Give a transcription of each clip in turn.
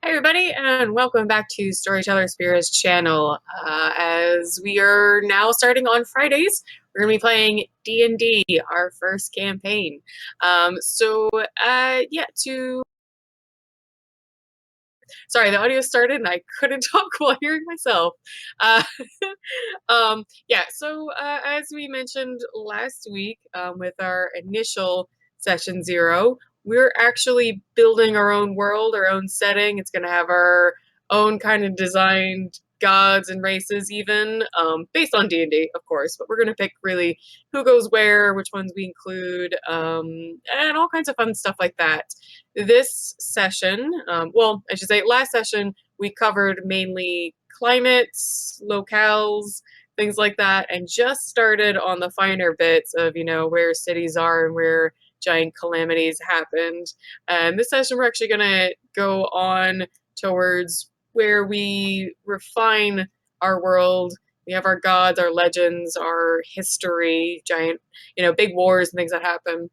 Hi everybody, and welcome back to StorytellerSpira's channel. As we are now starting on Fridays, we're going to be playing D&D, our first campaign. Sorry, the audio started and I couldn't talk while hearing myself. As we mentioned last week with our initial session 0, we're actually building our own world, our own setting. It's going to have our own kind of designed gods and races even, based on D&D, of course, but we're going to pick really who goes where, which ones we include, and all kinds of fun stuff like that. This session, last session, we covered mainly climates, locales, things like that, and just started on the finer bits of, where cities are and where giant calamities happened. And this session, we're actually going to go on towards where we refine our world. We have our gods, our legends, our history, giant, big wars and things that happen.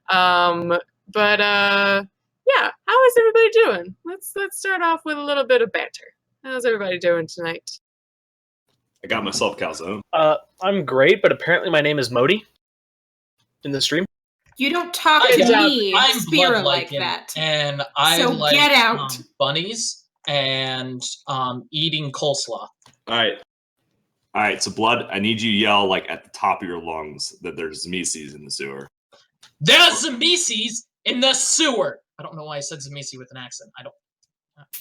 How is everybody doing? Let's start off with a little bit of banter. How's everybody doing tonight? I got myself calzone. I'm great, but apparently my name is Modi in the stream. You don't talk to me, I'm Spira, like that. And I like get out. Bunnies and eating coleslaw. All right. So Blood, I need you to yell like at the top of your lungs that there's Mises in the sewer. There's Zimises in the sewer. I don't know why I said Zamisi with an accent.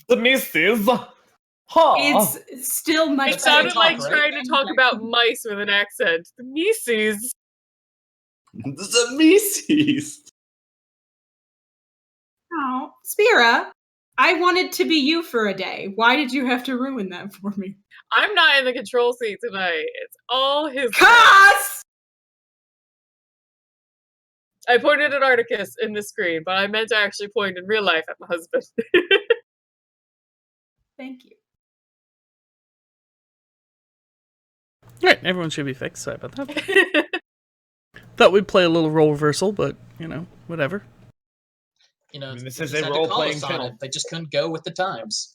The Mises. Huh. It's still much. It sounded like right? trying to talk about mice with an accent. The Mises. The Mises. Oh, Spira, I wanted to be you for a day. Why did you have to ruin that for me? I'm not in the control seat tonight. It's all his. Cuss! I pointed at Articus in the screen, but I meant to actually point in real life at my husband. Thank you. Alright, everyone should be fixed. Sorry about that. Thought we'd play a little role reversal, but, whatever. This is a role-playing channel. They just couldn't go with the times.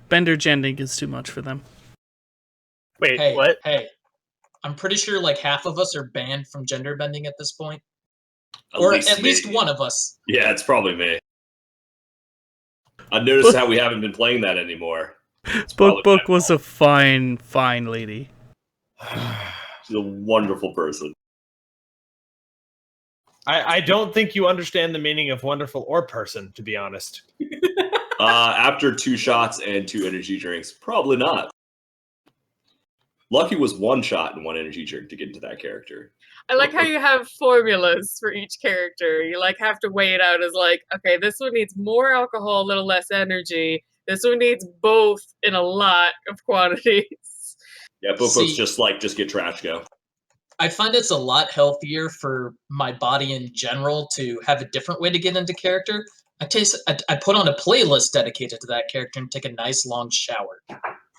Bender gending is too much for them. Wait, Hey, what? Hey, I'm pretty sure like half of us are banned from gender bending at this point. At least one of us. Yeah, it's probably me. I've noticed how we haven't been playing that anymore. Book was a fine lady. She's a wonderful person. I don't think you understand the meaning of wonderful or person, to be honest. After 2 shots and 2 energy drinks, probably not. Lucky was 1 shot and 1 energy drink to get into that character. I like how you have formulas for each character. You have to weigh it out as okay, this one needs more alcohol, a little less energy. This one needs both in a lot of quantities. Yeah, both just get trash go. I find it's a lot healthier for my body in general to have a different way to get into character. I put on a playlist dedicated to that character and take a nice long shower.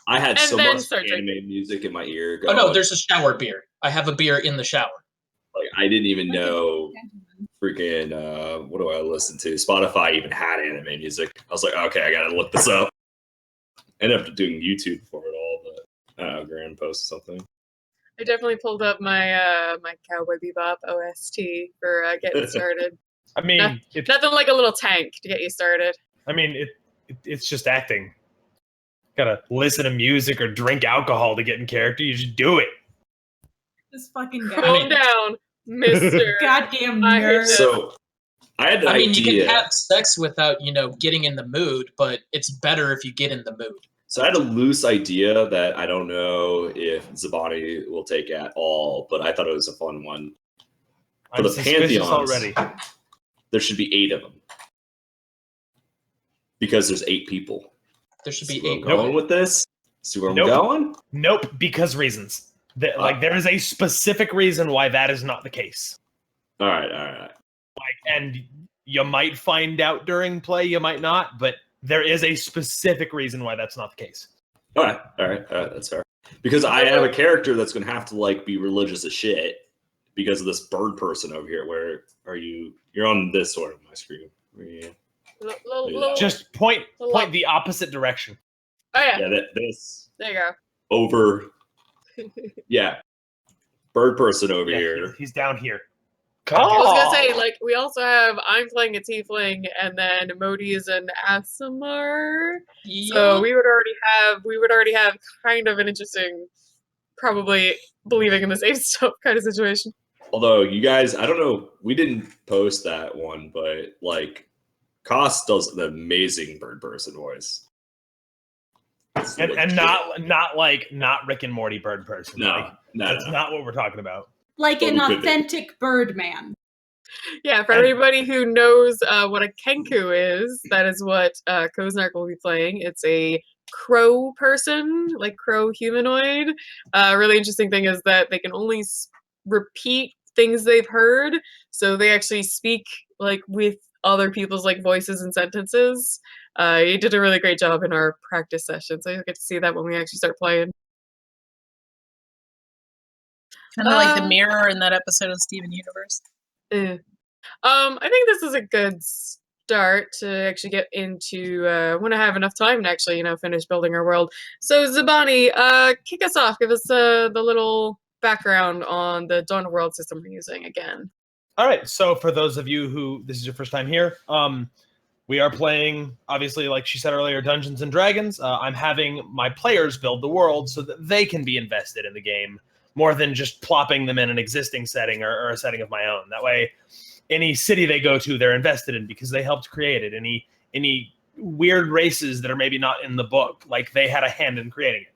I had so much anime music in my ear. Oh no, there's a shower beer. I have a beer in the shower. Like I didn't even know freaking what do I listen to? Spotify even had anime music. I was like, okay, I gotta look this up. I ended up doing YouTube for it all, but Grand post something. I definitely pulled up my my Cowboy Bebop OST for getting started. I mean, nothing like a little tank to get you started. I mean, it's just acting. Gotta listen to music or drink alcohol to get in character. You just do it. This fucking guy. Calm down, Mister. Goddamn nerd. So I had an idea. You can have sex without, getting in the mood, but it's better if you get in the mood. So I had a loose idea that I don't know if Zibani will take at all, but I thought it was a fun one. For the Pantheons, already. There should be 8 of them. Because there's 8 people. There should be 8 going with this? See where I'm going? Nope, because reasons. There is a specific reason why that is not the case. All right. And you might find out during play, you might not, but there is a specific reason why that's not the case. All right, that's fair. Because I have a character that's going to have to be religious as shit because of this bird person over here. Where are you? You're on this sort of my screen. Just point Little- the opposite direction. Oh yeah. Yeah, this There you go. over. Yeah, bird person over Yeah, here. he's down here. I was gonna say, like, we also have I'm playing a tiefling, and then Modi is an Asimar. So we would already have kind of an interesting, probably believing in the same stuff kind of situation. Although you guys, I don't know, we didn't post that one, but like, Koss does an amazing bird person voice. It's And legit. not Rick and Morty bird person. No, That's not what we're talking about. Like an Well, we could be. authentic Birdman. Yeah, for everybody who knows what a Kenku is, that is what Koznak will be playing. It's a crow person, like crow humanoid. Really interesting thing is that they can only repeat things they've heard, so they actually speak like with other people's like voices and sentences. He did a really great job in our practice session, so you'll get to see that when we actually start playing. Kind of like the mirror in that episode of Steven Universe. I think this is a good start to actually get into when I have enough time to actually, finish building our world. So Zibani, kick us off. Give us the little background on the Dawn of World system we're using again. All right. So for those of you who this is your first time here, we are playing, obviously, like she said earlier, Dungeons and Dragons. I'm having my players build the world so that they can be invested in the game more than just plopping them in an existing setting or a setting of my own. That way, any city they go to, they're invested in because they helped create it. Any weird races that are maybe not in the book, like they had a hand in creating it.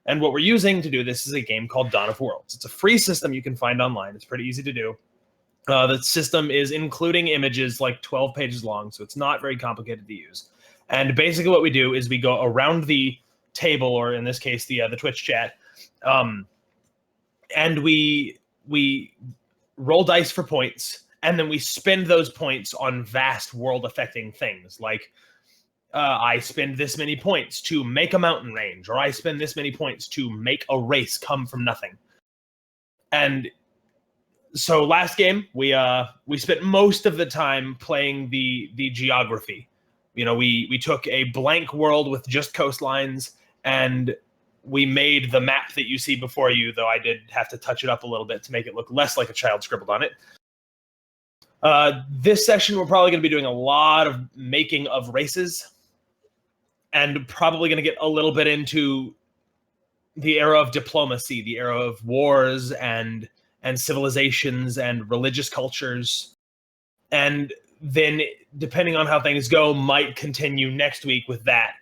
And what we're using to do this is a game called Dawn of Worlds. It's a free system you can find online. It's pretty easy to do. The system is including images like 12 pages long, so it's not very complicated to use. And basically what we do is we go around the table, or in this case, the Twitch chat, and we roll dice for points, and then we spend those points on vast world-affecting things, like I spend this many points to make a mountain range, or I spend this many points to make a race come from nothing. And so last game, we spent most of the time playing the geography. We took a blank world with just coastlines, and we made the map that you see before you, though I did have to touch it up a little bit to make it look less like a child scribbled on it. This session, we're probably going to be doing a lot of making of races, and probably going to get a little bit into the era of diplomacy, the era of wars and civilizations and religious cultures. And then, depending on how things go, might continue next week with that.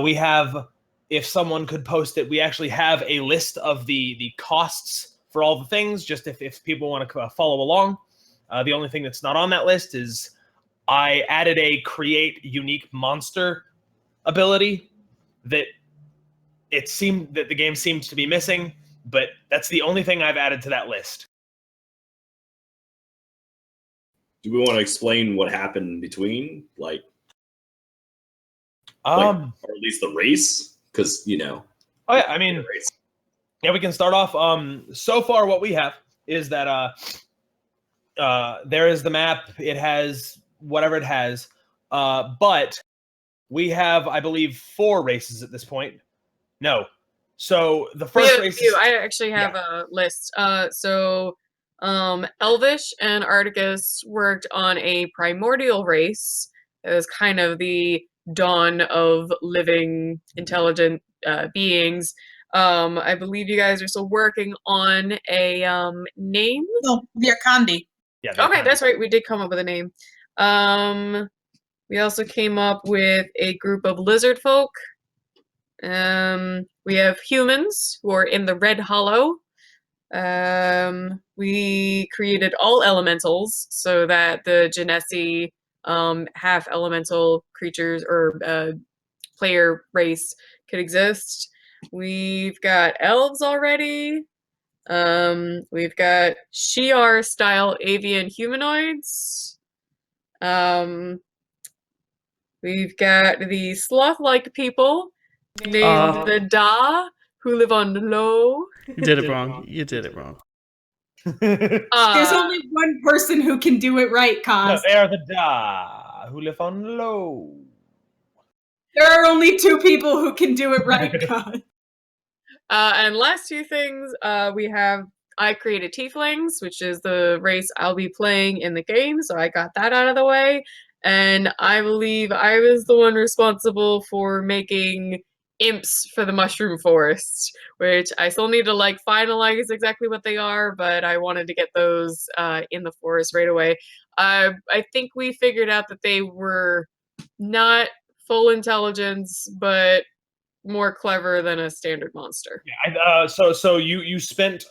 We have, if someone could post it, we actually have a list of the costs for all the things, just if people want to follow along. The only thing that's not on that list is I added a create unique monster ability that it seemed that the game seemed to be missing, but that's the only thing I've added to that list. Do we want to explain what happened in between, or at least the race? Because Oh yeah, I mean, yeah, we can start off. So far, what we have is that there is the map. It has whatever it has, but we have, I believe, 4 races at this point. No. So the first race. I actually have a list. So Elvish and Articus worked on a primordial race. It was kind of the dawn of living, intelligent beings. I believe you guys are still working on a name. No, they're Kandi. Yeah. Okay, that's right. We did come up with a name. We also came up with a group of lizard folk. We have humans who are in the Red Hollow. We created all elementals so that the Genesi half elemental creatures or player race could exist. We've got elves already. We've got Shi'ar style avian humanoids. We've got the sloth-like people named the Da, who live on the low. You did it wrong. You did it wrong. There's only one person who can do it right, No, Kaz. they are the Da who live on low. There are only two people who can do it right, Kaz. And last two things, I created Tieflings, which is the race I'll be playing in the game, so I got that out of the way. And I believe I was the one responsible for making imps for the Mushroom Forest, which I still need to like finalize exactly what they are, but I wanted to get those in the forest right away. I think we figured out that they were not full intelligence, but more clever than a standard monster. Yeah, so you spent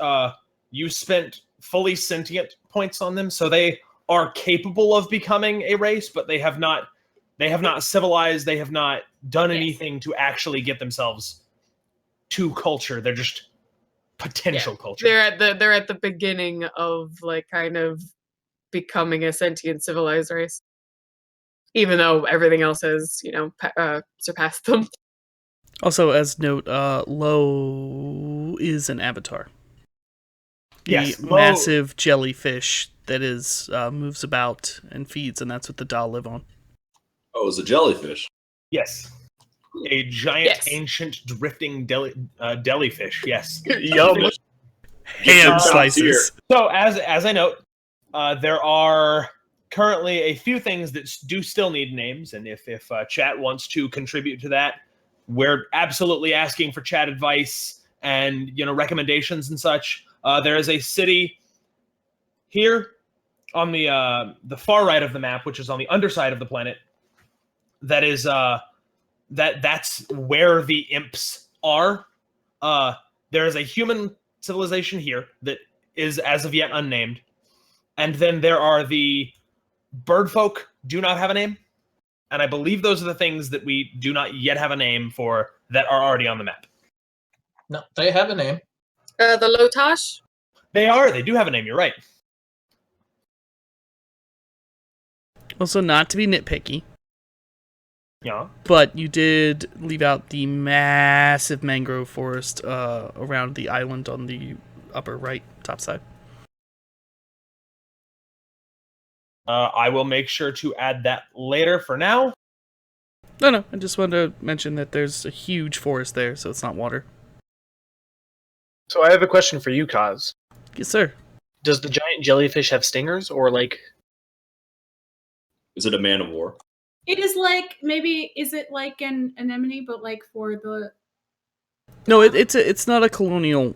fully sentient points on them, so they are capable of becoming a race, but they have not civilized. They have not done anything to actually get themselves to culture. They're just potential culture. They're at the beginning of like kind of becoming a sentient civilized race, even though everything else has surpassed them. Also, as note, Lo is an avatar. Yes, The Lo- massive jellyfish that is moves about and feeds, and that's what the Da live on. Oh, it's a jellyfish. Yes, a giant, Yes. ancient, drifting jellyfish. Yes. Yum. Ham slices. So as I note, there are currently a few things that do still need names, and if chat wants to contribute to that, we're absolutely asking for chat advice and recommendations and such. There is a city here on the far right of the map, which is on the underside of the planet. That is that's where the imps are. There is a human civilization here that is as of yet unnamed, and then there are the bird folk. Do not have a name. And I believe those are the things that we do not yet have a name for that are already on the map. No, they have a name. The Lotash. They do have a name, you're right. Also, not to be nitpicky, Yeah. but you did leave out the massive mangrove forest around the island on the upper right top side. I will make sure to add that later. For now, No, I just wanted to mention that there's a huge forest there, so it's not water. So I have a question for you, Kaz. Yes, sir. Does the giant jellyfish have stingers, or like? Is it a man of war? It is like is it like an anemone, but like for the No, it's not a colonial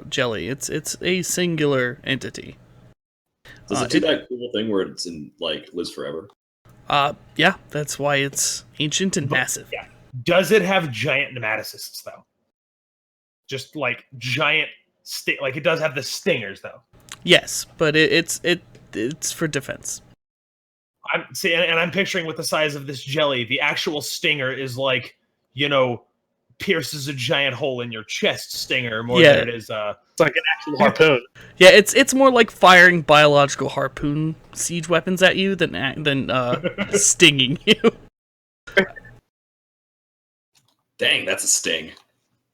jelly. It's a singular entity. Does it do that cool thing where it's lives forever? Yeah, that's why it's ancient and massive. Yeah. Does it have giant nematocysts though? Just like giant like it does have the stingers though. Yes, but it's for defense. I'm picturing with the size of this jelly, the actual stinger is like, pierces a giant hole in your chest stinger more than it is It's like an actual harpoon. Yeah, it's more like firing biological harpoon siege weapons at you than stinging you. Dang, that's a sting.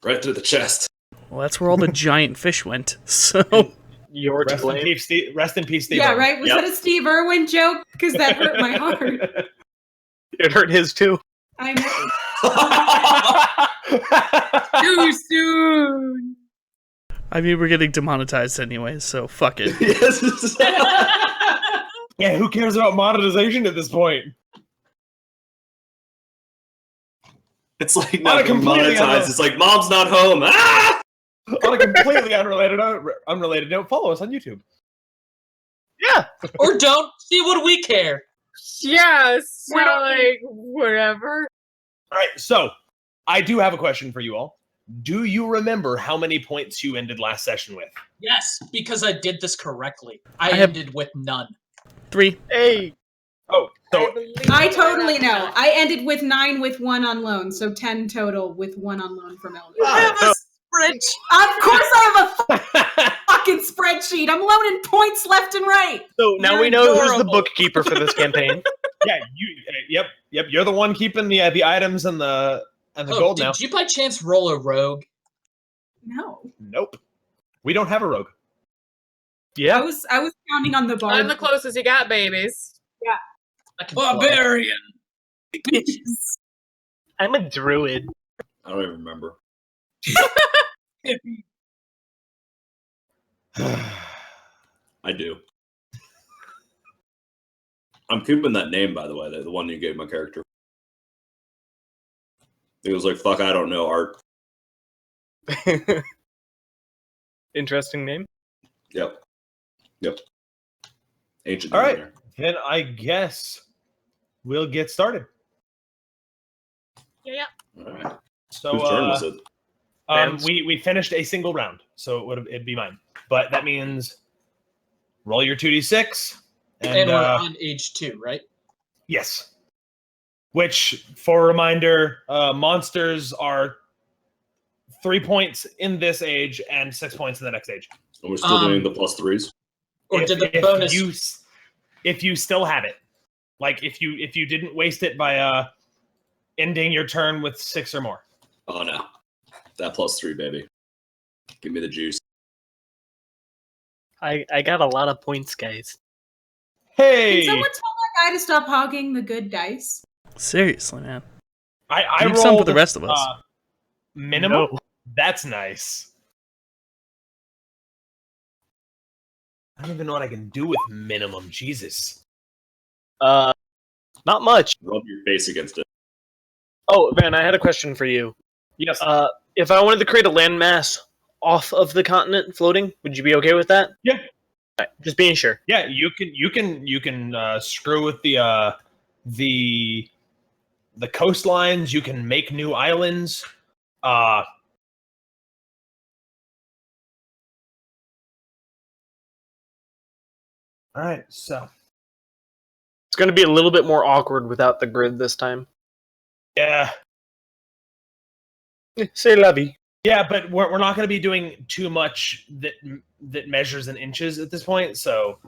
Right through the chest. Well, that's where all the giant fish went. So You're to rest in blame. peace, rest in peace, Steve. yeah, right. Was Yep. that a Steve Irwin joke? Because that hurt my heart. It hurt his too. I know. Too soon. I mean, we're getting demonetized anyway, so fuck it. Yes. Yeah, who cares about monetization at this point? It's like On a not being completely monetized. It's like mom's not home. Ah! On a completely unrelated note, follow us on YouTube. Yeah. Or don't. See what we care. Yes. We don't like whatever. All right, so I do have a question for you all. Do you remember how many points you ended last session with? Yes, because I did this correctly. I have- ended with none. 3. Hey. Oh, so I totally know. I ended with 9 with 1 on loan, so 10 total with 1 on loan from Elder. I have a spreadsheet. Of course I have a fucking spreadsheet. I'm loaning points left and right. So now You're we know who's the adorable. bookkeeper for this campaign. yeah, yep. You're the one keeping the items and the Oh, gold now. did you by chance roll a rogue? No. Nope. We don't have a rogue. I Yeah. was counting on the bard. I'm the closest you got, babies. I can fly. Barbarian. I'm a druid. I don't even remember. I do. I'm keeping that name, by the way, the one you gave my character. He was like, fuck, I don't know art. Interesting name. Yep. Ancient All right. nightmare. Then I guess we'll get started. Yeah. All right. So Whose turn was it? we finished a single round, so it'd be mine. But that means roll your 2d6. And we're on age 2, right? Yes. Which, for a reminder, monsters are 3 points in this age and 6 points in the next age. And we're still doing the +3s? Or did the bonus... If you still have it. Like, if you didn't waste it by ending your turn with 6 or more. Oh, no. That +3, baby. Give me the juice. I got a lot of points, guys. Hey! Can someone tell that guy to stop hogging the good dice? Seriously, man. I Leave rolled some for the rest of us. Minimum? No. That's nice. I don't even know what I can do with minimum. Jesus. Not much. Rub your face against it. Oh, Van, I had a question for you. Yes. If I wanted to create a landmass off of the continent floating, would you be okay with that? Yeah. Right, just being sure. Yeah, you can screw with the coastlines. You can make new islands. All right, so It's going to be a little bit more awkward without the grid this time. yeah, C'est la vie. yeah, but we're not going to be doing too much that measures in inches at this point. So,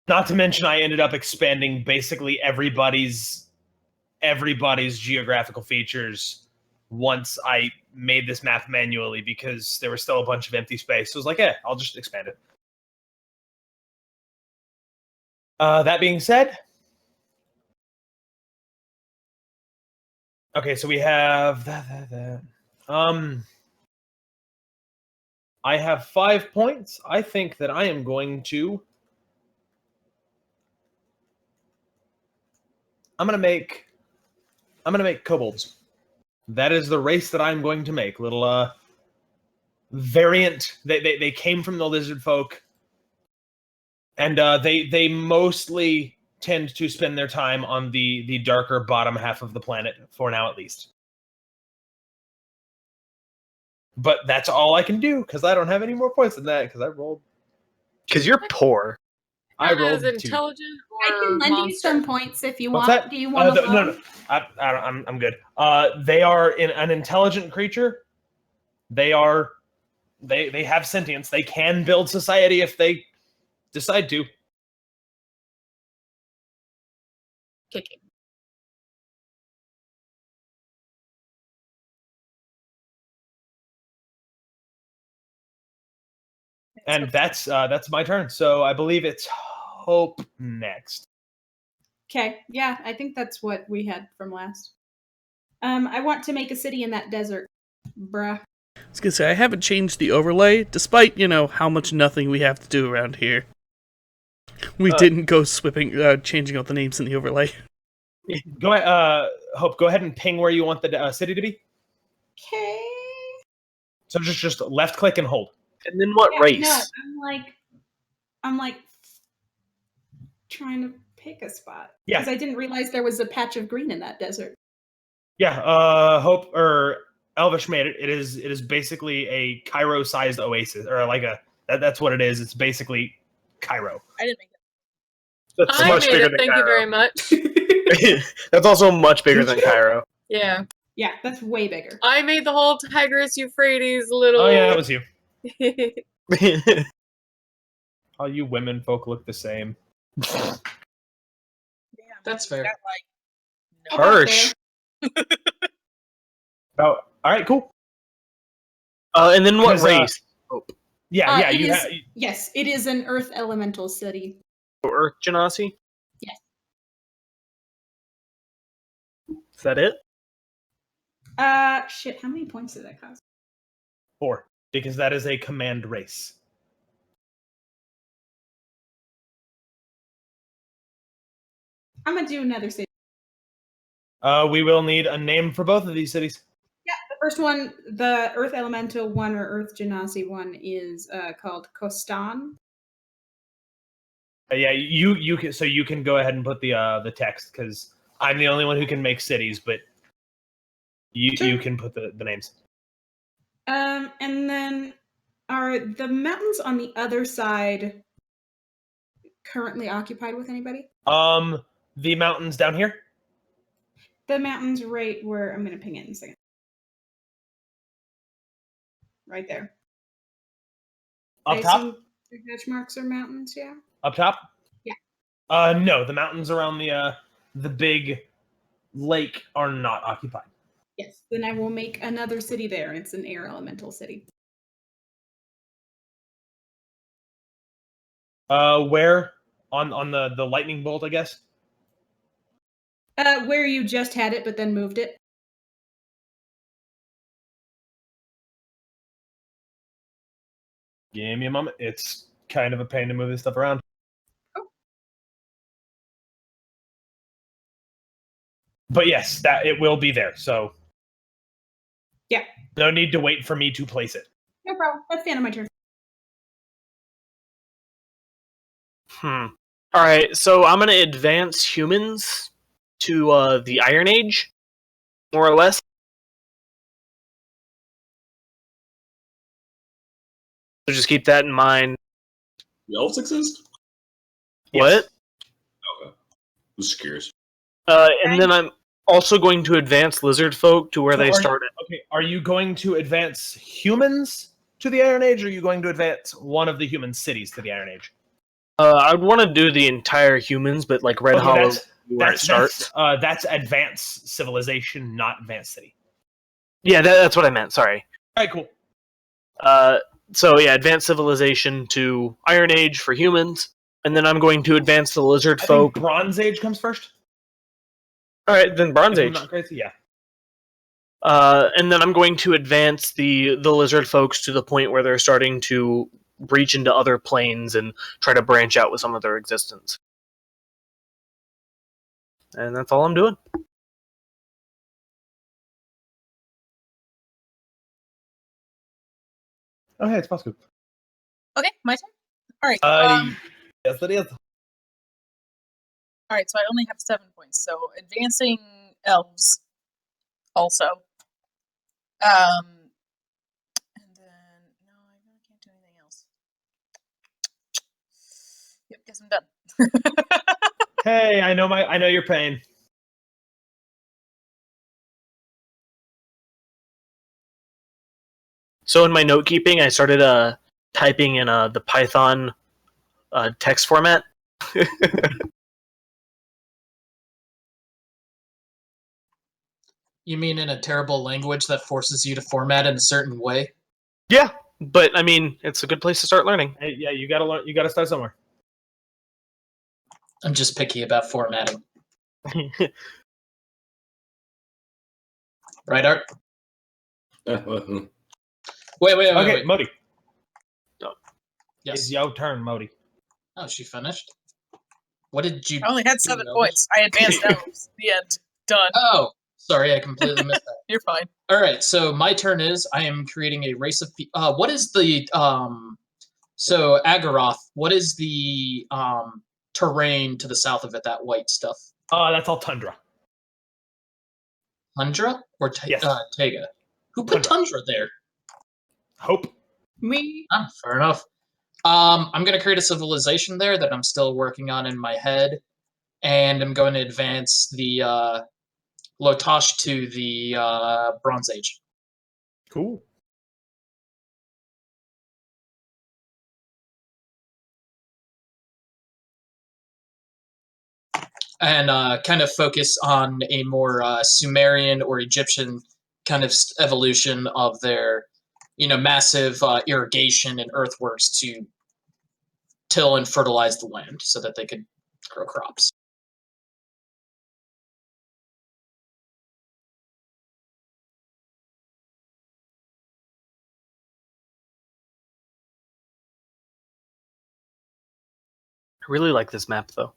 not to mention, I ended up expanding basically everybody's geographical features once I made this map manually because there was still a bunch of empty space. So I was like, I'll just expand it. That being said, okay, so we have that. I have 5 points. I think that I am going to. I'm gonna make kobolds. That is the race that I'm going to make. Little variant. They came from the lizard folk. And they mostly tend to spend their time on the darker bottom half of the planet, for now at least. But that's all I can do, because I don't have any more points than that, because I rolled. Because you're poor. I rolled As 2. intelligent I or can lend you monster? some points if you What's want. that? Do you want to? No. I'm good. They are an intelligent creature. They have sentience. They can build society if they decide to. Kicking. And that's my turn. So I believe it's Hope next. Okay, yeah, I think that's what we had from last. I want to make a city in that desert, bruh. I was gonna say, I haven't changed the overlay, despite, how much nothing we have to do around here. We didn't go changing out the names in the overlay. Go ahead, Hope. Go ahead and ping where you want the city to be. Okay. So just left click and hold. And then what race? No, I'm like trying to pick a spot. Yeah. Because I didn't realize there was a patch of green in that desert. Yeah. Hope or Elvish made it. It is basically a Cairo-sized oasis, or like that's what it is. It's basically Cairo. I didn't make it. That's I much made bigger it. than Thank you Cairo. very much. That's also much bigger than Cairo. Yeah. Yeah, that's way bigger. I made the whole Tigris Euphrates little. Oh yeah, that was you. Yeah. All you women folk look the same. Damn, That's you fair. got, no. Harsh. Oh, all right, cool. And then what 'Cause, race? Yeah, It you is, yes, it is an Earth elemental city. Earth Genasi? Yes. Is that it? Shit, how many points did that cost? 4, because that is a command race. I'm gonna do another city. We will need a name for both of these cities. The first one, the Earth Elemental one or Earth Genasi one, is called Kostan. Yeah, you can, so you can go ahead and put the text, because I'm the only one who can make cities, but you can put the names. And then are the mountains on the other side currently occupied with anybody? The mountains down here. The mountains right where I'm gonna ping it in a second. Right there. Up I top? assume the hash marks are mountains, yeah? Up top? Yeah. No, the mountains around the big lake are not occupied. Yes. Then I will make another city there. It's an air elemental city. Where? On the lightning bolt, I guess? Where you just had it, but then moved it. Give me a moment. It's kind of a pain to move this stuff around. Oh. But yes, that it will be there. So Yeah. no need to wait for me to place it. No problem. That's the end of my turn. All right, so I'm gonna advance humans to the Iron Age, more or less. So just keep that in mind. The elves exist? What? Okay. Just curious. And then I'm also going to advance lizard folk to where So they are you- started. Okay, are you going to advance humans to the Iron Age, or are you going to advance one of the human cities to the Iron Age? I'd want to do the entire humans, but like Red Okay, Hollow, where it starts. That's advanced civilization, not advanced city. Yeah, that's what I meant. Sorry. All right, cool. So yeah, advanced civilization to Iron Age for humans, and then I'm going to advance the lizard I folk. think Bronze Age comes first. All right, then Bronze If I'm Age. not crazy, yeah. And then I'm going to advance the lizard folks to the point where they're starting to breach into other planes and try to branch out with some of their existence. And that's all I'm doing. Oh, hey, it's possible. Okay, my turn. All right. Yes, it is. All right. So I only have 7 points. So advancing elves also. And then no, I really can't do anything else. Yep, guess I'm done. Hey, I know your pain. So in my note keeping, I started typing in the Python text format. You mean in a terrible language that forces you to format in a certain way? Yeah, but I mean, it's a good place to start learning. Hey, yeah, you gotta learn. You gotta start somewhere. I'm just picky about formatting. Right, Art? Wait. Okay, Modi. Yes. It's your turn, Modi. Oh, she finished? What did you I only had do, 7 Elvis? points. I advanced elves. The end. Done. Oh, sorry, I completely missed that. You're fine. All right, so my turn is I am creating a race of what is the so Agaroth, what is the terrain to the south of it, that white stuff? That's all tundra. Tundra or Yes. Taiga? Who put tundra there? Hope. Me. Ah, fair enough. I'm going to create a civilization there that I'm still working on in my head, and I'm going to advance the Lotosh to the Bronze Age. Cool. And kind of focus on a more Sumerian or Egyptian kind of evolution of their massive irrigation and earthworks to till and fertilize the land so that they could grow crops. I really like this map, though.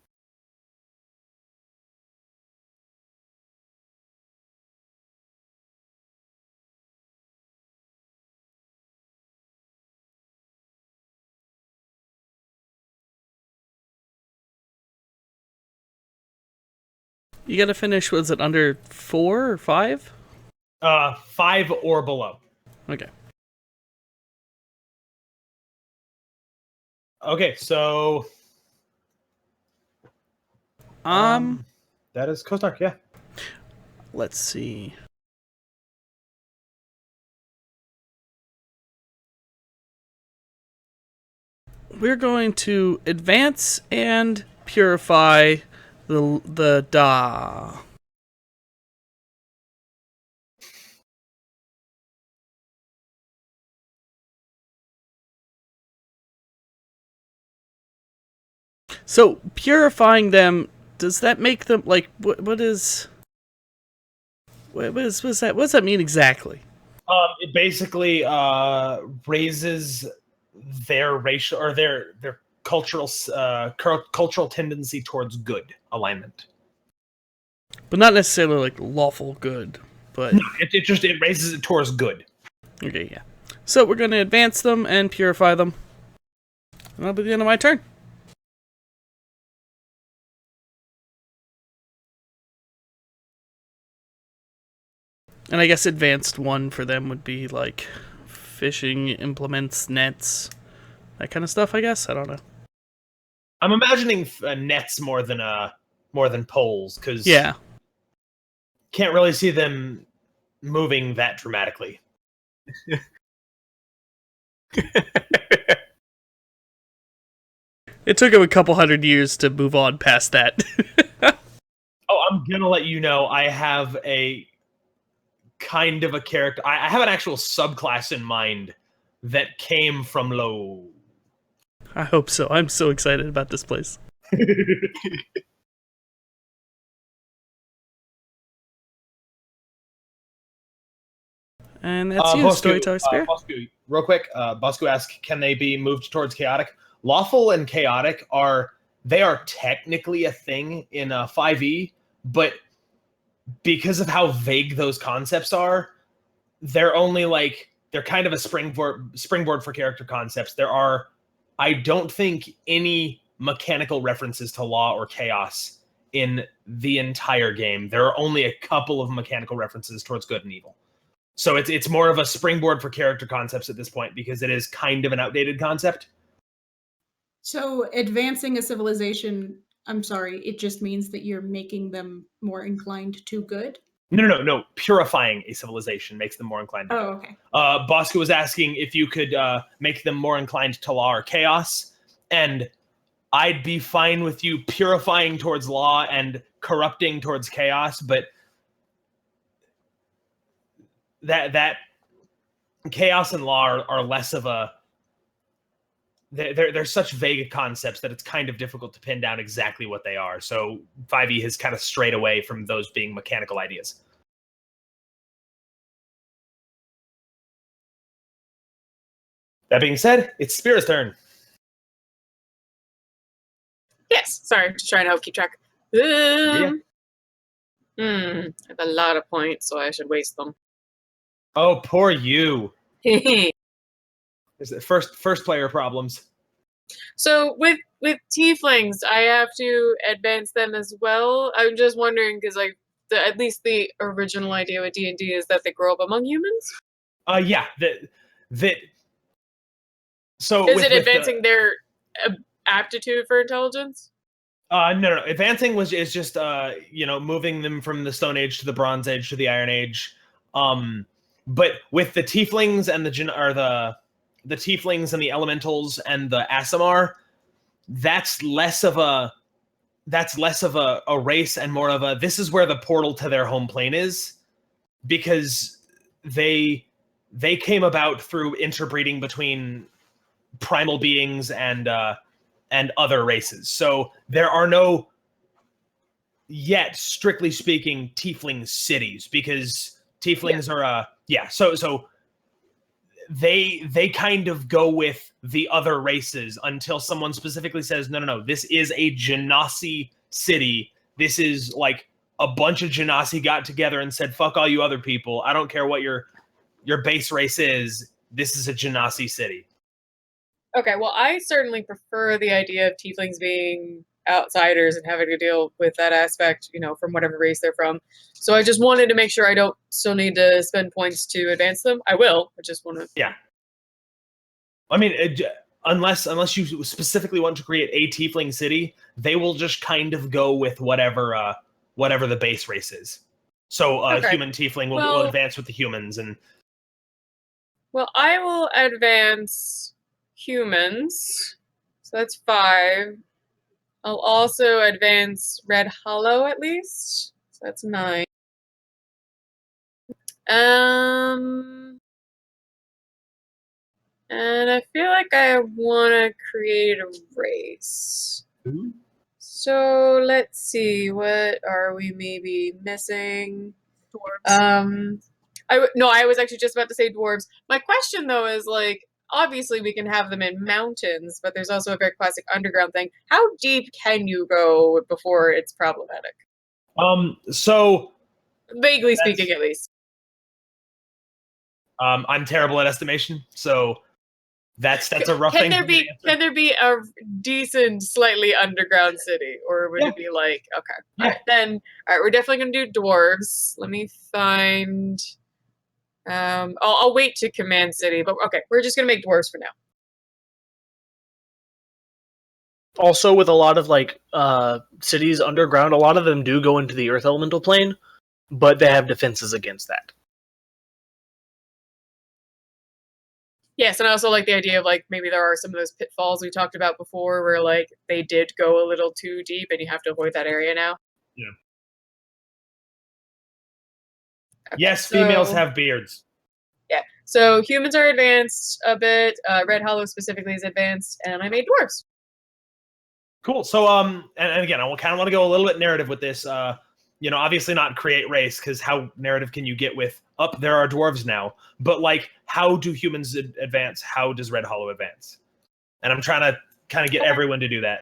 You gotta finish, was it under 4 or 5? 5 or below. Okay. Okay, so that is Coast Arc, yeah. Let's see. We're going to advance and purify the Da. So purifying them, does that make them like what does that mean exactly? It basically raises their racial or their cultural tendency towards good alignment. But not necessarily like lawful good, but No, it raises it towards good. Okay, yeah. So we're going to advance them and purify them. And that'll be the end of my turn. And I guess advanced 1 for them would be like fishing implements, nets, that kind of stuff, I guess. I don't know. I'm imagining nets more than poles, because Yeah. Can't really see them moving that dramatically. It took him a couple hundred years to move on past that. Oh, I'm gonna let you know I have a kind of a character. I have an actual subclass in mind that came from low. I hope so. I'm so excited about this place. And that's you, StorytellerSpira. Bosku, real quick, Bosku asks, can they be moved towards chaotic? Lawful and chaotic are technically a thing in 5e, but because of how vague those concepts are, they're kind of a springboard for character concepts. There are, I don't think, any mechanical references to law or chaos in the entire game. There are only a couple of mechanical references towards good and evil. So it's more of a springboard for character concepts at this point, because it is kind of an outdated concept. So advancing a civilization, I'm sorry, it just means that you're making them more inclined to good? No. Purifying a civilization makes them more inclined to good. Oh, okay. Bosco was asking if you could make them more inclined to law or chaos, and I'd be fine with you purifying towards law and corrupting towards chaos, but that chaos and law are less of a... They're such vague concepts that it's kind of difficult to pin down exactly what they are. So 5e has kind of strayed away from those being mechanical ideas. That being said, it's Spira's turn. Yes, sorry, just trying to help keep track. I have a lot of points, so I should waste them. Oh, poor you. Is it first player problems? So with tieflings, I have to advance them as well. I'm just wondering because at least the original idea with D&D is that they grow up among humans. Yeah. So is it advancing their aptitude for intelligence? No. Advancing is just moving them from the Stone Age to the Bronze Age to the Iron Age. But with the tieflings and the tieflings and the elementals and the Aasimar, that's less of a race and more of a, this is where the portal to their home plane is, because they they came about through interbreeding between primal beings and other races. So there are no, yet strictly speaking, tiefling cities, because tieflings are so they kind of go with the other races until someone specifically says, no, this is a Genasi city. This is like a bunch of Genasi got together and said, fuck all you other people. I don't care what your base race is. This is a Genasi city. Okay, well, I certainly prefer the idea of tieflings being outsiders and having to deal with that aspect, from whatever race they're from. So I just wanted to make sure I don't still need to spend points to advance them. I will. I just want to. Yeah. I mean, unless you specifically want to create a tiefling city, they will just kind of go with whatever the base race is. So Okay. Human tiefling will advance with the humans, and Well, I will advance humans. So that's 5. I'll also advance Red Hollow at least. So that's 9. And I feel like I want to create a race. Ooh. So let's see, what are we maybe missing? Dwarves. I was actually just about to say dwarves. My question though is like, obviously we can have them in mountains, but there's also a very classic underground thing. How deep can you go before it's problematic? So Vaguely speaking, at least. I'm terrible at estimation, so that's a rough thing. Can there be a decent, slightly underground city, or would it be like okay? Yeah. All right, we're definitely gonna do dwarves. Let me find. I'll wait to command city, but okay, we're just gonna make dwarves for now. Also, with a lot of cities underground, a lot of them do go into the earth elemental plane, but they have defenses against that. Yes, and I also like the idea of maybe there are some of those pitfalls we talked about before where they did go a little too deep and you have to avoid that area now. Yeah. Okay, yes, females have beards. Yeah. So humans are advanced a bit. Red Hollow specifically is advanced, and I made dwarves. Cool. So and again, I kind of want to go a little bit narrative with this. Obviously not create race, because how narrative can you get with there are dwarves now? But how do humans advance? How does Red Hollow advance? And I'm trying to kind of get everyone to do that.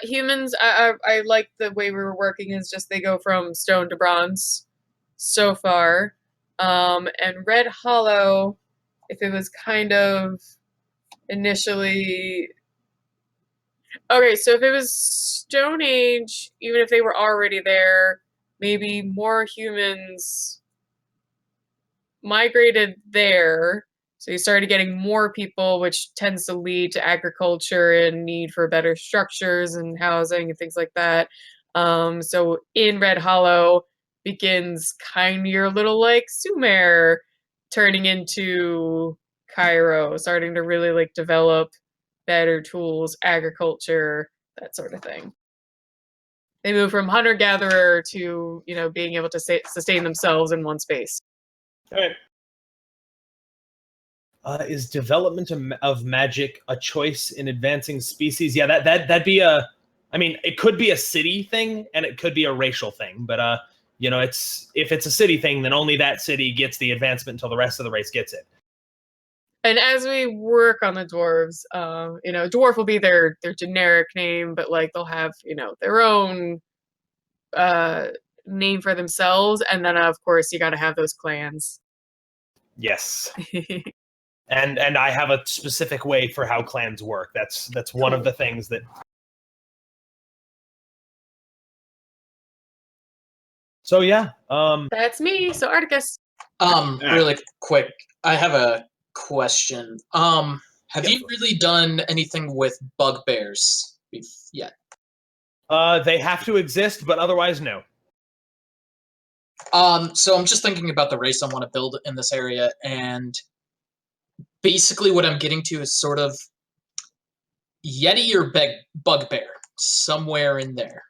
Humans, I like the way we were working is just they go from stone to bronze so far. And Red Hollow, if it was kind of initially... Okay, so if it was Stone Age, even if they were already there, maybe more humans migrated there. So you started getting more people, which tends to lead to agriculture and need for better structures and housing and things like that. So in Red Hollow begins kind of your little Sumer turning into Cairo, starting to really develop better tools, agriculture, that sort of thing. They move from hunter-gatherer to, being able to sustain themselves in one space. All right. Is development of magic a choice in advancing species? Yeah, that'd be it could be a city thing and it could be a racial thing, but if it's a city thing, then only that city gets the advancement until the rest of the race gets it. And as we work on the dwarves, dwarf will be their generic name, but they'll have their own name for themselves, and then of course you got to have those clans. Yes. and I have a specific way for how clans work. That's one of the things that. So yeah, that's me. So Articus. Really quick, I have a question. Have you really done anything with bugbears yet? They have to exist, but otherwise, no. So I'm just thinking about the race I want to build in this area, and basically what I'm getting to is sort of Yeti or bugbear, somewhere in there.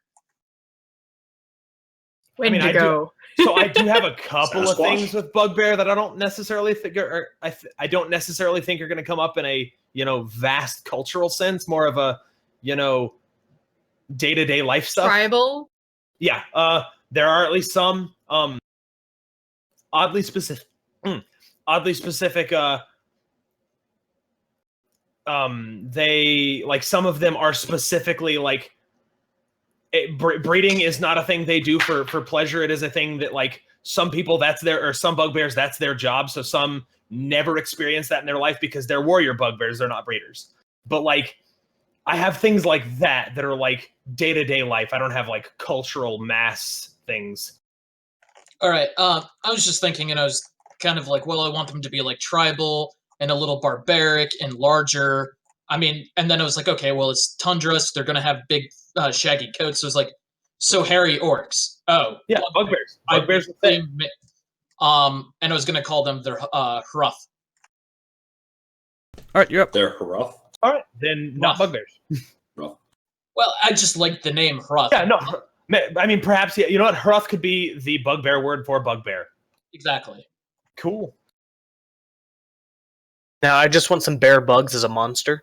Wendigo. So I do have a couple of Sasquatch. things with bugbear that I don't necessarily think I don't necessarily think are going to come up in a vast cultural sense. More of a day-to-day life stuff. Tribal. Yeah. There are at least some oddly specific. They like some of them are specifically like. Breeding is not a thing they do for pleasure. It is a thing that like some people some bugbears that's their job. So some never experience that in their life because they're warrior bugbears. They're not breeders. But like I have things like that are like day-to-day life. I don't have like cultural mass things. All right. I was just thinking, and I was kind of like, well, I want them to be like tribal and a little barbaric and larger. I mean, and then I was like, okay, well, it's tundra, so they're gonna have big, shaggy coats. So it's like, so hairy orcs. Oh, Yeah, bugbears. Bugbears. And I was gonna call them their hruff. All right, you're up. They're rough. All right, then not bugbears. Rough. Well, I just like the name hruff. Yeah, no. I mean, perhaps you know what? Hruff could be the bugbear word for bugbear. Exactly. Cool. Now I just want some bear bugs as a monster.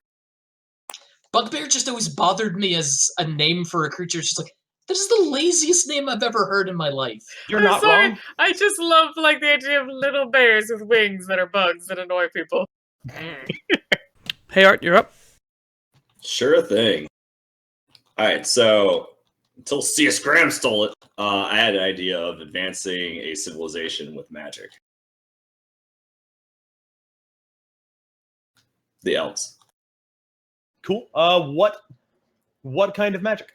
Bugbear just always bothered me as a name for a creature. It's just like, this is the laziest name I've ever heard in my life. You're not wrong. I just love like the idea of little bears with wings that are bugs that annoy people. Hey, Art, you're up. Sure thing. All right, so until C.S. Graham stole it, I had an idea of advancing a civilization with magic. The elves. Cool. What kind of magic?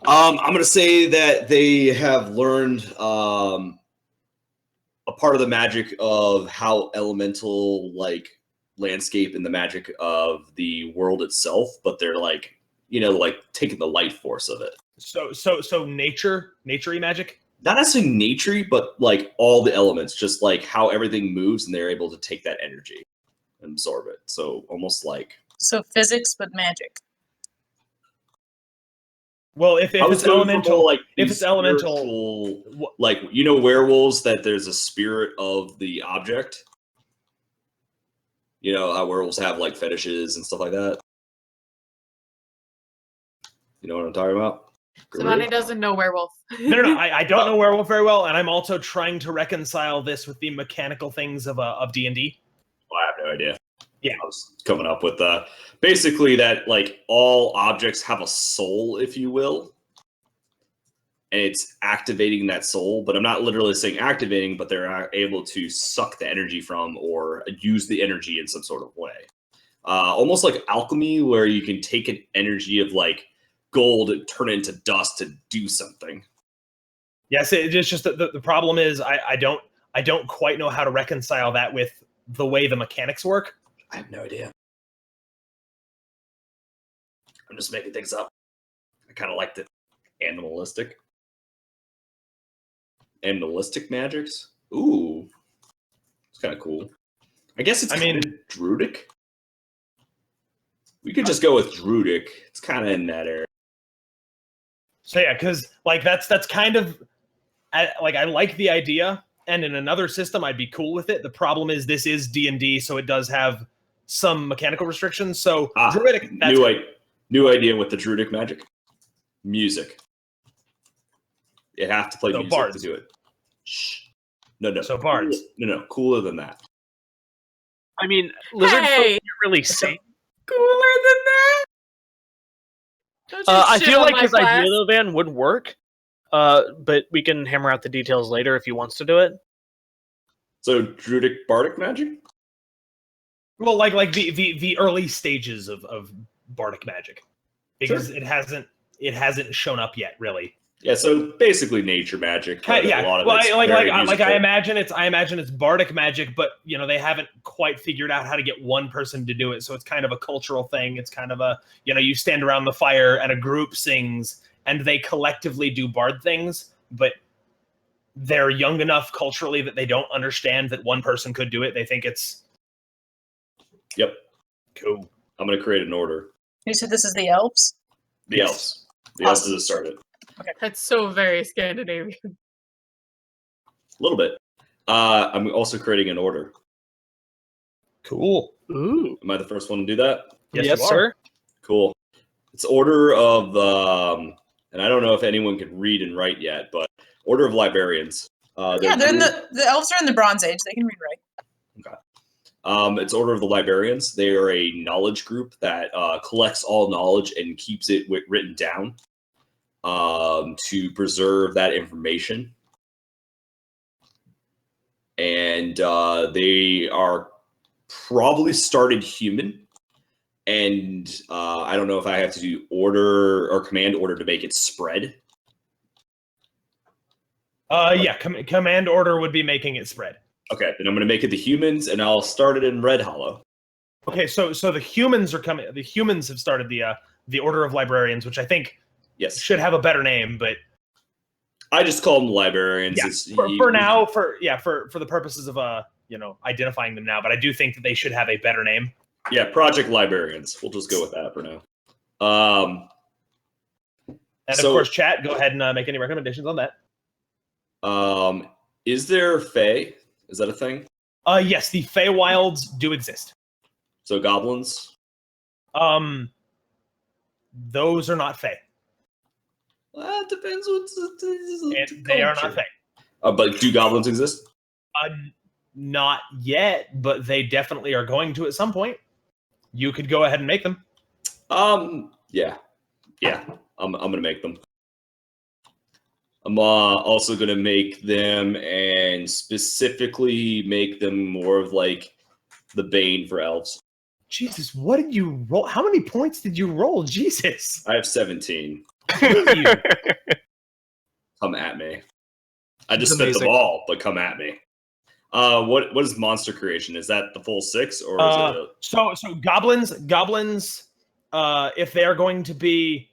I'm going to say that they have learned a part of the magic of how elemental like landscape and the magic of the world itself, but they're like taking the light force of it. So nature-y magic? Not necessarily nature, but like all the elements, just like how everything moves, and they're able to take that energy and absorb it. So almost like So physics, but magic. Well, if it's elemental, like if it's elemental, like werewolves, that there's a spirit of the object. You know how werewolves have like fetishes and stuff like that. You know what I'm talking about? Zibani doesn't know werewolf. No. I don't know werewolf very well, and I'm also trying to reconcile this with the mechanical things of D&D. Well, I have no idea. Yeah, I was coming up with basically that like all objects have a soul, if you will, and it's activating that soul. But I'm not literally saying activating, but they're able to suck the energy from or use the energy in some sort of way. Almost like alchemy, where you can take an energy of like gold and turn it into dust to do something. Yes, it's just the problem is I don't quite know how to reconcile that with the way the mechanics work. I have no idea. I'm just making things up. I kind of liked it. Animalistic magics. Ooh, it's kind of cool. I guess it's druidic. We could just go with druidic. It's kind of in that area. So yeah, because like that's kind of I like the idea, and in another system I'd be cool with it. The problem is this is D&D, so it does have some mechanical restrictions. So druidic. New idea with the druidic magic. Music. You have to play music bards. to do it. Shh. No. So bards. No. Cooler than that. I mean, lizard folk can't really sing. Cooler than that? Don't you I shit feel on like my his class. idea though, Van, would work. But we can hammer out the details later if he wants to do it. So druidic bardic magic? Well, like the early stages of bardic magic, because Sure. it hasn't shown up yet, really. Yeah, so basically nature magic. Yeah, a lot of well, it's I very musical. imagine it's bardic magic, but they haven't quite figured out how to get one person to do it. So it's kind of a cultural thing. It's kind of a you stand around the fire and a group sings and they collectively do bard things, but they're young enough culturally that they don't understand that one person could do it. They think it's Yep. cool. I'm going to create an order. You said this is the elves? The elves. The elves that started. That's so very Scandinavian. A little bit. I'm also creating an order. Cool. Ooh. Am I the first one to do that? Yes, Yes, you are. sir. Cool. It's order of and I don't know if anyone can read and write yet, but order of librarians. Yeah, they're in the elves are in the Bronze Age. They can read and write. Okay. It's order of the librarians. They are a knowledge group that collects all knowledge and keeps it written down to preserve that information. And they are probably started human. And I don't know if I have to do order or command order to make it spread. Yeah, command order would be making it spread. Okay, then I'm going to make it the humans, and I'll start it in Red Hollow. Okay, so the humans are coming. The humans have started the order of librarians, which I think should have a better name, but I just call them librarians. Yeah, for now, for the purposes of identifying them now. But I do think that they should have a better name. Yeah, Project Librarians. We'll just go with that for now. And of course, chat, go ahead and make any recommendations on that. Is there Fae? Is that a thing? Yes, the Feywilds do exist. So goblins? Those are not Fae. Well, it depends what's they are not Fae. But do goblins exist? Not yet, but they definitely are going to at some point. You could go ahead and make them. Yeah. I'm gonna make them. I'm also gonna make them and specifically make them more of like the Bane for elves. Jesus, what did you roll? How many points did you roll? Jesus. I have 17. Come at me. I just spent them all, but come at me. What is monster creation? Is that the full 6 or is it so goblins if they are going to be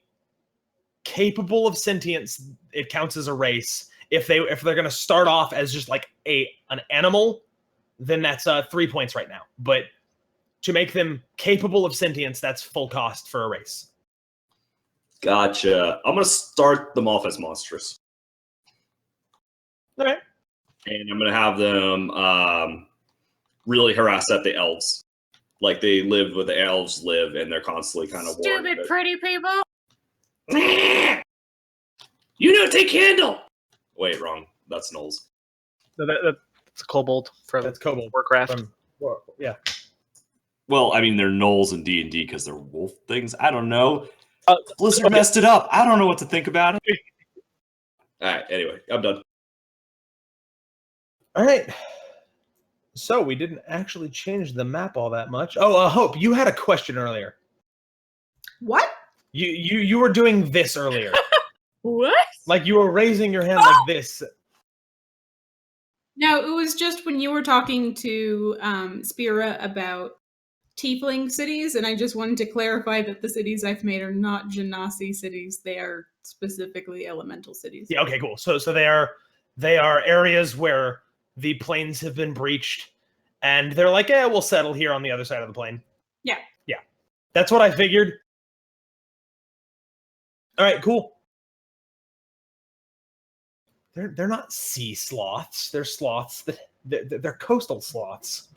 capable of sentience, it counts as a race. If they're going to start off as just like an animal, then that's 3 points right now. But to make them capable of sentience, that's full cost for a race. Gotcha. I'm going to start them off as monstrous. Okay. And I'm going to have them really harass at the elves. Like they live where the elves live, and they're constantly kind of stupid pretty people. You don't take candle. Wait, wrong. That's Knowles. No, that's Kobold from That's Kobold. Warcraft. Yeah. Well, I mean, they're Knowles in D&D because they're wolf things. I don't know. Blizzard messed it up. I don't know what to think about it. All right. Anyway, I'm done. All right. So we didn't actually change the map all that much. Oh, Hope, you had a question earlier. What? You were doing this earlier. What? Like you were raising your hand like this. No, it was just when you were talking to Spira about tiefling cities, and I just wanted to clarify that the cities I've made are not Genasi cities; they are specifically elemental cities. Yeah. Okay. Cool. So they are areas where the planes have been breached, and they're like, we'll settle here on the other side of the plane. Yeah. Yeah. That's what I figured. All right. Cool. They're not sea sloths. They're sloths. They're coastal sloths.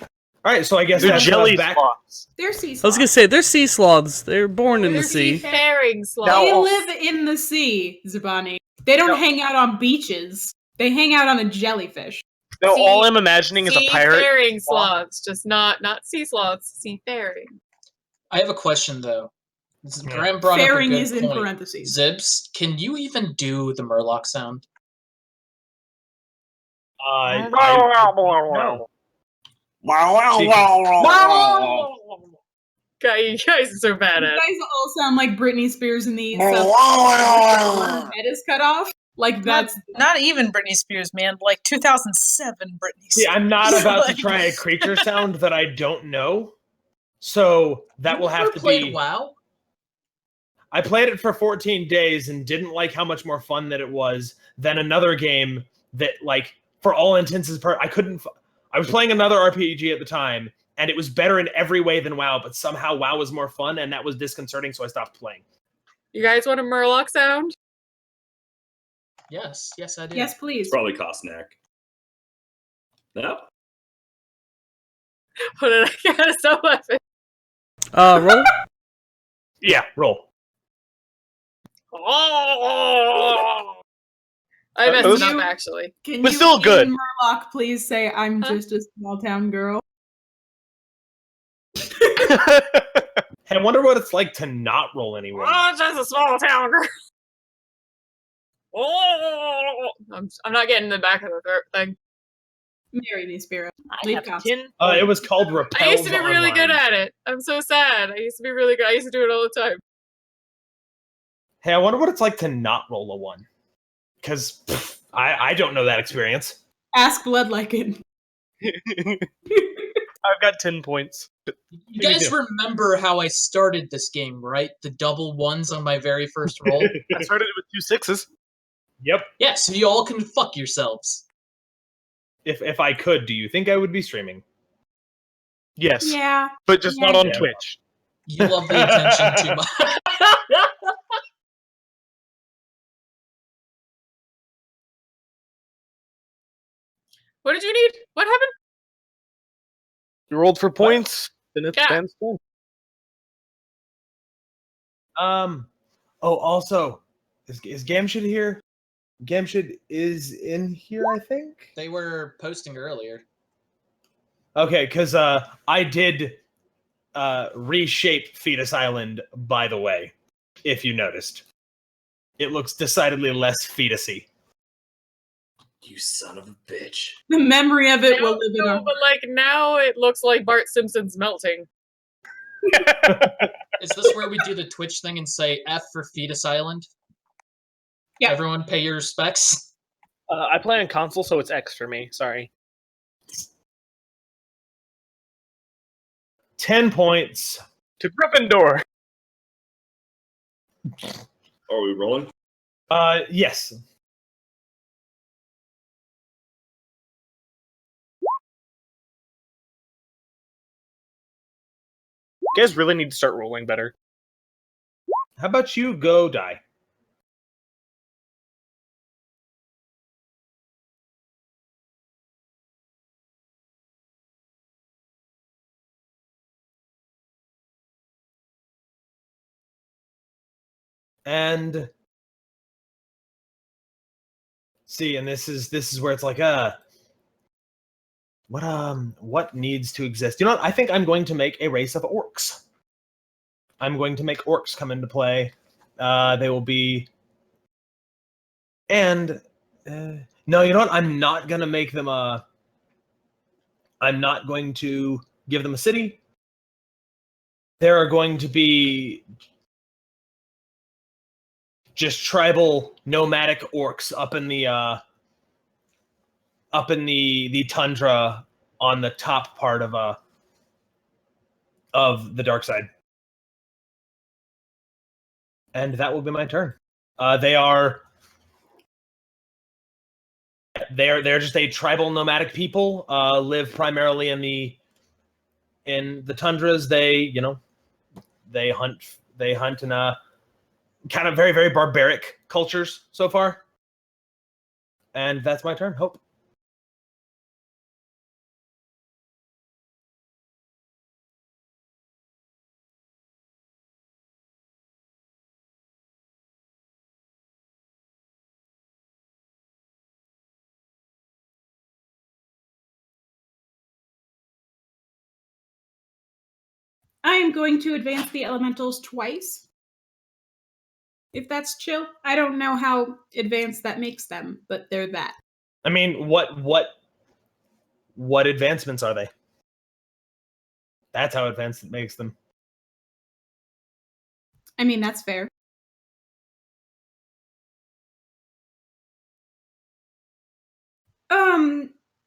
All right, so I guess they're that's jelly sloths. They're sea sloths. I was gonna say they're sea sloths. They're born in the sea. Seafaring sloths. They live in the sea, Zibani. They don't hang out on beaches. They hang out on a jellyfish. No, all I'm imagining is a pirate. Seafaring sloths, just not sea sloths. Seafaring. I have a question though. Graham brought Faring up a is good in point. parentheses. Zibs, can you even do the Murloc sound? No. God, you guys are so bad You at it. guys all sound like Britney Spears in the her head is cut off. Like that's Not even Britney Spears, man. Like 2007 Britney Spears. See, I'm not about to try a creature sound that I don't know. So that will have to be. WoW? I played it for 14 days and didn't like how much more fun that it was than another game that, like, for all intents and purposes, I was playing another RPG at the time, and it was better in every way than WoW, but somehow WoW was more fun, and that was disconcerting, so I stopped playing. You guys want a Murloc sound? Yes, I do. Yes, please. It's probably Kosnak. No? What did I get? A sub weapon. Roll. Yeah, roll. I messed was- it up, actually. Can But you, still good. in Murloc, please say I'm Huh? just a small town girl? Hey, I wonder what it's like to not roll anyone. Oh, just a small town girl. I'm not getting the back of the throat thing. Marry me, Spirit. I Leave have cops. 10 It was called Repels I used to be really Online. good at it. I'm so sad. I used to be really good. I used to do it all the time. Hey, I wonder what it's like to not roll a 1. Because I don't know that experience. Ask Blood Lycan. I've got 10 points. You guys remember how I started this game, right? The double ones on my very first roll? I started with 2 6s. Yep. Yeah, so you all can fuck yourselves. If I could, do you think I would be streaming? Yes, Yeah. but just not Yeah. on Yeah. Twitch. You love the attention too much. What did you need? What happened? You rolled for points, then it's Yeah. Ben's turn. Oh, also, is Gamshid here? Gamshid is in here, I think. They were posting earlier. Okay, because I did reshape Fetus Island, by the way, if you noticed. It looks decidedly less fetusy. You son of a bitch. The memory of it will No, live in our but like now it looks like Bart Simpson's melting. Is this where we do the Twitch thing and say F for Fetus Island? Yeah. Everyone pay your respects? I play on console, so it's X for me. Sorry. 10 points. To Gryffindor. Are we rolling? Yes. You guys really need to start rolling better. How about you go die? And see, and this is where it's like, what needs to exist? You know what? I think I'm going to make a race of orcs. I'm going to make orcs come into play. They will be, and no, you know what? I'm not gonna make them a. I'm not going to give them a city. There are going to be just tribal nomadic orcs up in the tundra on the top part of the dark side. And that will be my turn. They're just a tribal nomadic people. Live primarily in the tundras. They hunt in kind of very, very barbaric cultures so far. And that's my turn. Hope. I am going to advance the elementals twice. If that's chill. I don't know how advanced that makes them, but they're that. I mean, what advancements are they? That's how advanced it makes them. I mean, that's fair.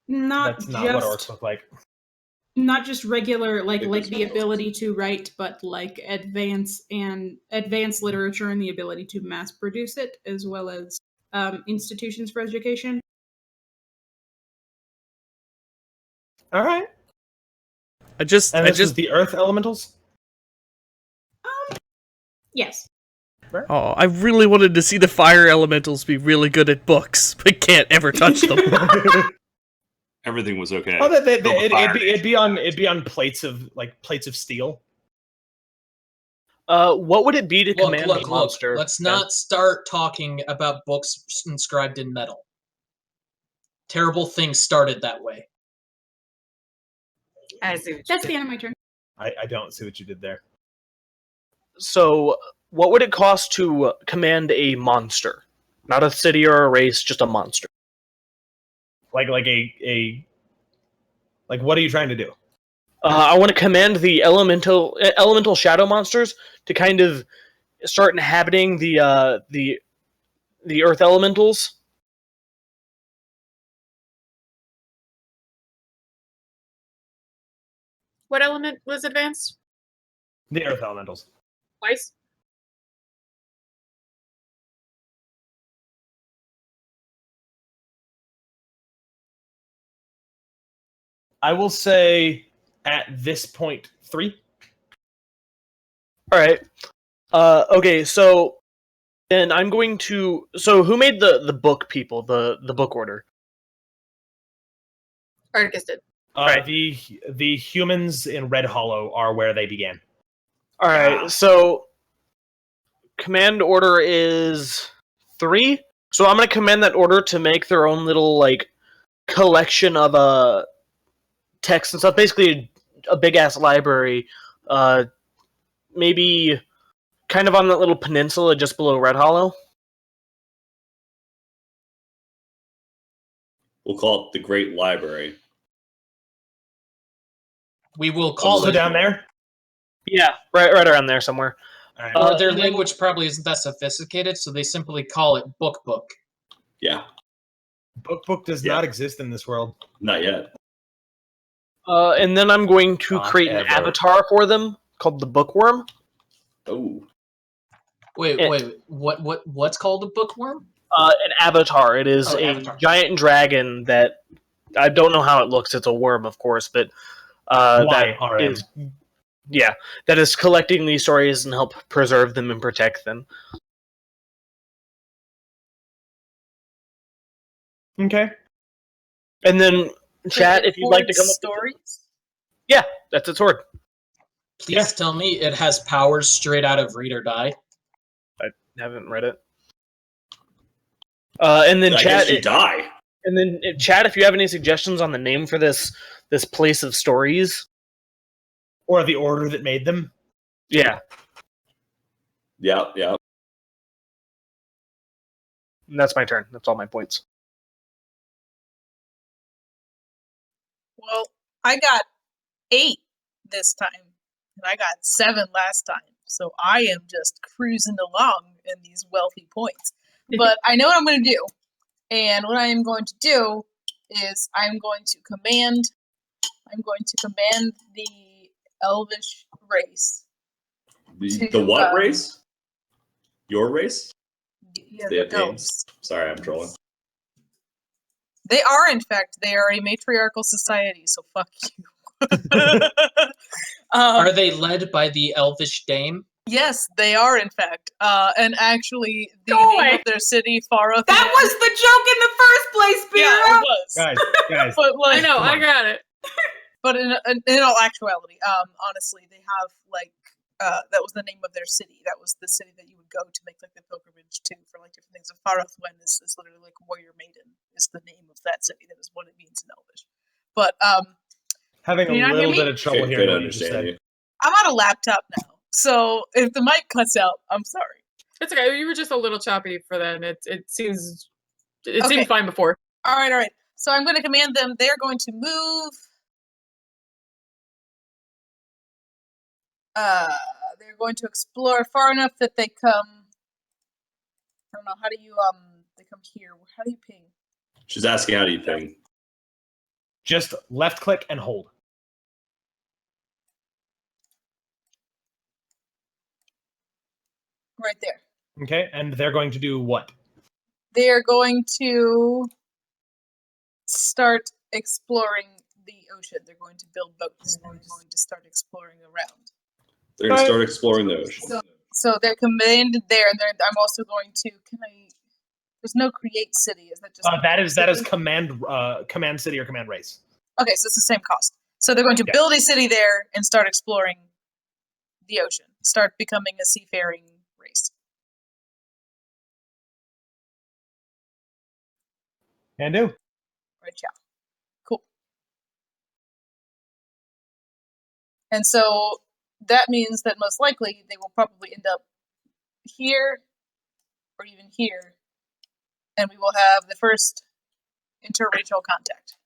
Not That's just not what orcs look like. not just regular like think like that's the what ability to write, but like advanced literature and the ability to mass produce it, as well as institutions for education. All right. I just And this is the earth elementals? Yes. Oh, I really wanted to see the fire elementals be really good at books, but can't ever touch them. Everything was okay. Oh, it'd be on plates of steel. What would it be to command a Look, monster? let's not start talking about books inscribed in metal. Terrible things started that way. I see. That's the end of my turn. I don't see what you did there. So, what would it cost to command a monster? Not a city or a race, just a monster. Like what are you trying to do? I want to command the elemental shadow monsters to kind of start inhabiting the earth elementals. What element was advanced? The earth elementals. Twice? I will say at this point 3. All right. Okay. So then I'm going to. So who made the book people? The book order. Articus did. Right. The humans in Red Hollow are where they began. All right. So command order is 3. So I'm going to command that order to make their own little collection of text and stuff. Basically, a big ass library. Maybe kind of on that little peninsula just below Red Hollow. We'll call it the Great Library. We will call So it. down there? Yeah, right around there somewhere. All right. Or their and then- language probably isn't that sophisticated, so they simply call it book. Yeah, Book does not exist in this world. not yet. And then I'm going to Not create an ever. avatar for them called the Bookworm. Oh, Wait. What's called a bookworm? An avatar. It is a Avatar. giant dragon that I don't know how it looks. It's a worm, of course, but that YRM. is that is collecting these stories and help preserve them and protect them. Okay. And then chat if you'd like to come up. stories. That's its sword. Please tell me it has powers straight out of Read or Die. I haven't read it. And then I chat. guess you die. And then chat if you have any suggestions on the name for this place of stories. Or the order that made them. Yeah, Yeah. and that's my turn. That's all my points. Well, I got 8 this time, and I got 7 last time. So I am just cruising along in these wealthy points. But I know what I'm going to do. And what I am going to do is I'm going to command the Elvish race. The what race? Your race? Yeah, They have the names. elves. Sorry, I'm trolling. They are, in fact, they are a matriarchal society, so fuck you. Are they led by the Elvish Dame? Yes, they are, in fact. And actually, the Go name away. of their city, Faroth. That was the joke in the first place, Spira! Yeah, it was. Guys. But I like, know, come I on. got it. but in all actuality, honestly, they have that was the name of their city. That was the city that you would go to make like the pilgrimage to for like different things. And Farothwen is literally like warrior maiden is the name of that city. That is what it means in Elvish. But Having Can you a not hear little me? bit of trouble Could hearing what you understand just said. you. I'm on a laptop now, so if the mic cuts out, I'm sorry. It's okay. You were just a little choppy for then. It seemed Okay. fine before. All right. So I'm going to command them. They're going to move. They're going to explore far enough that they come. I don't know. How do you They come here. How do you ping? She's asking how do you ping? Just left click and hold. Right there. Okay, and they're going to do what? They are going to start exploring the ocean. They're going to build boats. They're going to start exploring around. They're going to start exploring the ocean. So they're commanded there, and I'm also going to. Can I? There's no create city. Is that just? That is command city or command race. Okay, so it's the same cost. So they're going to build a city there and start exploring the ocean. Start becoming a seafaring race. Can do. Right, yeah. Cool. And so that means that most likely they will probably end up here or even here, and we will have the first interracial contact.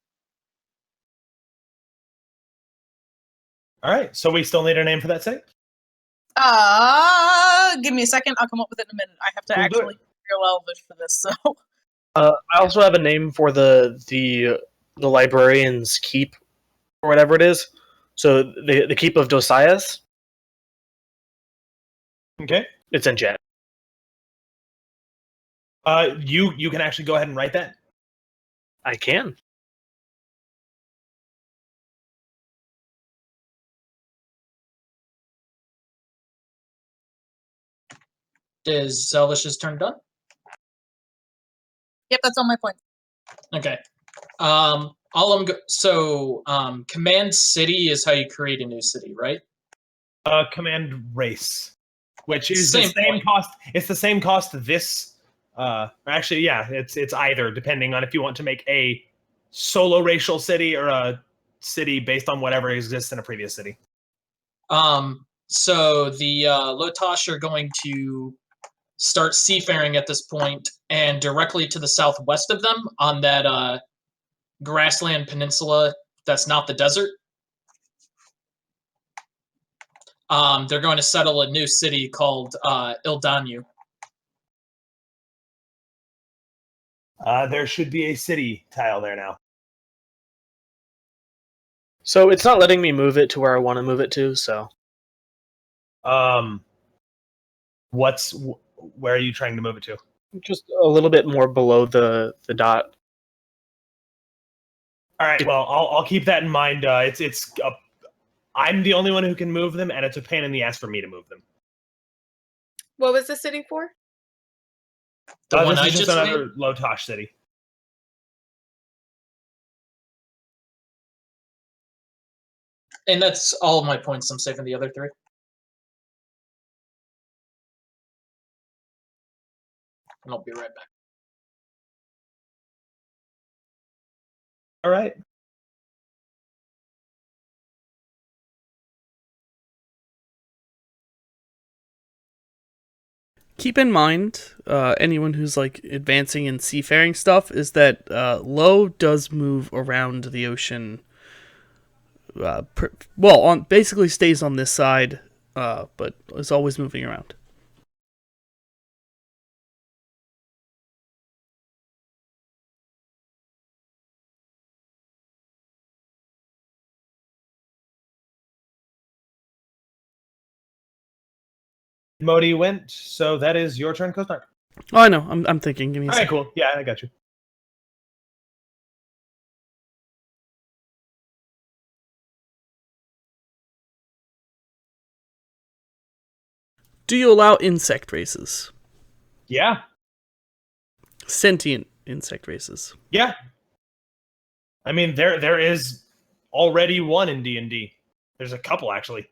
All right, so we still need a name for that city? Give me a second. I'll come up with it in a minute. I have to actually real Elvish for this, so. I also have a name for the librarian's keep, or whatever it is. So the keep of Dosias. Okay. It's in chat. You can actually go ahead and write that. I can. Is Zelish's turn done? Yep, that's all my points. Okay. Command city is how you create a new city, right? Command race, which is Same the same point. cost. It's the same cost. This, actually, yeah, it's either depending on if you want to make a solo racial city or a city based on whatever exists in a previous city. So the Lotosh are going to start seafaring at this point, and directly to the southwest of them, on that grassland peninsula that's not the desert, they're going to settle a new city called Ildanu. There should be a city tile there now. So it's not letting me move it to where I want to move it to. So, where are you trying to move it to? just a little bit more below the dot. All right. Well, I'll keep that in mind. I'm the only one who can move them, and it's a pain in the ass for me to move them. What was the city for? The one this I is just just another Lotosh city. And that's all of my points. I'm saving the other three. And I'll be right back. All right. Keep in mind, anyone who's like advancing in seafaring stuff, is that Lo does move around the ocean. Basically stays on this side, but is always moving around. Modi went, so that is your turn, Kosnak. Oh, I know. I'm thinking. Give me a All right, second. cool. Yeah, I got you. Do you allow insect races? Yeah. Sentient insect races? Yeah. I mean, there is already one in D&D. There's a couple, actually.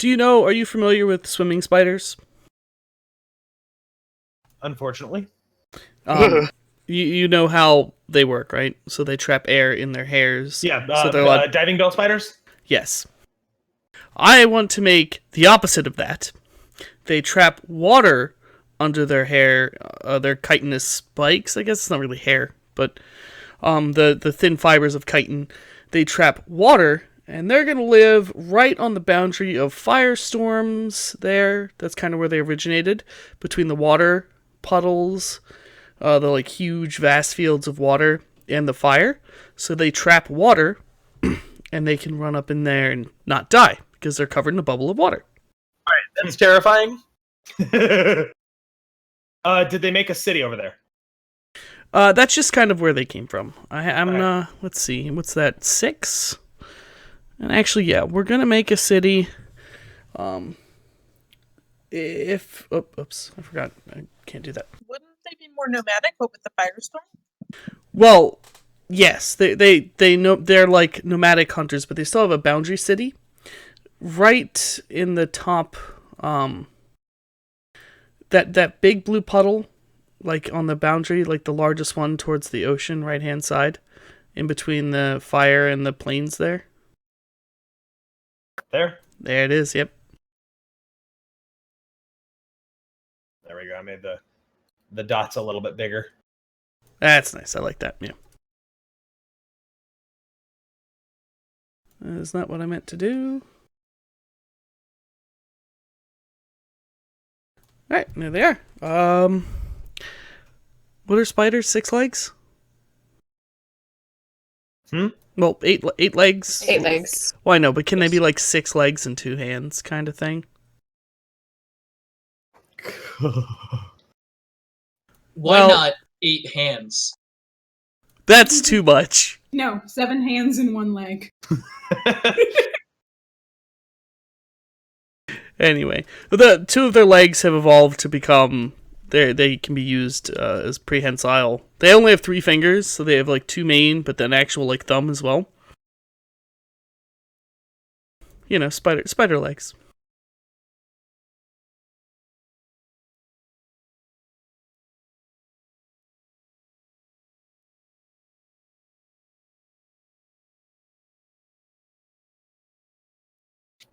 Are you familiar with swimming spiders? Unfortunately. You know how they work, right? So they trap air in their hairs. Yeah, so they're diving bell spiders? Yes. I want to make the opposite of that. They trap water under their hair, their chitinous spikes. I guess it's not really hair, but the thin fibers of chitin. They trap water, and they're going to live right on the boundary of firestorms there. That's kind of where they originated, between the water puddles, the like huge vast fields of water, and the fire. So they trap water, and they can run up in there and not die, because they're covered in a bubble of water. Alright, that's terrifying. Did they make a city over there? That's just kind of where they came from. Let's see, what's that, 6? And actually, yeah, we're gonna make a city. oops, I forgot. I can't do that. Wouldn't they be more nomadic, but with the firestorm? Well, yes, they know they're like nomadic hunters, but they still have a boundary city right in the top. That big blue puddle, like on the boundary, like the largest one towards the ocean, right hand side, in between the fire and the plains there. There. There it is. Yep. There we go. I made the dots a little bit bigger. That's nice. I like that. Yeah. That's not what I meant to do. Alright, there they are. What are spiders? 6 legs? Well, eight legs. 8 legs. Well, I know, but can they be like 6 legs and 2 hands kind of thing? Why Well- not 8 hands? That's too much. No, 7 hands and 1 leg. Anyway, the 2 of their legs have evolved to become they can be used as prehensile. They only have 3 fingers, so they have like 2 main, but then actual like thumb as well. You know, spider legs.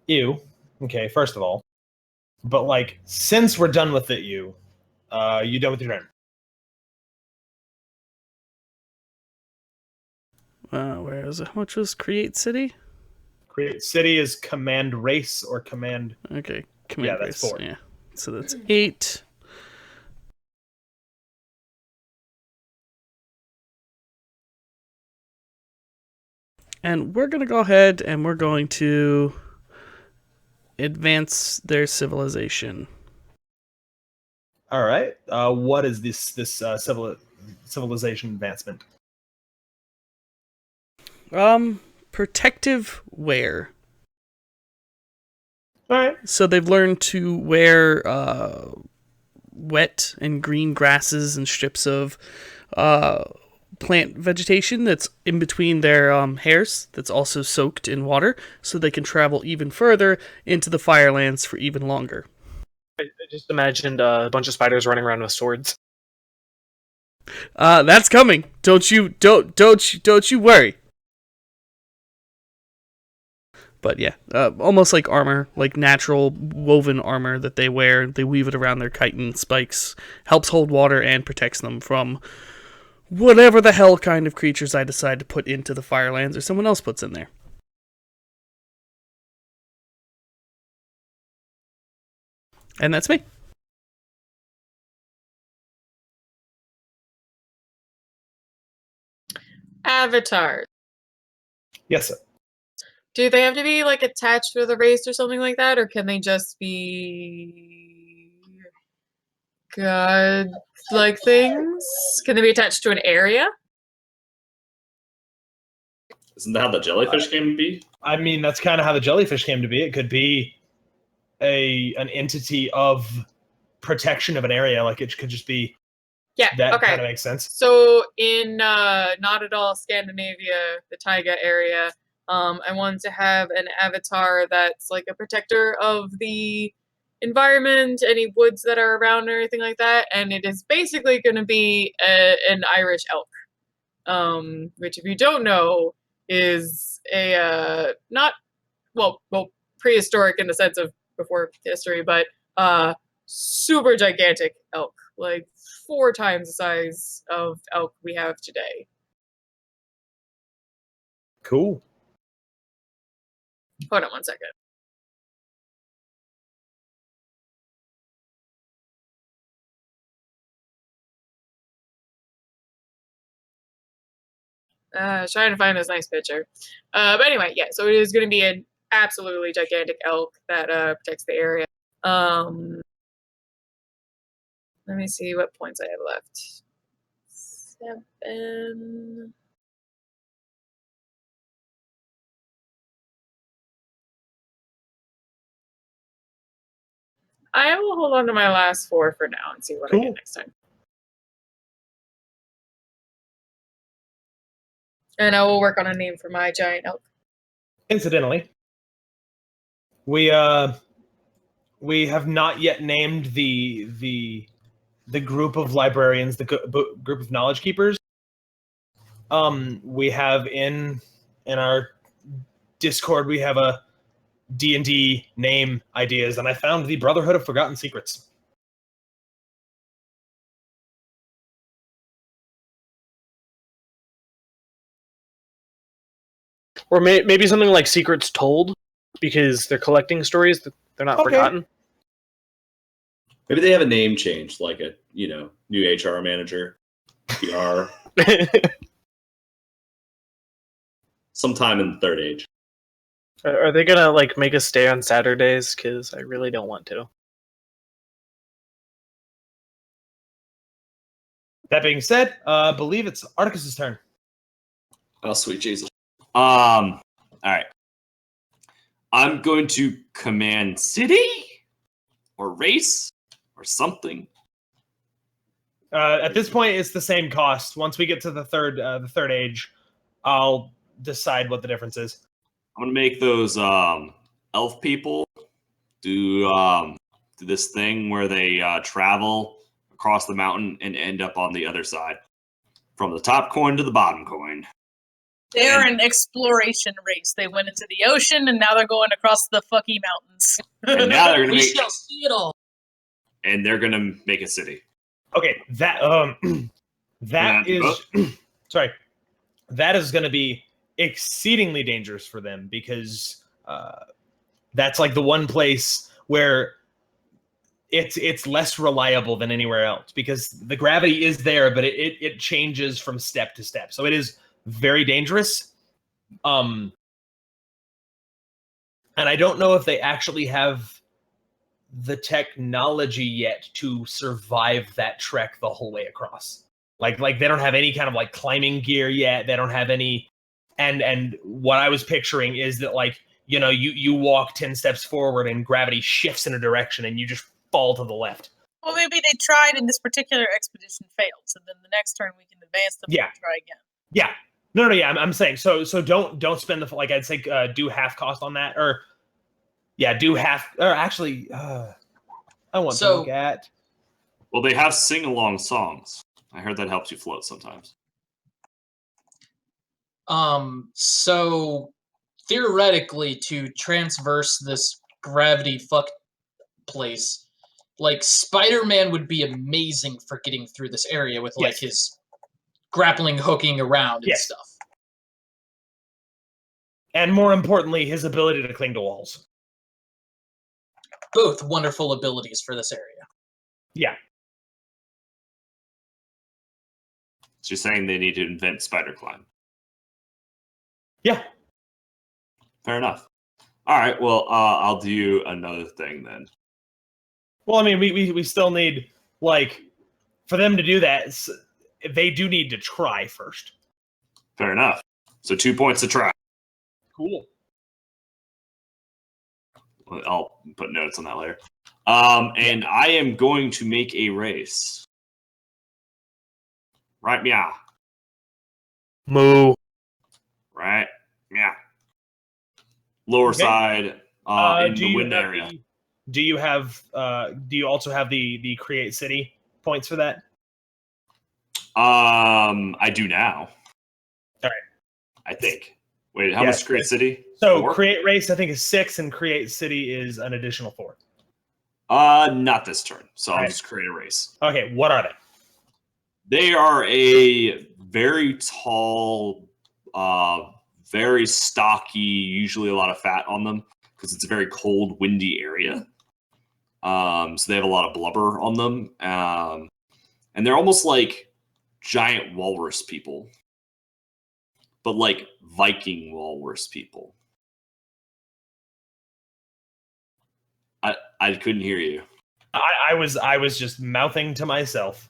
Ew. Okay, first of all. But like, since we're done with it, you done with your turn. Where is it? How much was create city? Create city is command race or command. Okay, command Yeah, that's race. 4. Yeah, so that's 8. And we're gonna go ahead and we're going to advance their civilization. All right. What is this civilization advancement? Protective wear. All right. So they've learned to wear wet and green grasses and strips of plant vegetation that's in between their hairs that's also soaked in water, so they can travel even further into the Firelands for even longer. I just imagined a bunch of spiders running around with swords. That's coming. Don't you worry. But yeah, almost like armor, like natural woven armor that they wear. They weave it around their chitin spikes. Helps hold water and protects them from whatever the hell kind of creatures I decide to put into the Firelands or someone else puts in there. And that's me. Avatars. Yes, sir. Do they have to be like attached with a race or something like that, or can they just be god-like things? Can they be attached to an area? Isn't that how the jellyfish came to be? I mean, that's kind of how the jellyfish came to be. It could be an entity of protection of an area. Like it could just be. Yeah. That okay. kind of makes sense. So in not at all Scandinavia, the taiga area, I wanted to have an avatar that's like a protector of the environment, any woods that are around or anything like that, and it is basically going to be an Irish elk, which if you don't know is a not well prehistoric in the sense of before history, but super gigantic elk, like 4 times the size of elk we have today. Cool. Hold on one second. Trying to find this nice picture. But anyway, yeah, so it is going to be an absolutely gigantic elk that protects the area. Let me see what points I have left. 7. I will hold on to my last 4 for now and see what I Cool. get next time. And I will work on a name for my giant elk. Incidentally, we have not yet named the group of librarians, the group of knowledge keepers. We have in our Discord, we have a D&D name ideas, and I found the Brotherhood of Forgotten Secrets. Or maybe something like Secrets Told, because they're collecting stories that they're not forgotten. Maybe they have a name change, like a new HR manager, PR. Sometime in the third age. Are they gonna make us stay on Saturdays? Because I really don't want to. That being said, I believe it's Articus's turn. Oh, sweet Jesus. All right. I'm going to command city or race or something. At this point, it's the same cost. Once we get to the third age, I'll decide what the difference is. I'm gonna make those elf people do this thing where they travel across the mountain and end up on the other side, from the top coin to the bottom coin. They're an exploration race. They went into the ocean and now they're going across the fucking mountains. And now they're gonna We make, shall see it all. and they're gonna make a city. Okay, that is sorry. That is going to be exceedingly dangerous for them because that's like the one place where it's less reliable than anywhere else because the gravity is there, but it changes from step to step. So it is very dangerous. And I don't know if they actually have the technology yet to survive that trek the whole way across. Like they don't have any kind of climbing gear yet. They don't have any, and what I was picturing is that you walk 10 steps forward and gravity shifts in a direction and you just fall to the left. Well, maybe they tried and this particular expedition failed. So then the next turn we can advance them and try again. Yeah. No, yeah, I'm saying so don't spend the I'd say do half cost on that or do half or actually I want to look at. Well, they have sing-along songs. I heard that helps you float sometimes. So theoretically, to transverse this gravity fuck place, Spider-Man would be amazing for getting through this area with his grappling hooking around and stuff. And more importantly, his ability to cling to walls. Both wonderful abilities for this area. Yeah. So you're saying they need to invent spider climb? Yeah. Fair enough. All right. Well, I'll do another thing then. Well, I mean, we still need for them to do that. They do need to try first. Fair enough. So 2 points to try. Cool. I'll put notes on that later. And I am going to make a race. Right, meow. Moo. Right, meow. Lower side in the wind area. Do you also have the create city points for that? I do now. All right. I think. Wait, how much create city? So 4? create race, I think, is 6, and create city is an additional 4. Not this turn. So I'll just create a race. Okay, what are they? They are a very tall, very stocky, usually a lot of fat on them because it's a very cold, windy area. So they have a lot of blubber on them. And they're almost like giant walrus people, but like Viking walrus people. I couldn't hear you. I was just mouthing to myself.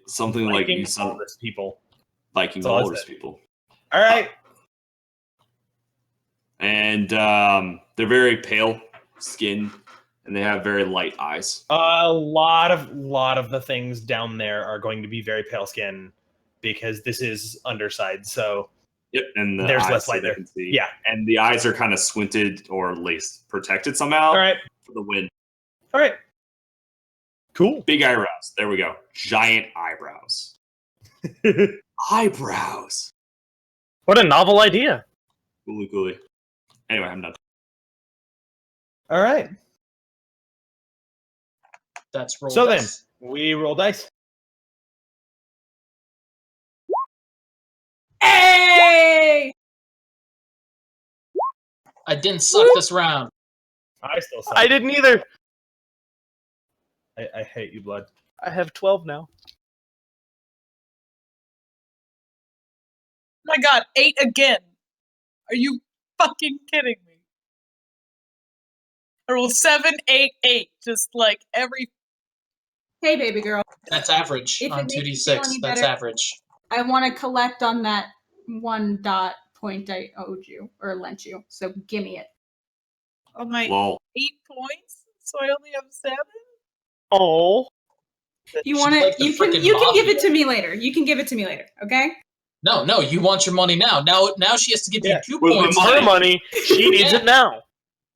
Something Viking like you sound walrus people. Viking walrus people. All right. And they're very pale skin. And they have very light eyes. A lot of the things down there are going to be very pale skin because this is underside. So Yep, and the there's eyes, less so light they there. can see. Yeah. And the eyes are kind of squinted or at least protected somehow. All right. For the wind. All right. Cool. Big eyebrows. There we go. Giant eyebrows. Eyebrows. What a novel idea. Coolly. Anyway, I'm done. All right. That's roll. So dice. then, we roll dice. Hey! I didn't suck this round. I still suck. I didn't either. I hate you, Blood. I have 12 now. My God, 8 again. Are you fucking kidding me? I rolled 7, 8, 8. Just like every. Hey, baby girl. That's average If it on makes you feel 2d6. any That's better- average. I want to collect on that 1 dot point I owed you or lent you. So give me it. Oh my, Lol. 8 points? So I only have 7? Oh. You She's want like it? the You can frickin' give it mafia. to me later. You can give it to me later. Okay. No, you want your money now. Now she has to give Yeah. you 2 Where's my points. money? Her money. She needs Yeah. it now.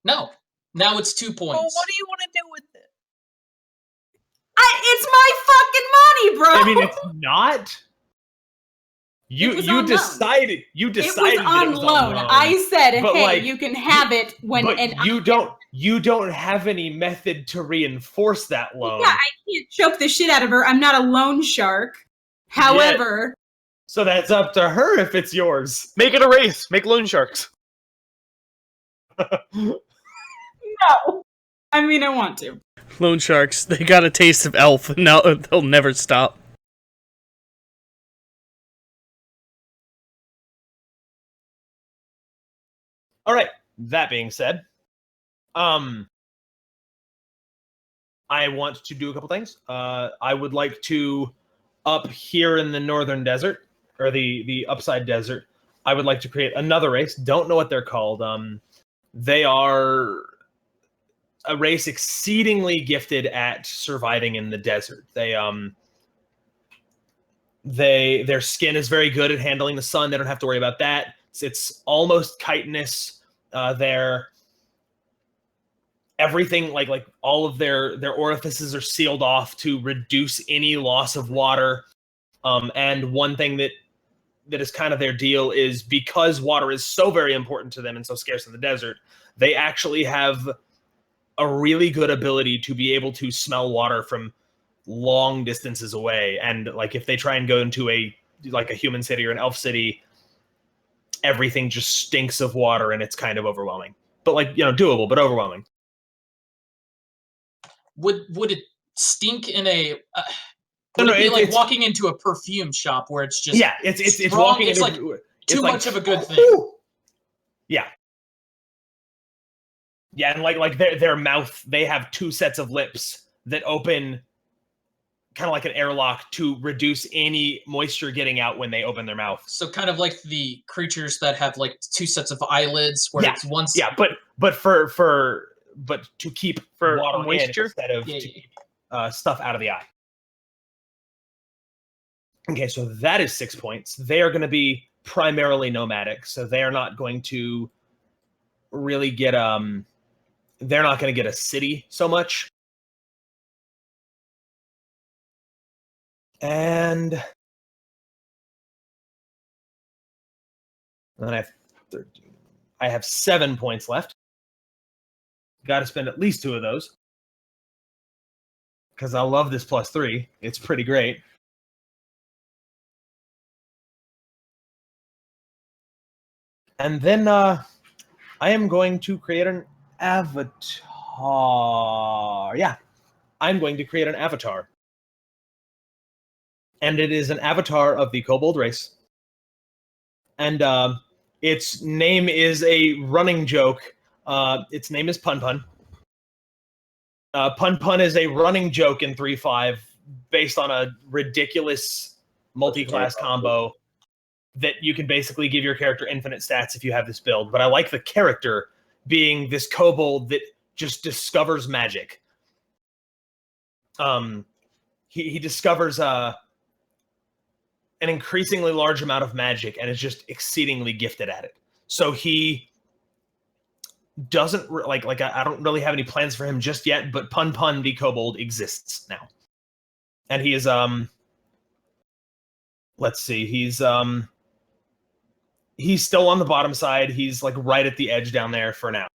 No, now it's 2 Well, points. what do you want to do with it? It's my fucking money, bro. I mean, it's not. It was You on loan. decided. You it decided was that on it was loan. on loan. I said, But, hey, like, you can have it when. But And you don't have any method to reinforce that loan. yeah, I can't choke the shit out of her. I'm not a loan shark. However, So that's up to her if it's yours. Make it a race. Make loan sharks. no. I mean, I want to. Loan sharks, they got a taste of elf, and now they'll never stop. All right. That being said, I want to do a couple things. I would like to up here in the northern desert or the upside desert. I would like to create another race. Don't know what they're called. They are a race exceedingly gifted at surviving in the desert. Their skin is very good at handling the sun. They don't have to worry about that. It's almost chitinous. Everything like all of their orifices are sealed off to reduce any loss of water. And one thing that is kind of their deal is because water is so very important to them and so scarce in the desert, they actually have a really good ability to be able to smell water from long distances away. And like if they try and go into a human city or an elf city, everything just stinks of water and it's kind of overwhelming. But doable, but overwhelming. Would it stink in a? Would it be like walking into a perfume shop where it's just it's strong, walking it's into like too much of a good thing. Yeah. Yeah, and like their mouth, they have 2 sets of lips that open kind of like an airlock to reduce any moisture getting out when they open their mouth. So kind of like the creatures that have like 2 sets of eyelids where it's one. Yeah, but to keep For water moisture? in instead of to keep stuff out of the eye. Okay, so that is 6 points. They are going to be primarily nomadic, so they are not going to really get they're not going to get a city so much. And then I have 13. I have 7 points left. Got to spend at least 2 of those. Because I love this +3. It's pretty great. And then I am going to create an avatar. Yeah, I'm going to create an avatar. And it is an avatar of the kobold race. And its name is a running joke. Its name is Pun Pun. Pun Pun is a running joke in 3.5 based on a ridiculous multi-class combo that you can basically give your character infinite stats if you have this build. But I like the character being this kobold that just discovers magic. He discovers an increasingly large amount of magic and is just exceedingly gifted at it. So he doesn't I don't really have any plans for him just yet, but Pun Pun the Kobold exists now. And he is let's see, he's still on the bottom side. He's like right at the edge down there for now.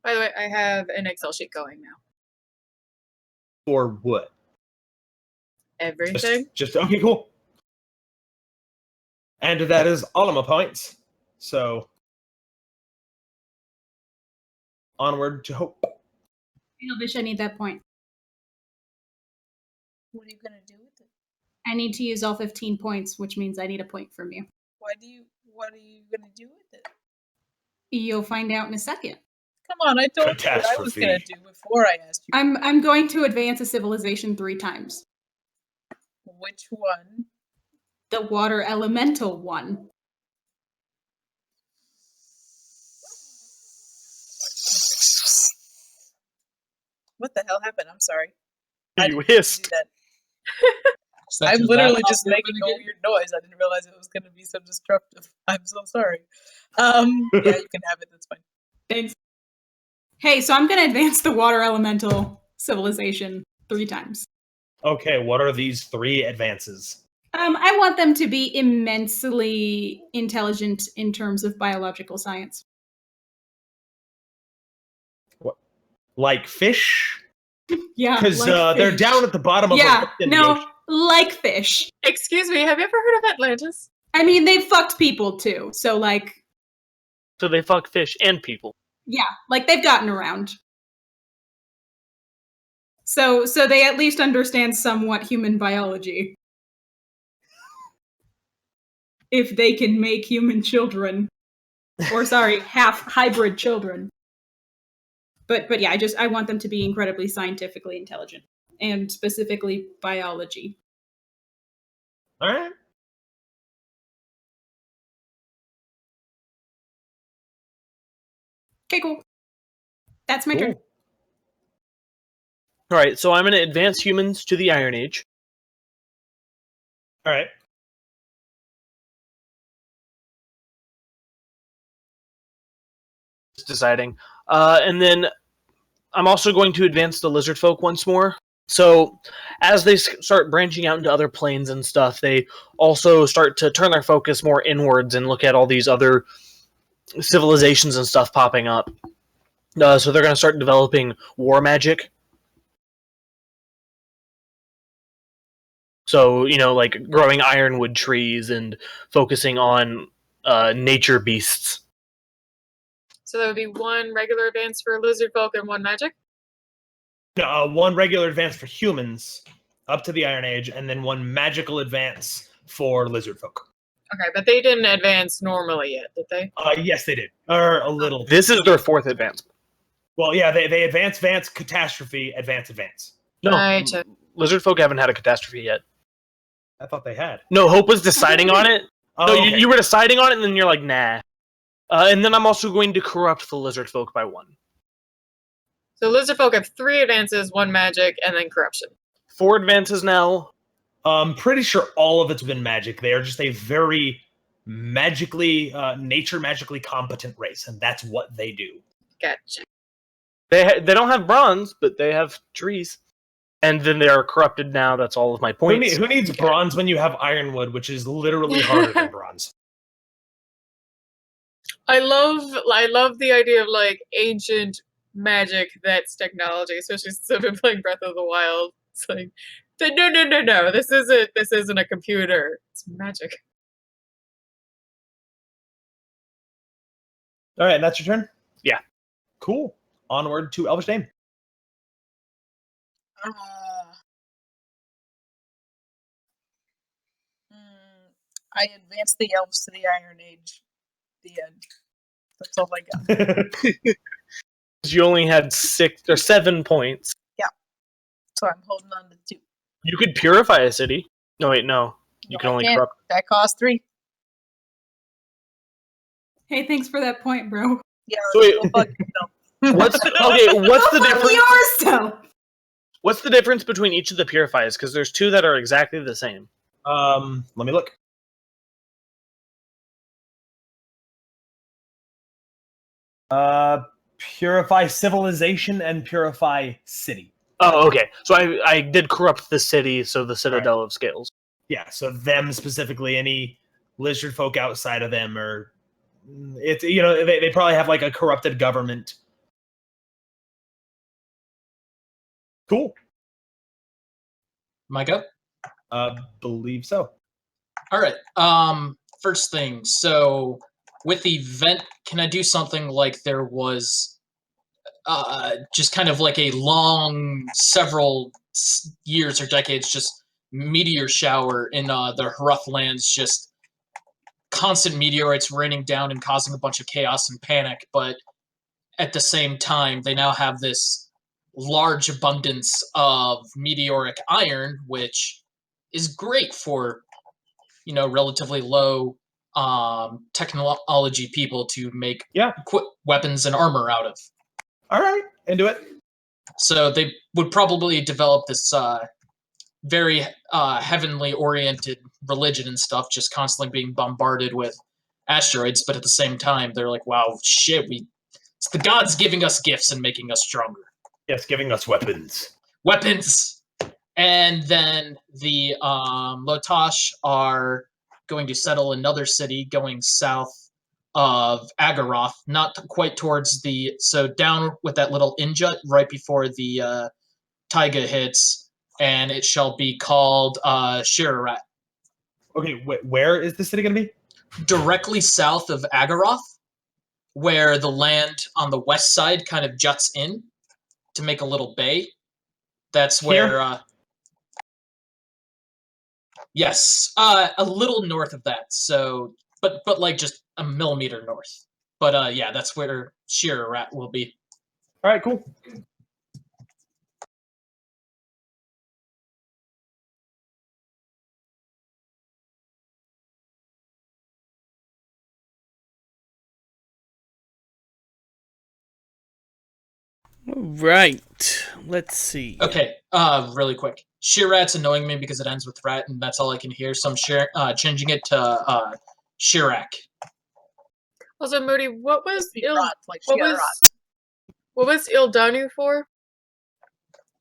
By the way, I have an Excel sheet going now. For what? Everything. Just okay, cool. And that is all of my points. So onward to hope. Elvish, I need that point. What are you gonna do with it? I need to use all 15 points, which means I need a point from you. What are you gonna do with it? You'll find out in a second. Come on, I told you what I was gonna do before I asked you. I'm going to advance a civilization 3 times. Which one? The water elemental one. What the hell happened? I'm sorry. You hissed. I'm literally just making a weird noise. I didn't realize it was going to be so disruptive. I'm so sorry. Yeah, you can have it. That's fine. Thanks. Hey, so I'm going to advance the water elemental civilization 3 times. Okay, what are these 3 advances? I want them to be immensely intelligent in terms of biological science. What? Like fish? Yeah, Because like they're fish. down at the bottom of Yeah, the no, ocean. like fish. Excuse me, have you ever heard of Atlantis? I mean, they fucked people too, so like, So they fuck fish and people. yeah, like they've gotten around. So they at least understand somewhat human biology. If they can make human children. Or sorry, half hybrid children. But yeah, I want them to be incredibly scientifically intelligent. And specifically biology. Alright. Okay, cool. That's my turn. All right, so I'm going to advance humans to the Iron Age. Alright. Just deciding. And then I'm also going to advance the lizard folk once more. So as they start branching out into other planes and stuff, they also start to turn their focus more inwards and look at all these other civilizations and stuff popping up. So they're going to start developing war magic. So, like growing ironwood trees and focusing on nature beasts. So that would be 1 regular advance for lizard folk and 1 magic? No, 1 regular advance for humans up to the Iron Age, and then 1 magical advance for lizard folk. Okay, but they didn't advance normally yet, did they? Yes, they did. Or a little. This is their 4th advance. Well, yeah, they advance, catastrophe, advance. No, Right. lizard folk haven't had a catastrophe yet. I thought they had. No, Hope was deciding on it. Oh, No, okay. you were deciding on it, and then you're like, nah. And then I'm also going to corrupt the lizard folk by 1. So lizard folk have 3 advances, 1 magic, and then corruption. 4 advances now. I'm pretty sure all of it's been magic. They are just a very nature magically competent race, and that's what they do. Gotcha. They don't have bronze, but they have trees. And then they are corrupted now. That's all of my points. Who needs bronze when you have ironwood, which is literally harder than bronze? I love the idea of like ancient magic that's technology, especially since I've been playing Breath of the Wild. It's like, no, this isn't a computer. It's magic. All right, and that's your turn? Yeah. Cool. Onward to Elvish Dame. I advanced the elves to the Iron Age. The end. That's all I got. You only had 6 or 7 points. Yeah. So I'm holding on to 2. You could purify a city. No, wait, no. You can only corrupt. That costs 3. Hey, thanks for that point, bro. Yeah. So wait, go fuck yourself. what's the Fuck difference? yourself! What's the difference between each of the purifiers? Because there's two that are exactly the same. Let me look. Purify civilization and purify city. Oh, okay. So I did corrupt the city, so the Citadel of Scales. Yeah, so them specifically, any lizard folk outside of them, or it's they probably have like a corrupted government. Cool. My go? Believe so. All right. First thing. So with the vent, can I do something like there was just kind of like a long, several years or decades, just meteor shower in the Hruth lands, just constant meteorites raining down and causing a bunch of chaos and panic, but at the same time, they now have this large abundance of meteoric iron, which is great for, relatively low technology people to make weapons and armor out of. All right, into it. So they would probably develop this very heavenly oriented religion and stuff, just constantly being bombarded with asteroids, but at the same time, they're like, wow, shit, it's the gods giving us gifts and making us stronger. Yes, giving us weapons. Weapons! And then the Lotash are going to settle another city going south of Agaroth, not quite towards so down with that little injut right before the taiga hits, and it shall be called Shirarat. Okay, where is the city going to be? Directly south of Agaroth, where the land on the west side kind of juts in to make a little bay. That's where... yes, a little north of that, so... But like just a millimeter north. But yeah, that's where Shirarat will be. All right, cool. Right. Let's see. Okay, really quick. Shirat's annoying me because it ends with rat, and that's all I can hear, so I'm changing it to Shirak. Also, Moody, what was What was Ildanu for?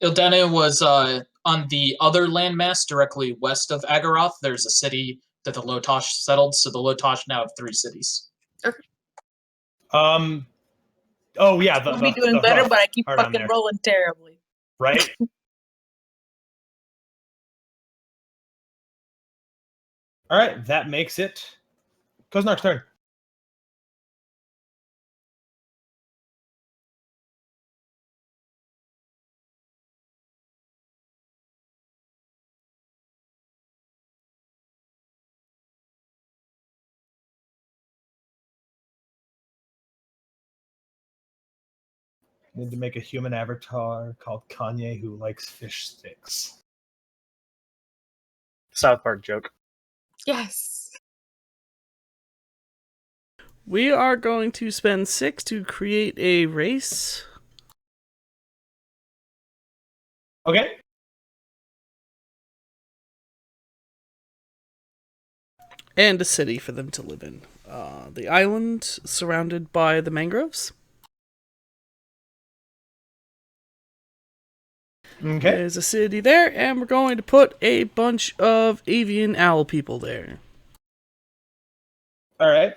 Ildanu was on the other landmass directly west of Agaroth. There's a city that the Lotash settled, so the Lotash now have 3 cities. Okay. Oh yeah, we'll be doing better, but I keep fucking rolling terribly. Right. All right, that makes it Koznar's turn. Need to make a human avatar called Kanye who likes fish sticks. South Park joke. Yes. We are going to spend 6 to create a race. Okay. And a city for them to live in. The island surrounded by the mangroves. Okay. There's a city there, and we're going to put a bunch of avian owl people there. All right.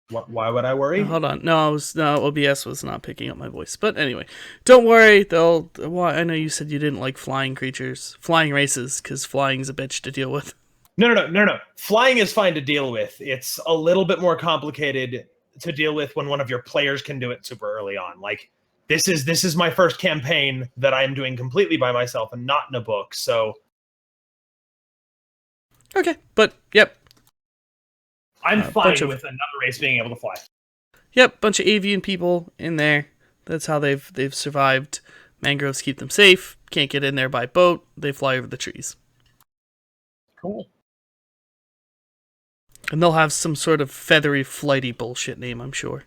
Why would I worry? Hold on. No, OBS was not picking up my voice. But anyway, don't worry. I know you said you didn't like flying races, because flying's a bitch to deal with. No. Flying is fine to deal with. It's a little bit more complicated to deal with when one of your players can do it super early on. Like, this is my first campaign that I am doing completely by myself and not in a book, so... Okay, but, yep. I'm fine with another race being able to fly. Yep, bunch of avian people in there. That's how they've survived. Mangroves keep them safe. Can't get in there by boat. They fly over the trees. Cool. And they'll have some sort of feathery, flighty bullshit name, I'm sure.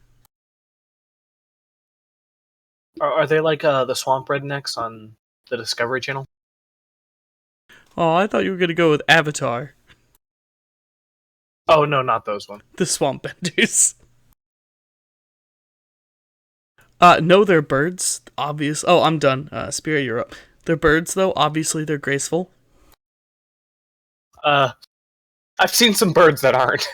Are they like the swamp rednecks on the Discovery Channel? Oh, I thought you were going to go with Avatar. Oh no, not those ones. The Swamp Benders. No, they're birds. Obvious. Oh, I'm done. Spira, you're up. They're birds, though. Obviously, they're graceful. I've seen some birds that aren't.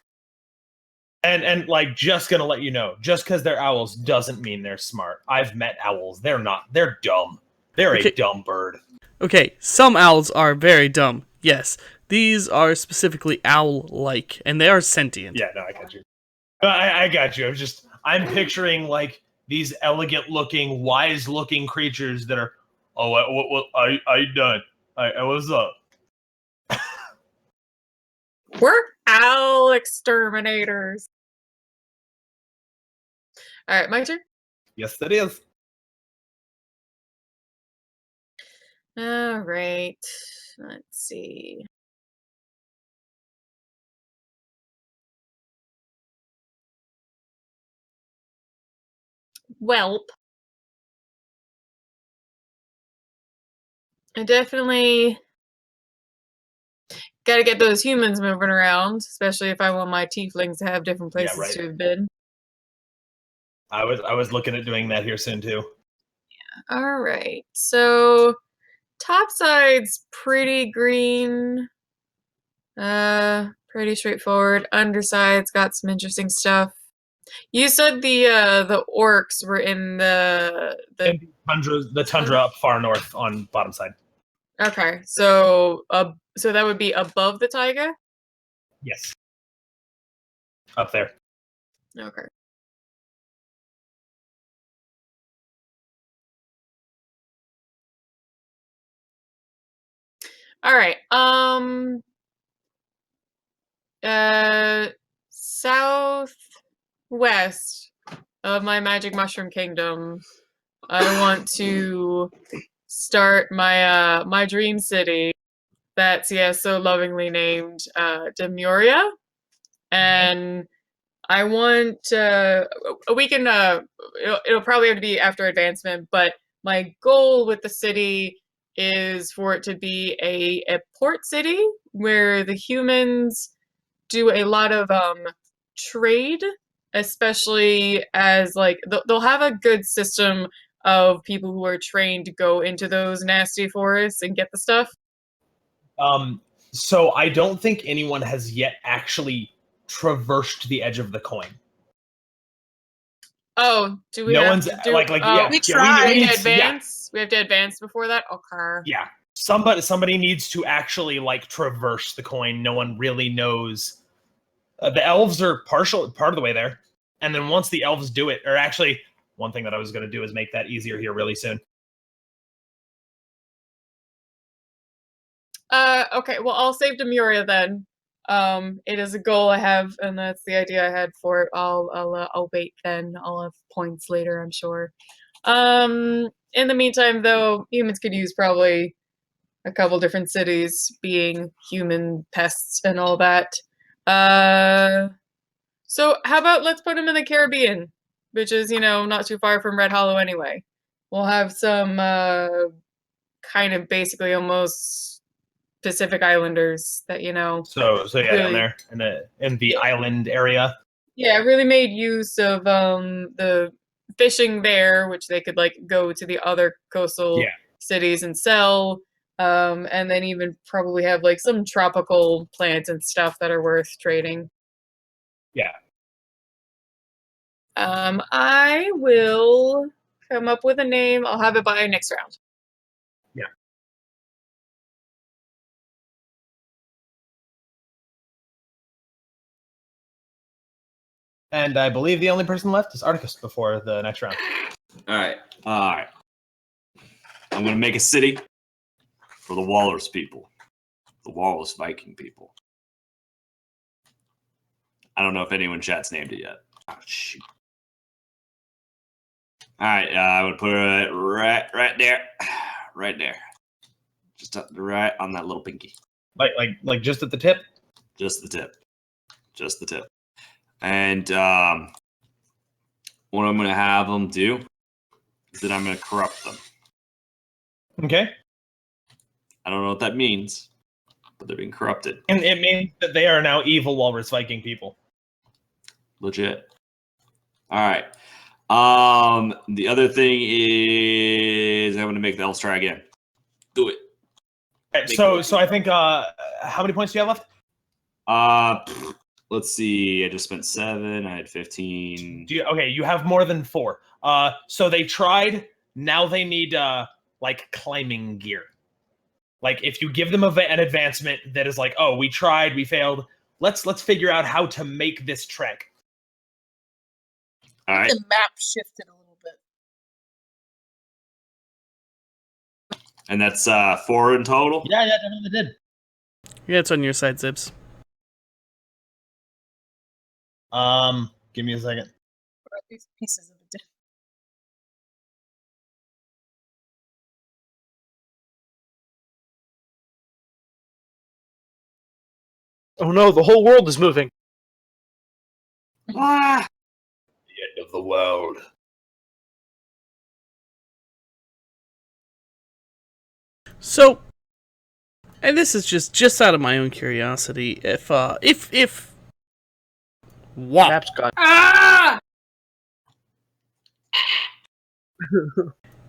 And like, just gonna let you know, just because they're owls doesn't mean they're smart. I've met owls. They're not. They're dumb. They're Okay. a dumb bird. Okay, some owls are very dumb. Yes, these are specifically owl-like, and they are sentient. Yeah, no, I got you. I got you. I'm picturing like these elegant-looking, wise-looking creatures that are. Oh, what? Are you done? What's up? We're owl exterminators. All right, my turn. Yes, it is. All right. Let's see. Welp. I definitely got to get those humans moving around, especially if I want my tieflings to have different Yeah, places right. to have been. I was looking at doing that here soon too. All right. So top side's pretty green. Pretty straightforward. Underside's got some interesting stuff. You said the orcs were in the The tundra up far north on bottom side. Okay, so that would be above the taiga? Yes. Up there. Okay. All right. Southwest of my magic mushroom kingdom, I want to start my my dream city that's so lovingly named Demuria, and I want we can it'll probably have to be after advancement, but my goal with the city is for it to be a port city where the humans do a lot of trade, especially as like they'll have a good system of people who are trained to go into those nasty forests and get the stuff. So I don't think anyone has yet actually traversed the edge of the coin. Oh, do we No have one's to do like oh, yeah. We yeah, tried. we need have to to- yeah. advance? We have to advance before that? Okay. Yeah. Somebody needs to actually like traverse the coin. No one really knows. The elves are part of the way there, and then once the elves do it, or actually, one thing that I was going to do is make that easier here really soon. Okay, well, I'll save Demuria then. It is a goal I have, and that's the idea I had for it. I'll wait then. I'll have points later, I'm sure. In the meantime, though, humans could use probably a couple different cities, being human pests and all that. So how about let's put them in the Caribbean, which is, not too far from Red Hollow anyway. We'll have some kind of basically almost Pacific Islanders that, So yeah, really, down there in the island area. Yeah, really made use of the fishing there, which they could like go to the other coastal cities and sell. And then even probably have like some tropical plants and stuff that are worth trading. Yeah. I will come up with a name. I'll have it by next round. Yeah. And I believe the only person left is Articus before the next round. All right. I'm gonna make a city for the Walrus people, the Walrus Viking people. I don't know if anyone in chat's named it yet. Oh shoot! All right, I would put it right there, right there, just right on that little pinky. Like just at the tip. Just the tip. Just the tip. And what I'm going to have them do is that I'm going to corrupt them. Okay. I don't know what that means, but they're being corrupted. And it means that they are now evil walrus Viking people. Legit. All right. The other thing is I'm going to make the elves try again. Do it. Okay, so I think how many points do you have left? Let's see. I just spent 7. I had 15. Okay, you have more than 4. So they tried. Now they need like climbing gear. Like if you give them an advancement that is like, oh, we tried, we failed. Let's figure out how to make this trek. All right. The map shifted a little bit. And that's 4 in total? Yeah, definitely did. Yeah, it's on your side, Zips. Give me a second. Or at least pieces of it did. Oh no, the whole world is moving. Ah! The end of the world. So, and this is just out of my own curiosity, if wow, Map's gone. Ah!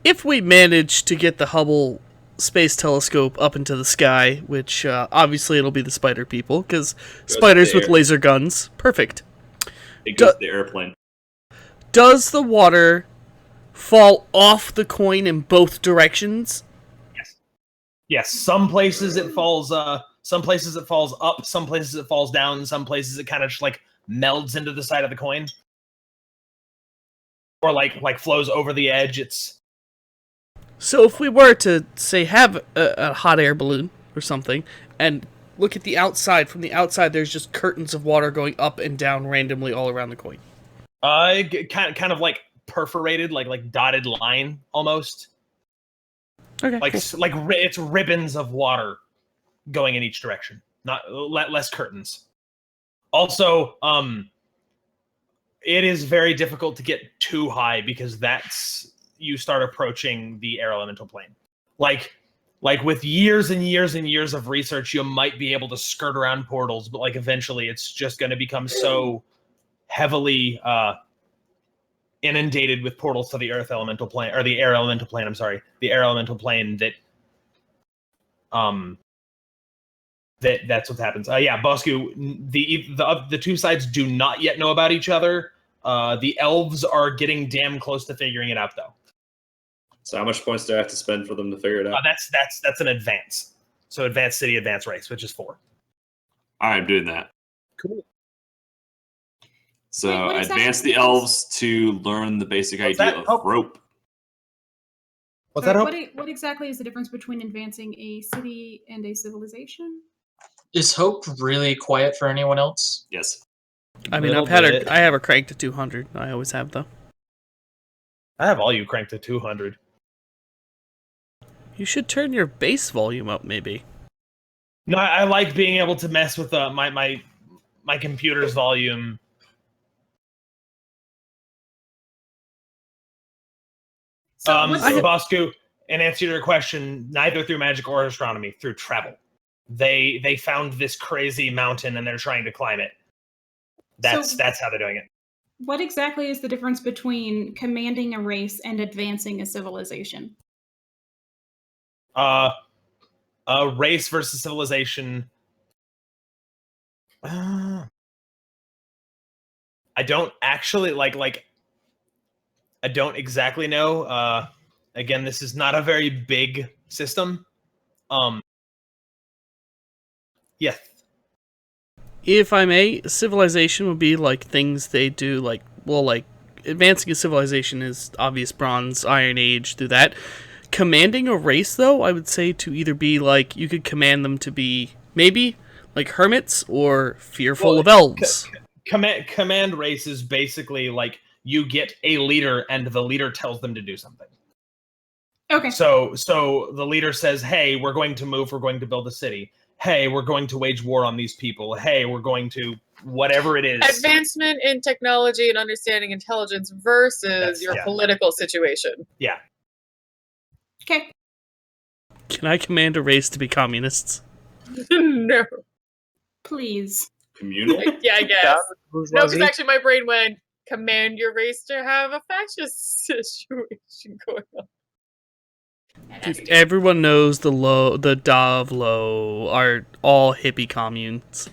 if we manage to get the Hubble Space Telescope up into the sky, which obviously it'll be the spider people, because spiders with laser guns, perfect. It goes to the airplane. Does the water fall off the coin in both directions? Yes, some places it falls up, some places it falls down, some places it kind of just like melds into the side of the coin. Or like flows over the edge. It's So if we were to say have a hot air balloon or something and look at the outside, from the outside there's just curtains of water going up and down randomly all around the coin. kind of like perforated, like dotted line almost. Okay. Like Cool. it's ribbons of water going in each direction, not less curtains. Also, it is very difficult to get too high because that's you start approaching the air elemental plane. Like with years and years and years of research, you might be able to skirt around portals, but like eventually, it's just going to become so heavily inundated with portals to the earth elemental plane, or the air elemental plane. I'm sorry, the air elemental plane that that's what happens. Yeah, Bosku, the two sides do not yet know about each other. The elves are getting damn close to figuring it out, though. So how much points do I have to spend for them to figure it out? That's an advance. So advanced city, advanced race, which is 4. All right, I'm doing that. Cool. So Wait, what exactly advance the is- elves to learn the basic What's idea that? of Oh. rope. What's So that? Hope? what exactly is the difference between advancing a city and a civilization? Is Hope really quiet for anyone else? Yes. I mean, Little I bit. have her cranked to 200. I always have, though. I have all you cranked to 200. You should turn your bass volume up, maybe. No, I like being able to mess with my computer's volume. So what's the- Bosku, in answer to your question, neither through magic or astronomy, through travel. They found this crazy mountain and they're trying to climb it. That's how they're doing it. what exactly is the difference between commanding a race and advancing a civilization? Race versus civilization. I don't actually like. I don't exactly know. Again, this is not a very big system. Yes. If I may, civilization would be like things they do, like advancing a civilization is obvious bronze, iron age, through that. Commanding a race, though, I would say to either be like, you could command them to be maybe like hermits or fearful of elves. Command race is basically like you get a leader and the leader tells them to do something. Okay. So the leader says, "Hey, we're going to move. We're going to build a city," hey, we're going to wage war on these people. Hey, we're going to whatever it is. Advancement in technology and understanding intelligence versus your political situation. Yeah. Okay. Can I command a race to be communists? No. Please. Communal? Yeah, I guess. No, because Bourgeoisie. actually my brain went, command your race to have a fascist situation going on. Dude, everyone knows the Davlo are all hippie communes.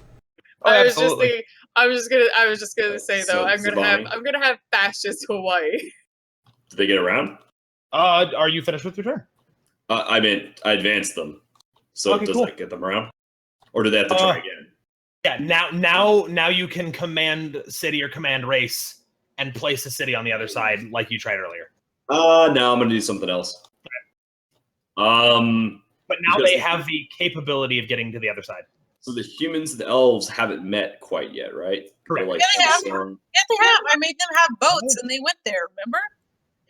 Oh, I was absolutely. just gonna say though, So, I'm Zibani. gonna have fascist Hawaii. Did they get around? Are you finished with your turn? I meant I advanced them. So Okay, does cool. that get them around? Or do they have to try again? Yeah, now you can command city or command race and place a city on the other side like you tried earlier. No, I'm gonna do something else. But now Because they have the capability of getting to the other side. So the humans and the elves haven't met quite yet, right? Correct. They're like Yeah, they have. storm. Yeah, they have. I made them have boats, and they went there. Remember?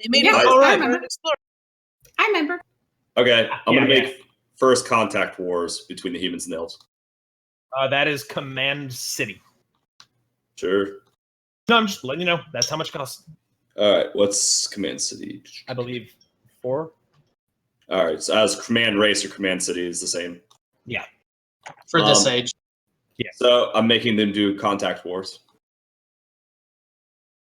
They made Yeah, boats I and remember. explored. I remember. Okay, I'm gonna Yeah, make first contact wars between the humans and the elves. That is command city. Sure. No, I'm just letting you know. That's how much it costs. All right, what's command city? I believe 4. All right, so as command race or command city is the same. For this age. So I'm making them do contact wars.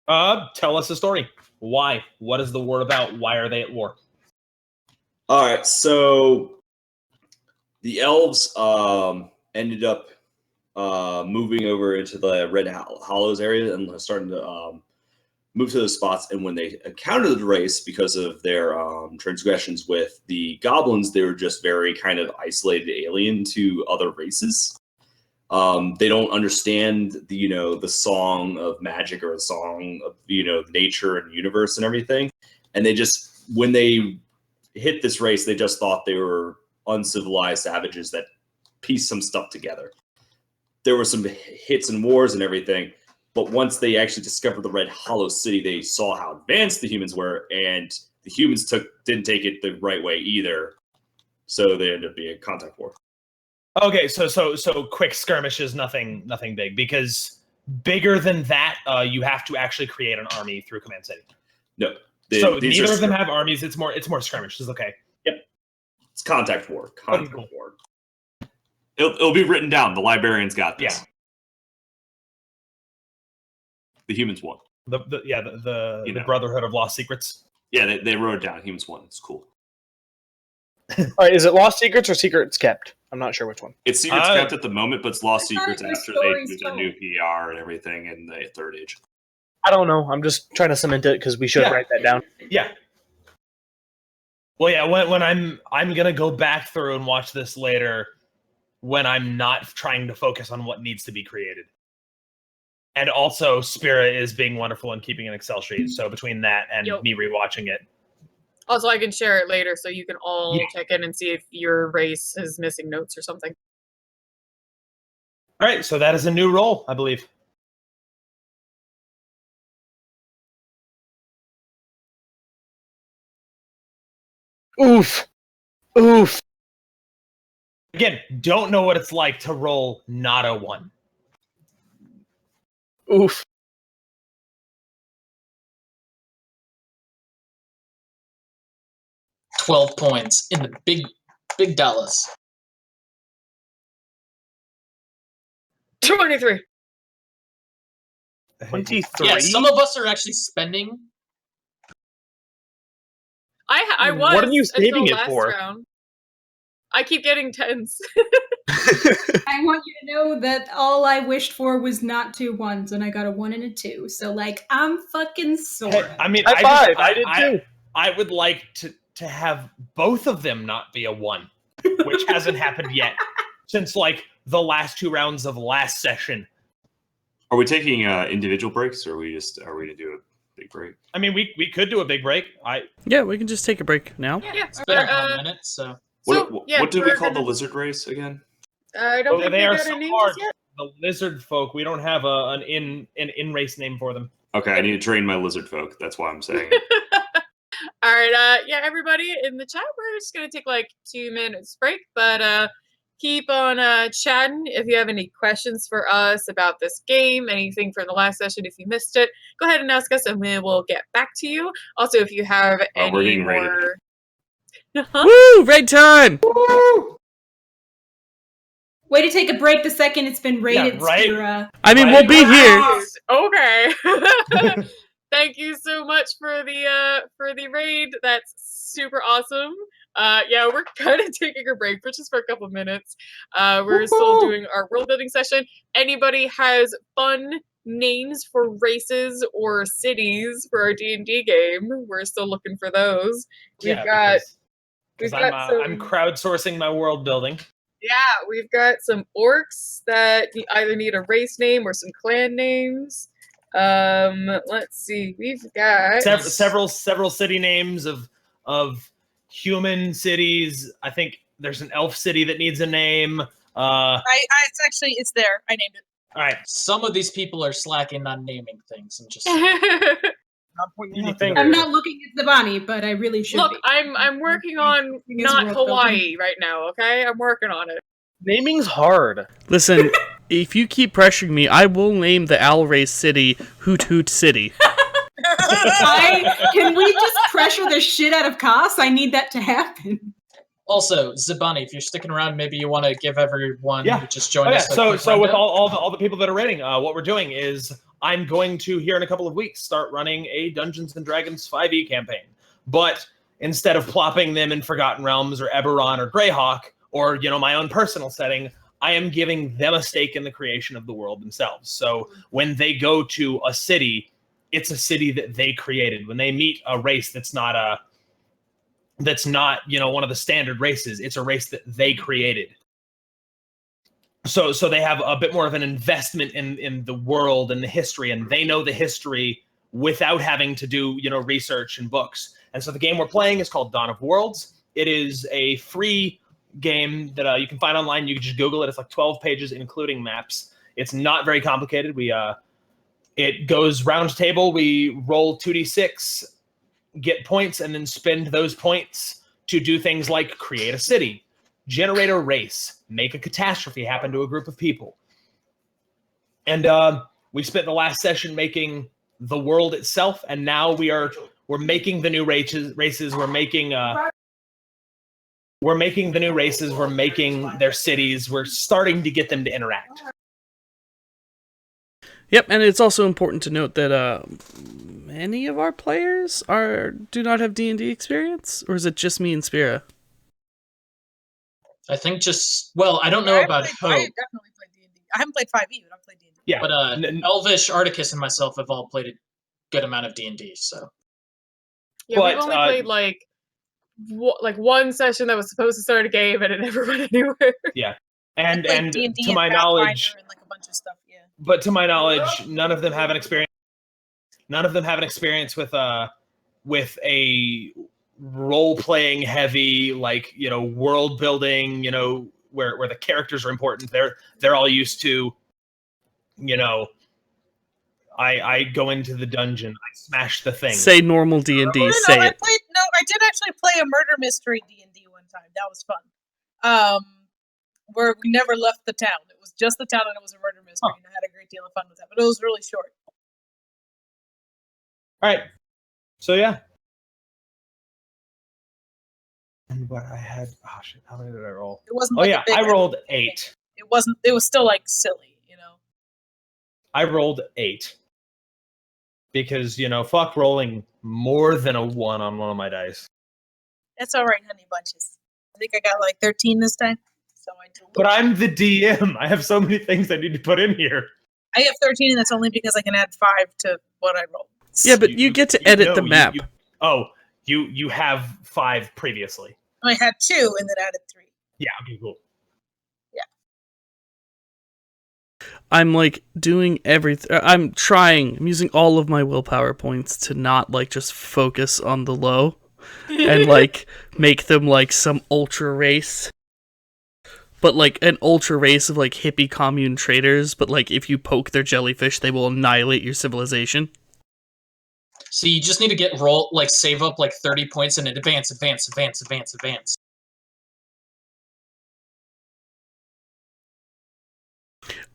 Tell us a story. Why? What is the war about? Why are they at war? All right, so the elves ended up moving over into the Red Hollows area and starting to move to those spots. And when they encountered the race, because of their transgressions with the goblins, they were just very kind of isolated alien to other races. They don't understand the song of magic or the song of nature and universe and everything. And they just, when they hit this race, they just thought they were uncivilized savages that pieced some stuff together. There were some hits and wars and everything, but once they actually discovered the Red Hollow City, they saw how advanced the humans were, and the humans didn't take it the right way either. So they ended up being a contact war. Okay, so quick skirmishes, nothing big, because bigger than that, you have to actually create an army through Command City. No, So neither of them have armies. It's more skirmishes. Okay. Yep, it's contact war. Contact cool. war. It'll be written down. The librarians got this. Yeah. The humans won. The Brotherhood of Lost Secrets. Yeah, they wrote it down. Humans won. It's cool. All right, is it Lost Secrets or Secrets Kept? I'm not sure which one. It's secrets kept at the moment, but it's Lost I thought Secrets it was after they Stories do the Told. new PR and everything in the Third Age. I don't know. I'm just trying to cement it because we should write that down. Yeah. Well, yeah. When I'm gonna go back through and watch this later, when I'm not trying to focus on what needs to be created. And also, Spira is being wonderful and keeping an Excel sheet. So between that and me rewatching it. Also, I can share it later so you can all check in and see if your race is missing notes or something. All right, so that is a new role, I believe. Oof. Oof. Again, don't know what it's like to roll not a 1. Oof. $12 points in the big Dallas. 23. 23. Yeah, some of us are actually spending. I was. What are you saving until it last for? round. I keep getting 10s. I want you to know that all I wished for was not 2 1s, and I got a 1 and a 2. So, I'm fucking sore. Hey, I mean, High five. I did too. I would like to have both of them not be a 1, which hasn't happened yet since the last 2 rounds of last session. Are we taking individual breaks, or are we gonna do a big break? I mean, we could do a big break. Yeah, we can just take a break now. Yeah. It's been a minute, so. What did we call the lizard race again? I don't think they are got so a name hard. just yet. The lizard folk. We don't have an in-race name for them. Okay, I need to train my lizard folk. That's why I'm saying it. All right. Yeah, everybody in the chat, we're just gonna take 2 minutes break, but keep on chatting. If you have any questions for us about this game, anything from the last session, if you missed it, go ahead and ask us and we will get back to you. Also, if you have We're any getting raided. more... Woo! Raid time! Way to take a break the second it's been raided, right? Spira. I mean, we'll be here. Okay. Thank you so much for the raid. That's super awesome. Yeah, we're kind of taking a break for just for a couple minutes. We're still doing our world building session. Anybody has fun names for races or cities for our D&D game? We're still looking for those. We've got I'm crowdsourcing my world building. Yeah, we've got some orcs that either need a race name or some clan names. Let's see. We've got several city names of human cities. I think there's an elf city that needs a name. It's there. I named it. All right. Some of these people are slacking on naming things and just. Not pointing any fingers. I'm not looking at Zibani, but I really should Look, be. I'm working on not Hawaii right now, okay? I'm working on it. Naming's hard. Listen, if you keep pressuring me, I will name the Owl Race City Hoot Hoot City. Can we just pressure the shit out of Koss? I need that to happen. Also, Zibani, if you're sticking around, maybe you want to give everyone who just joined us. So with all the people that are raiding, what we're doing is I'm going to, here in a couple of weeks, start running a Dungeons and Dragons 5e campaign. But instead of plopping them in Forgotten Realms or Eberron or Greyhawk or my own personal setting, I am giving them a stake in the creation of the world themselves. So when they go to a city, it's a city that they created. When they meet a race that's not one of the standard races, it's a race that they created. So they have a bit more of an investment in the world and the history, and they know the history without having to do research and books. And so the game we're playing is called Dawn of Worlds. It is a free game that you can find online. You can just Google it. It's like 12 pages, including maps. It's not very complicated. It goes round table. We roll 2d6, get points, and then spend those points to do things like create a city, generate a race, make a catastrophe happen to a group of people. And we spent the last session making the world itself, and now we're making the new races. We're making the new races. We're making their cities. We're starting to get them to interact. Yep, and it's also important to note that many of our players do not have D&D experience, or is it just me and Spira? I think I don't know about Hope. I definitely played D&D. I haven't played 5e, but I've played D&D. Yeah, but Elvish, Articus, and myself have all played a good amount of D&D. So yeah, we've only played like one session that was supposed to start a game, and it never went anywhere. Yeah, and D&D to my knowledge, and like a bunch of stuff. Yeah. But to my knowledge, none of them have an experience. None of them have an experience with a role-playing heavy, world building, where the characters are important. They're all used to, I go into the dungeon, I smash the thing. Say normal D&D, say it. I did actually play a murder mystery D&D one time. That was fun. Where we never left the town. It was just the town, and it was a murder mystery, and I had a great deal of fun with that. But it was really short. All right. So yeah. And what I had, oh shit, how many did I roll? It wasn't. I rolled 8. It wasn't. It was still silly, I rolled 8 because fuck rolling more than a 1 on one of my dice. That's all right, honey bunches. I think I got 13 this time. So but I'm the DM. I have so many things I need to put in here. I have 13, and that's only because I can add 5 to what I rolled. Yeah, but you get to edit the map. You have 5 previously. I had 2 and then added 3. Yeah, okay, cool. Yeah. I'm doing everything. I'm using all of my willpower points to not just focus on the low and make them some ultra race. But an ultra race of hippie commune traders, but if you poke their jellyfish, they will annihilate your civilization. So you just need to save up 30 points and advance.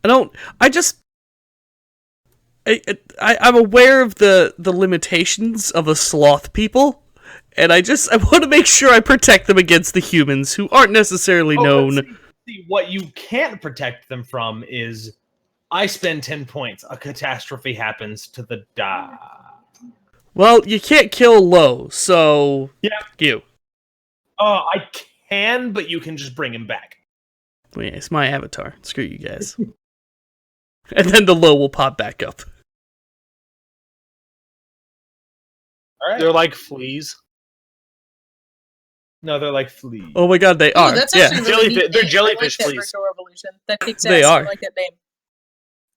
I just I'm aware of the limitations of a sloth people, and I want to make sure I protect them against the humans who aren't necessarily known. See, what you can't protect them from is I spend 10 points. A catastrophe happens to the da. Well, you can't kill low, so Yeah. you. I can, but you can just bring him back. Well, yeah, it's my avatar. Screw you guys. And then the low will pop back up. All right. They're like fleas. No, they're like fleas. Oh my god, they Oh, are. that's Yeah. actually really neat They're name. jellyfish I like that fleas. virtual revolution. That kicks They ass. are. I like that name.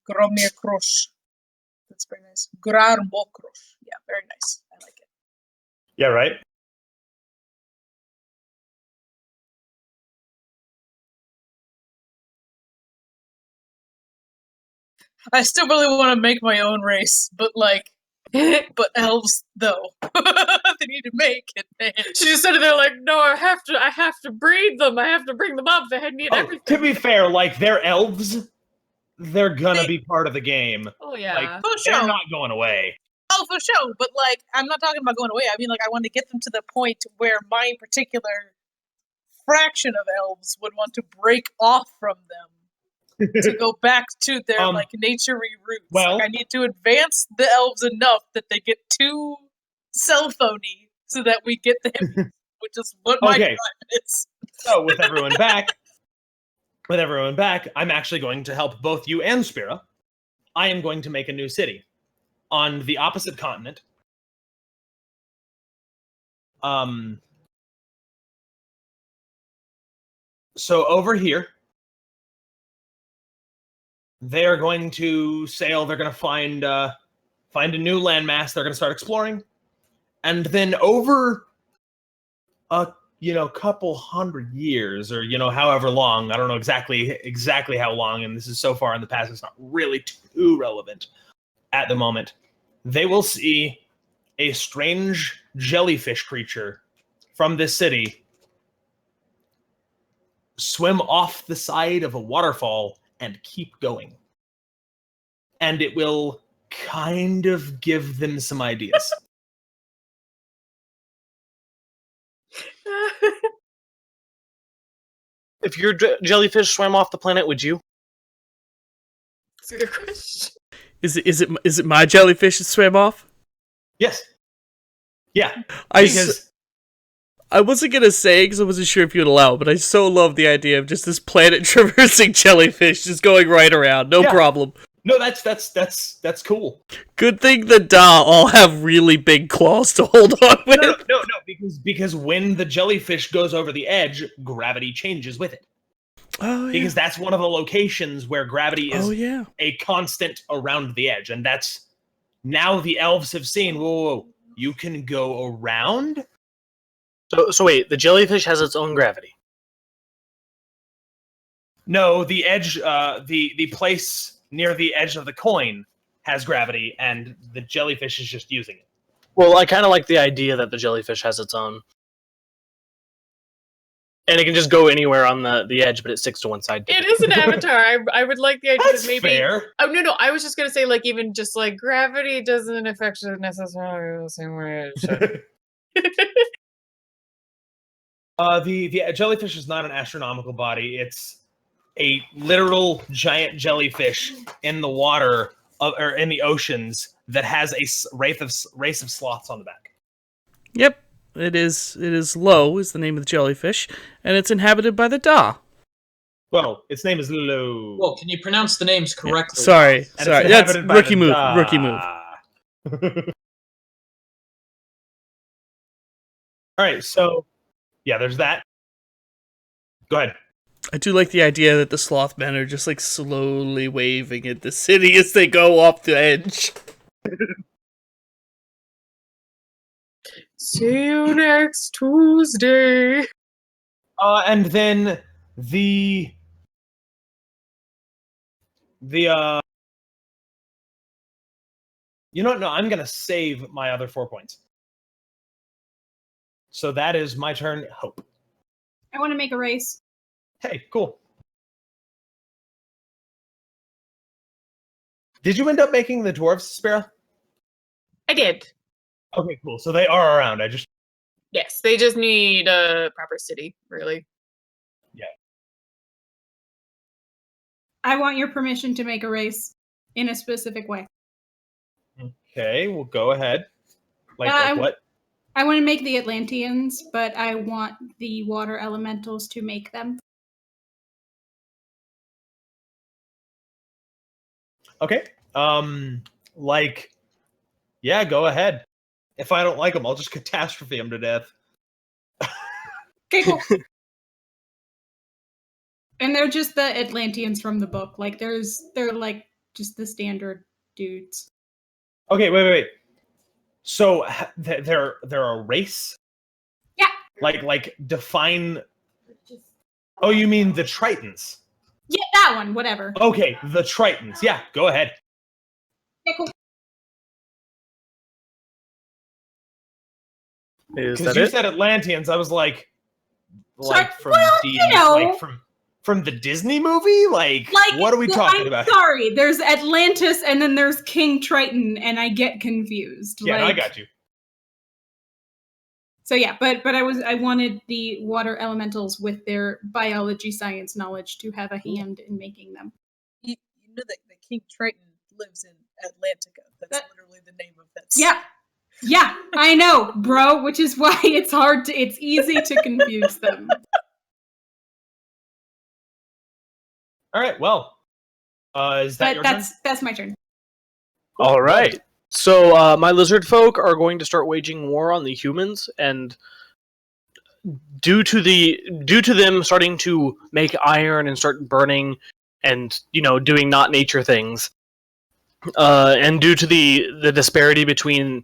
Gromir Krosh. That's very nice. Grar Mokrosh. Yeah, very nice. I like it. Yeah, right? I still really want to make my own race, but but elves though. They need to make it, man. She just said it there like, no, I have to breed them. I have to bring them up. They need everything. To be fair, like, they're elves. They're gonna be part of the game. Oh yeah. Like, For they're sure. not going away. Oh, for sure. But I'm not talking about going away. I mean, I want to get them to the point where my particular fraction of elves would want to break off from them to go back to their nature-y roots. well- I need to advance the elves enough that they get too cell phony so that we get them, which is what my Okay. drive is. So, with everyone back, I'm actually going to help both you and Spira. I am going to make a new city on the opposite continent. So over here, they are going to sail. They're going to find a new landmass. They're going to start exploring, and then over a couple hundred years, or however long, I don't know exactly how long, and this is so far in the past, it's not really too relevant at the moment. They will see a strange jellyfish creature from this city swim off the side of a waterfall and keep going. And it will kind of give them some ideas. If your jellyfish swam off the planet, would you? That's a good question. Is it my jellyfish that swam off? Yes. Yeah. I wasn't gonna say because I wasn't sure if you'd allow it, but I so love the idea of just this planet traversing jellyfish just going right around, no problem. No, that's cool. Good thing the Da all have really big claws to hold on with. No, because when the jellyfish goes over the edge, gravity changes with it. Oh, yeah. Because that's one of the locations where gravity is a constant around the edge, and that's now the elves have seen. Whoa, you can go around. So wait, the jellyfish has its own gravity. No, the edge, the place near the edge of the coin has gravity, and the jellyfish is just using it. Well, I kind of like the idea that the jellyfish has its own. And it can just go anywhere on the edge, but it sticks to one side. It is an avatar. I would like the idea That's that maybe. fair. Oh no, I was just gonna say even just gravity doesn't affect it necessarily the same way it should. The jellyfish is not an astronomical body. It's a literal giant jellyfish in the water or in the oceans that has a race of sloths on the back. Yep, it is Lo is the name of the jellyfish, and it's inhabited by the Da. Well, its name is Lo. Well, can you pronounce the names correctly? Sorry. That's inhabited by rookie the move. Da. Rookie move. All right, so yeah, there's that. Go ahead. I do like the idea that the sloth men are just slowly waving at the city as they go off the edge. See you next Tuesday. And then the no, I'm gonna save my other 4 points. So that is my turn. Hope. I want to make a race. Hey, cool. Did you end up making the dwarves, Spira? I did. Okay, cool. So they are around. Yes, they just need a proper city, really. I want your permission to make a race in a specific way. Okay, well, go ahead. Like what? I want to make the Atlanteans, but I want the water elementals to make them. Okay. Yeah, go ahead. If I don't like them, I'll just catastrophe them to death. Okay, cool. And they're just the Atlanteans from the book. Like they're like just the standard dudes. Okay, wait. So they're a race? Yeah. Like define. Oh, you mean the Tritons? Yeah, that one. Whatever. Okay, the Tritons. Yeah, go ahead. Okay, cool. Is Because that you it? said Atlanteans, I was like from well, D, you know. like from the Disney movie. Like what are we talking about? Sorry, there's Atlantis and then there's King Triton, and I get confused. Yeah, no, I got you. So yeah, but I wanted the water elementals with their biology science knowledge to have a hand in making them. You know that the King Triton lives in Atlantica. That's literally the name of that. Yeah, I know, bro. Which is why it's easy to confuse them. All right, well, is that your turn? That's my turn. All right. So my lizard folk are going to start waging war on the humans, and due to them starting to make iron and start burning, and doing not nature things, and due to the disparity between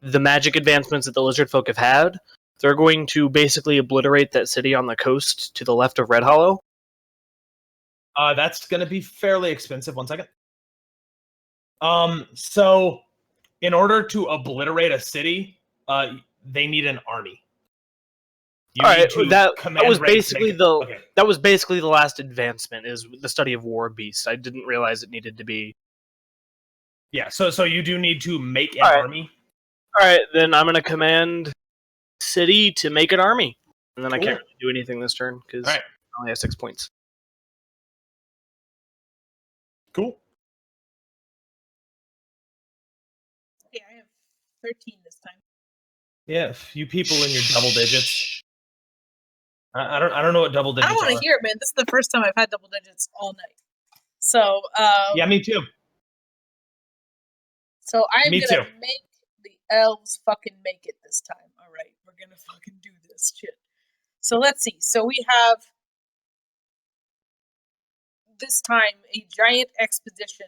the magic advancements that the lizard folk have had, they're going to basically obliterate that city on the coast to the left of Red Hollow. That's going to be fairly expensive. 1 second. So in order to obliterate a city, they need an army. That was basically the last advancement, is the study of war beasts. I didn't realize it needed to be. Yeah, so you do need to make an army. All right, then I'm going to command city to make an army, and then I can't really do anything this turn because I only have 6 points. Cool. Yeah, I have 13 this time. Yeah, you people in your double digits. I don't know what double digits I don't want to hear it, man. This is the first time I've had double digits all night. So yeah, me too. So I'm gonna make the elves fucking make it this time. All right, we're gonna fucking do this shit. So let's see. So we have this time a giant expedition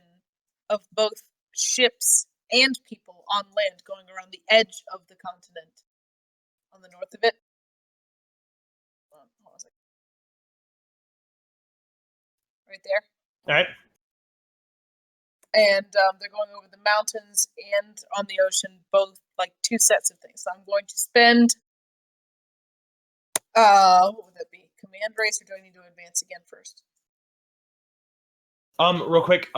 of both ships and people on land going around the edge of the continent on the north of it. Right there. All right. And they're going over the mountains and on the ocean, both like 2 sets of things. So I'm going to spend, what would that be? Command race, or do I need to advance again first? Real quick,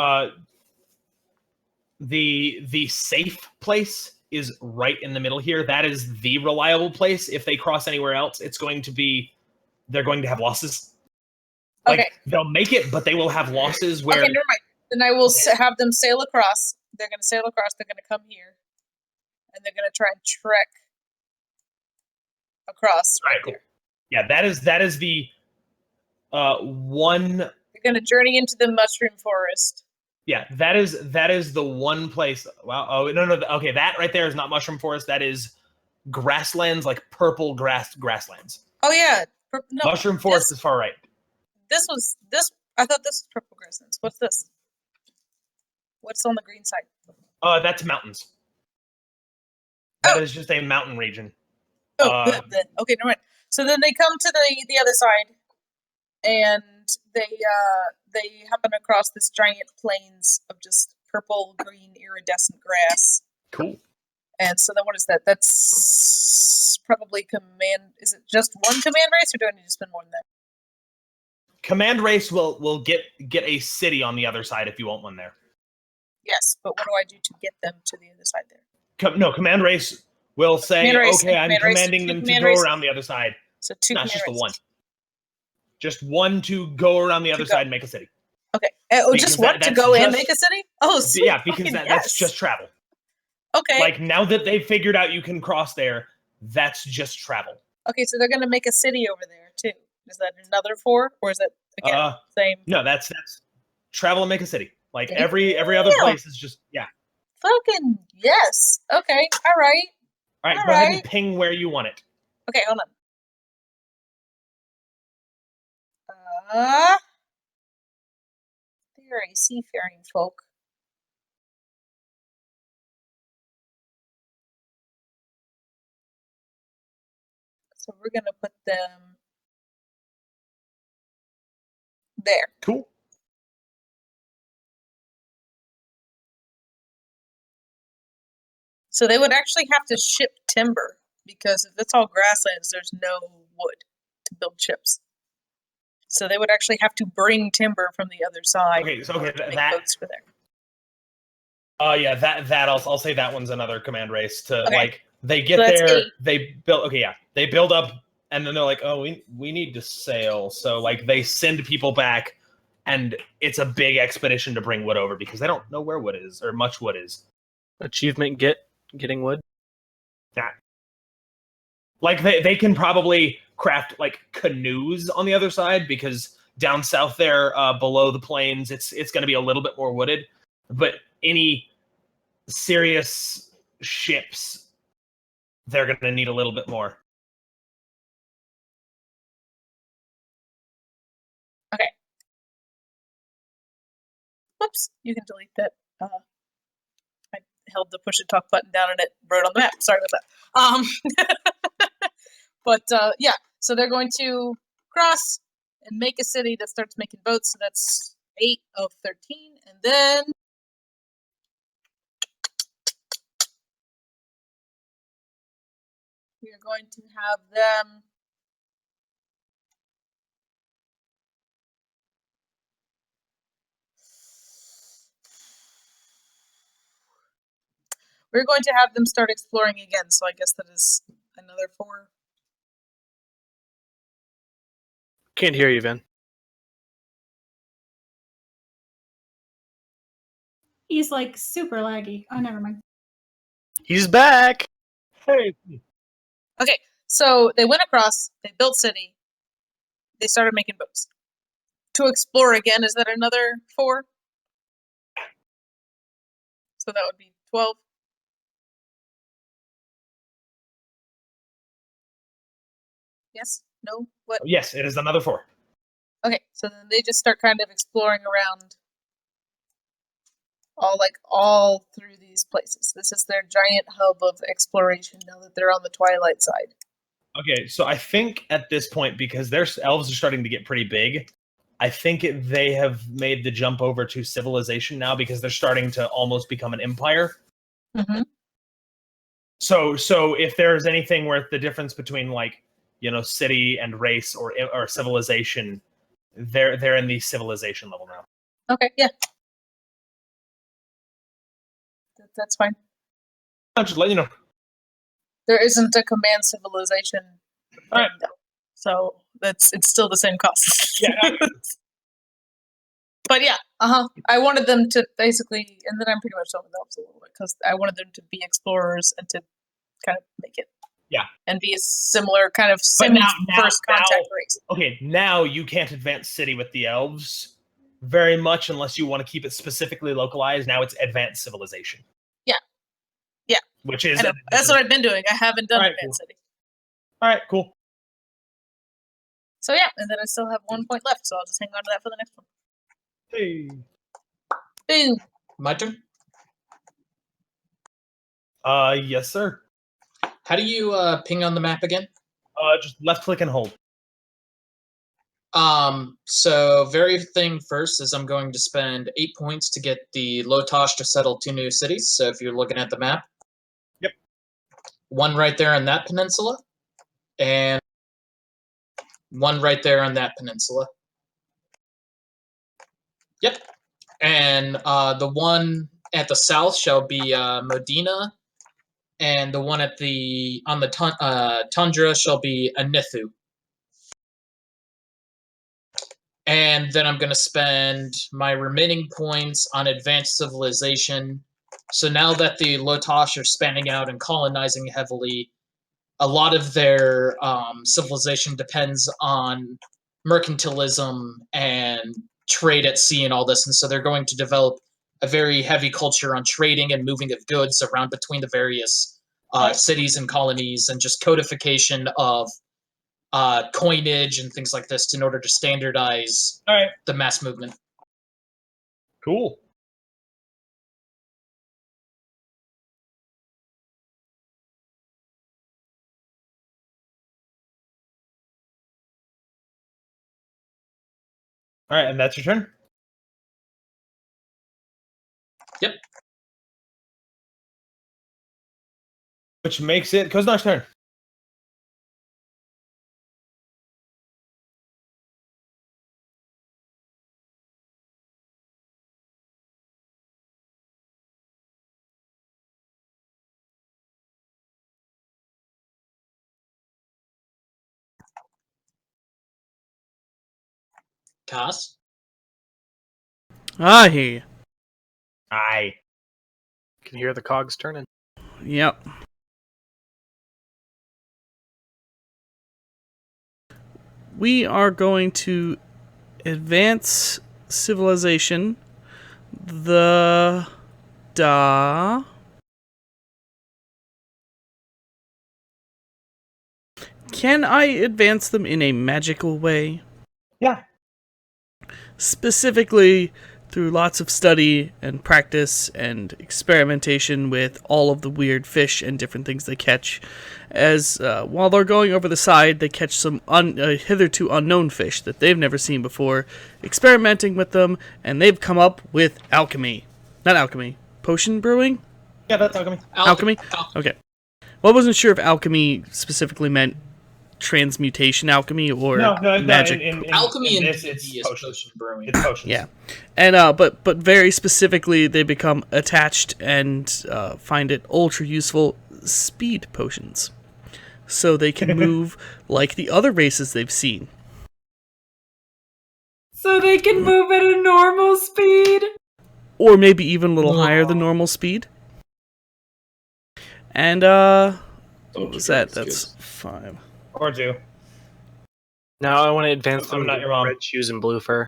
the safe place is right in the middle here. That is the reliable place. If they cross anywhere else, they're going to have losses. Okay. They'll make it, but they will have losses where... Okay, never mind. Then I will have them sail across. They're going to sail across. They're going to come here. And they're going to try and trek across. Right, cool. Yeah, that is the one... They're going to journey into the mushroom forest. Yeah, that is the one place... Wow. Oh, no. Okay, that right there is not mushroom forest. That is grasslands, like purple grasslands. Oh, yeah. No, mushroom forest is far right. I thought this was purple grasslands. What's this? What's on the green side? That's mountains. That is just a mountain region. Oh, okay, never mind. So then they come to the other side, and they happen across this giant plains of just purple, green, iridescent grass. Cool. And so then what is that? That's probably command. Is it just one command race, or do I need to spend more than that? Command race will get a city on the other side if you want one there. Yeah, but what do I do to get them to the other side there? Command race will say, Command race, okay, I'm command race, commanding two them to command go races. around the other side. So 2 No, it's command just the races. one. Just one to go around the other go. side and make a city. Okay. Because Just one to that's go and just- make a city? Oh, sweet. Yeah, because fucking that's yes. just travel. Okay. Like, now that they've figured out you can cross there, that's just travel. Okay, so they're going to make a city over there, too. Is that another 4? Or is that, again, same? No, that's travel and make a city. Like, Damn. every other place is just, yeah. Fucking yes. Okay, all right. All right, All go ahead right. and ping where you want it. Okay, hold on. They are a seafaring folk. So we're going to put them there. Cool. So they would actually have to ship timber because if it's all grasslands, there's no wood to build ships. So they would actually have to bring timber from the other side. Okay, so to make boats for there. Yeah, that I'll say that one's another command race to Okay. like they get So that's there, 8. they build they build up and then they're like, oh, we need to sail. So like they send people back and it's a big expedition to bring wood over because they don't know where wood is or much wood is. Achievement getting wood. Yeah. Like they can probably craft like canoes on the other side because down south there below the plains it's going to be a little bit more wooded, but any serious ships they're going to need a little bit more. Okay. Whoops, you can delete that. I held the push and talk button down and it wrote on the map. Sorry about that. But yeah, so they're going to cross and make a city that starts making boats. So that's 8 of 13. And then we are going to have them we're going to have them start exploring again. So I guess that is another 4. Can't hear you, Vin. He's like super laggy. Oh, never mind. He's back. Hey, Okay, so they went across, they built city, they started making boats. To explore again, is that another 4? So that would be 12. Yes? No? What? yes, it is another 4. Okay, so then they just start kind of exploring around all through these places. This is their giant hub of exploration now that they're on the Twilight side. Okay, so I think at this point, because their elves are starting to get pretty big, I think they have made the jump over to civilization now because they're starting to almost become an empire. Mm-hmm. So if there's anything where the difference between like, city and race or civilization, they're in the civilization level now. Okay, yeah. That's fine. I'm just letting you know. There isn't a command civilization thing, All right. though. So it's still the same cost. Yeah. But yeah, I wanted them to basically, and then I'm pretty much done with elves a little bit because I wanted them to be explorers and to kind of make it, and be a similar kind of first contact race. Okay, now you can't advance city with the elves very much unless you want to keep it specifically localized. Now it's advanced civilization. Yeah, which is that's what I've been doing. I haven't done advanced city. All right, cool. So yeah, and then I still have 1 point left, so I'll just hang on to that for the next one. Hey. Boom. My turn. Yes, sir. How do you ping on the map again? Just left click and hold. So very thing first is I'm going to spend 8 points to get the Lotosh to settle 2 new cities. So if you're looking at the map, yep, 1 right there on that peninsula, and 1 right there on that peninsula. Yep, and the one at the south shall be Modena, and the one on the tundra shall be Anithu. And then I'm going to spend my remaining points on advanced civilization. So now that the Lotosh are spanning out and colonizing heavily, a lot of their civilization depends on mercantilism and trade at sea and all this. And so they're going to develop a very heavy culture on trading and moving of goods around between the various cities and colonies, and just codification of coinage and things like this in order to standardize the mass movement. Cool. All right, and that's your turn? Yep. Which makes it Koznar's turn. Cass? I hear you. Aye. Can hear the cogs turning. Yep. We are going to advance civilization. The Da. Can I advance them in a magical way? Yeah. Specifically through lots of study and practice and experimentation with all of the weird fish and different things they catch. As while they're going over the side, they catch some hitherto unknown fish that they've never seen before, experimenting with them, and they've come up with alchemy. Not alchemy. Potion brewing? Yeah, that's alchemy. Alchemy? Okay. Well, I wasn't sure if alchemy specifically meant transmutation alchemy or magic. Alchemy in this, D&D is potion brewing. It's potions. Yeah, and but very specifically, they become attached and find it ultra useful speed potions, so they can move like the other races they've seen. So they can move at a normal speed? Or maybe even a little higher than normal speed. And what was that? That's 5. Or 2. Now I want to advance I'm them not to your mom. red shoes and blue fur.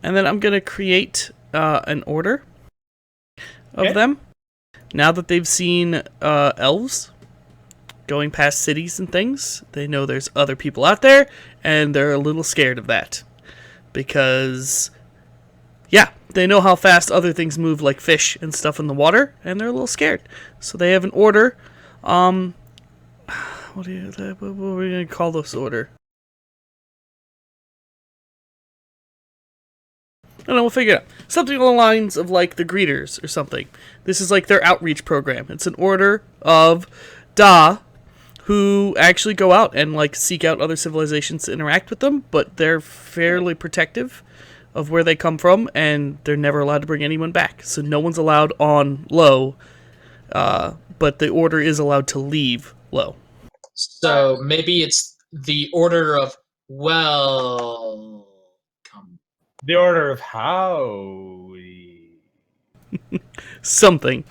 And then I'm gonna create an order of them. Now that they've seen elves going past cities and things, they know there's other people out there, and they're a little scared of that. Because, yeah, they know how fast other things move, like fish and stuff in the water, and they're a little scared. So they have an order. What are we going to call this order? I don't know, we'll figure it out. Something along the lines of, like, the greeters or something. This is, like, their outreach program. It's an order of Da, who actually go out and, like, seek out other civilizations to interact with them, but they're fairly protective of where they come from, and they're never allowed to bring anyone back. So no one's allowed on low, but the order is allowed to leave low. So maybe it's the order of welcome. The order of Howie. Something.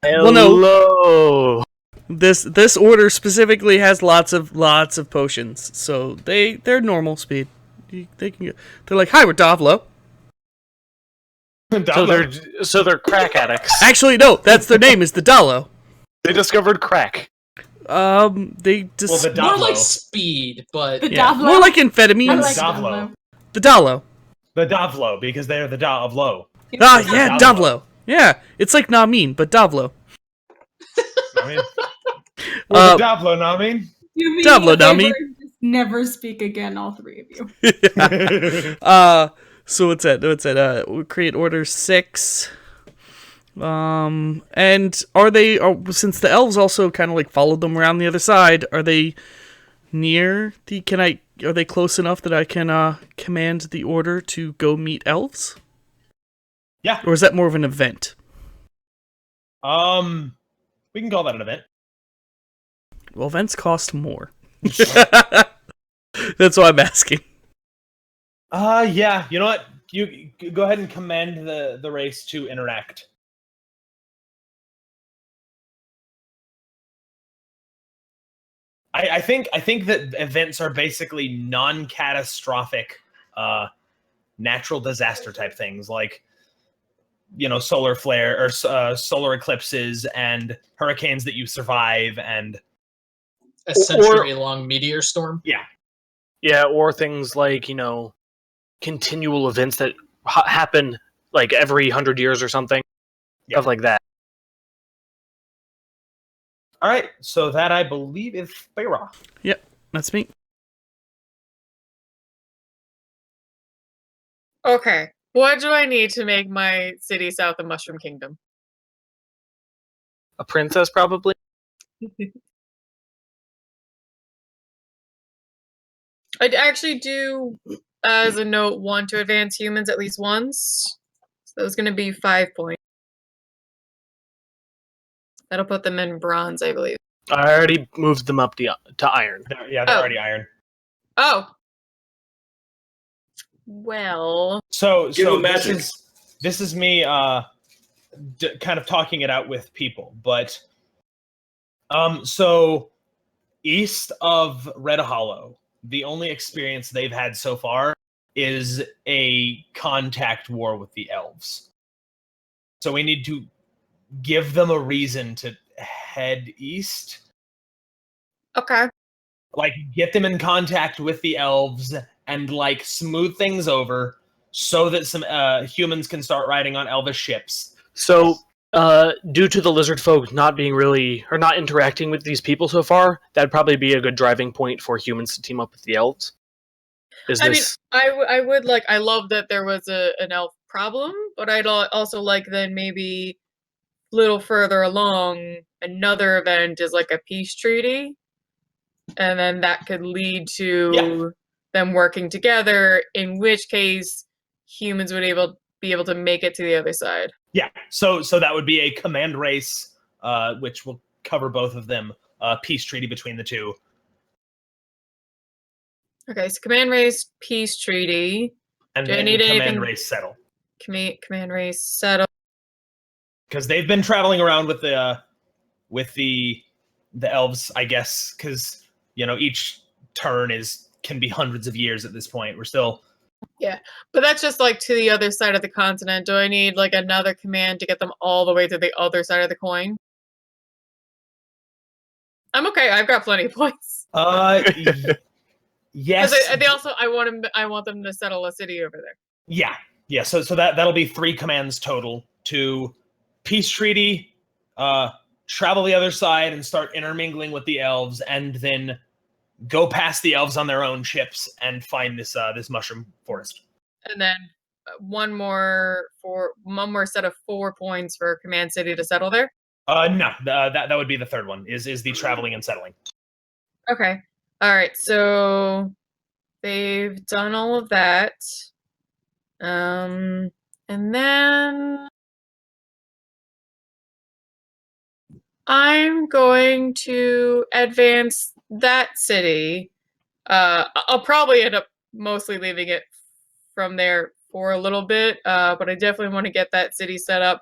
Hello. Well, no. This order specifically has lots of potions, so they're normal speed. They can. They're like, hi, we're Davlo. So they're crack addicts. Actually, no, that's their name. Is the Dalo. They discovered crack. They just more like speed, but The Davlo? more like amphetamines. I like Davlo. The Dalo. The Davlo, because they're the Da of Low. Ah, yeah, Davlo. Yeah, it's like Namin, but Davlo. I mean, the Davlo, I mean. You mean Davlo, if they Nami. were to just never speak again, all three of you? So what's that? We'll create order 6. And are they, since the elves also kind of like followed them around the other side, are they near are they close enough that I can command the order to go meet elves? Yeah. Or is that more of an event? We can call that an event. Well, events cost more. That's why I'm asking. Yeah. You know what? You go ahead and command the race to interact. I think that events are basically non-catastrophic, natural disaster type things like, solar flare or solar eclipses and hurricanes that you survive and A century-long meteor storm. Yeah, or things like, continual events that happen like every 100 years or something. Yeah. Stuff like that. All right, so that I believe is Spira. Yep, that's me. Okay. What do I need to make my city south of Mushroom Kingdom? A princess, probably. I actually do, as a note, want to advance humans at least once. So that was going to be 5 points. That'll put them in bronze, I believe. I already moved them up to iron. They're Oh. already iron. Oh. Well. So Give them magic. This is me kind of talking it out with people, but so east of Red Hollow, the only experience they've had so far is a contact war with the elves. So we need to give them a reason to head east. Okay. Like, get them in contact with the elves and, like, smooth things over so that some humans can start riding on elvish ships. So, due to the lizard folk not being or not interacting with these people so far, that'd probably be a good driving point for humans to team up with the elves. I would like, I love that there was an elf problem, but I'd also like then maybe a little further along, another event is like a peace treaty, and then that could lead to them working together, in which case humans would be able to make it to the other side. Yeah, so that would be a command race, which will cover both of them, peace treaty between the two. Okay, so command race, peace treaty. And Do I then need command anything? race settle. Command race settle. Because they've been traveling around with the elves, I guess, because each turn can be hundreds of years at this point. We're still But that's just like to the other side of the continent. Do I need like another command to get them all the way to the other side of the coin? I'm okay. I've got plenty of points. Yes. They also I want them to settle a city over there. Yeah. So that'll be 3 commands total to peace treaty, travel the other side and start intermingling with the elves, and then go past the elves on their own ships and find this mushroom forest. And then one more set of 4 points for command city to settle there. No, that would be the third one. Is the traveling and settling. Okay. All right. So they've done all of that. And then I'm going to advance that city. I'll probably end up mostly leaving it from there for a little bit, but I definitely want to get that city set up.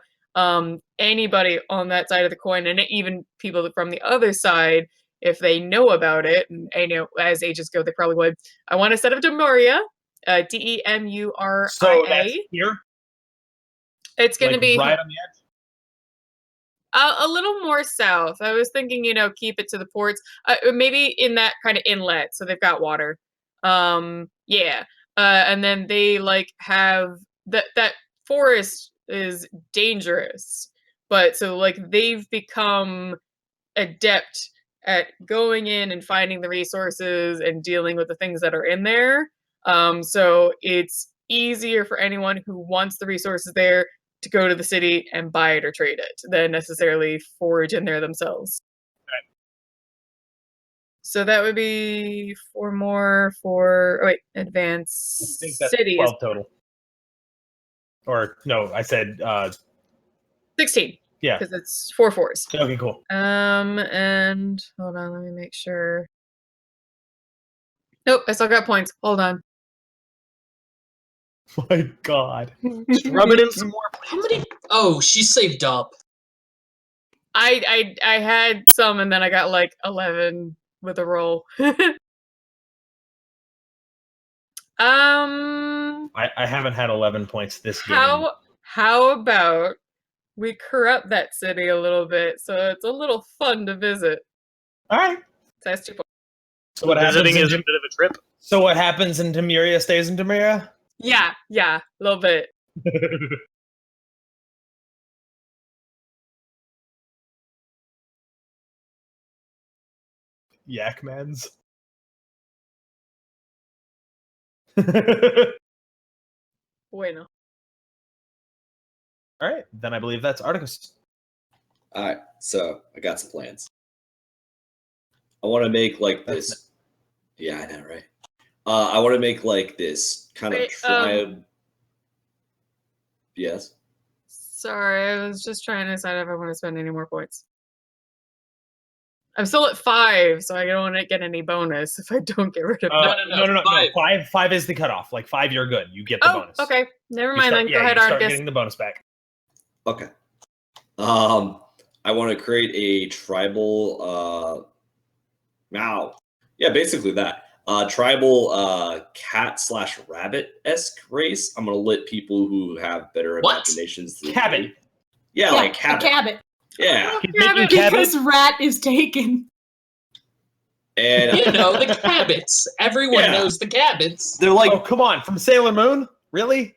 Anybody on that side of the coin, and even people from the other side, if they know about it, and I know as ages go, they probably would. I want to set up Demuria, Demuria. So that's here. It's going to be right on the edge. a little more south. I was thinking, keep it to the ports, maybe in that kind of inlet, so they've got water. Yeah. And then they have that forest is dangerous, but so they've become adept at going in and finding the resources and dealing with the things that are in there. So it's easier for anyone who wants the resources there to go to the city and buy it or trade it than necessarily forage in there themselves. Right. So that would be 4 more for advance I think that's cities. 12 total. Or no, I said 16. Yeah. Because it's 4 4s. Okay, cool. And hold on, let me make sure. Nope, I still got points. Hold on. My God. Just rub it in some more. How many? Oh, she saved up. I had some and then I got like 11 with a roll. I haven't had 11 points this game. How about we corrupt that city a little bit so it's a little fun to visit? All right. So that's 2 points. So what happens Visiting in is a bit of a trip. So what happens in Temeria stays in Temeria? Yeah, a little bit. Yakmans. Bueno. All right, then I believe that's Articus. All right, so I got some plans. I want to make like this. Yeah, I know, right? I want to make like this kind of Wait, tribe. Yes. Sorry, I was just trying to decide if I want to spend any more points. I'm still at 5, so I don't want to get any bonus if I don't get rid of it. No. 5. Five is the cutoff. Like 5, you're good. You get the bonus. Okay. Never You mind start- then. Go ahead, you start Articus. getting the bonus back. Okay. I want to create a tribal. Wow. Yeah, basically that. Tribal cat/rabbit-esque race. I'm gonna let people who have better What? imaginations than Cabot. me. Yeah, like a cabot. cabot. Yeah, He's Yeah, making but cabin. Because rat is taken. and You know, the Cabots. Everyone Yeah. knows the Cabots. they're like. Oh, come on. From Sailor Moon? Really?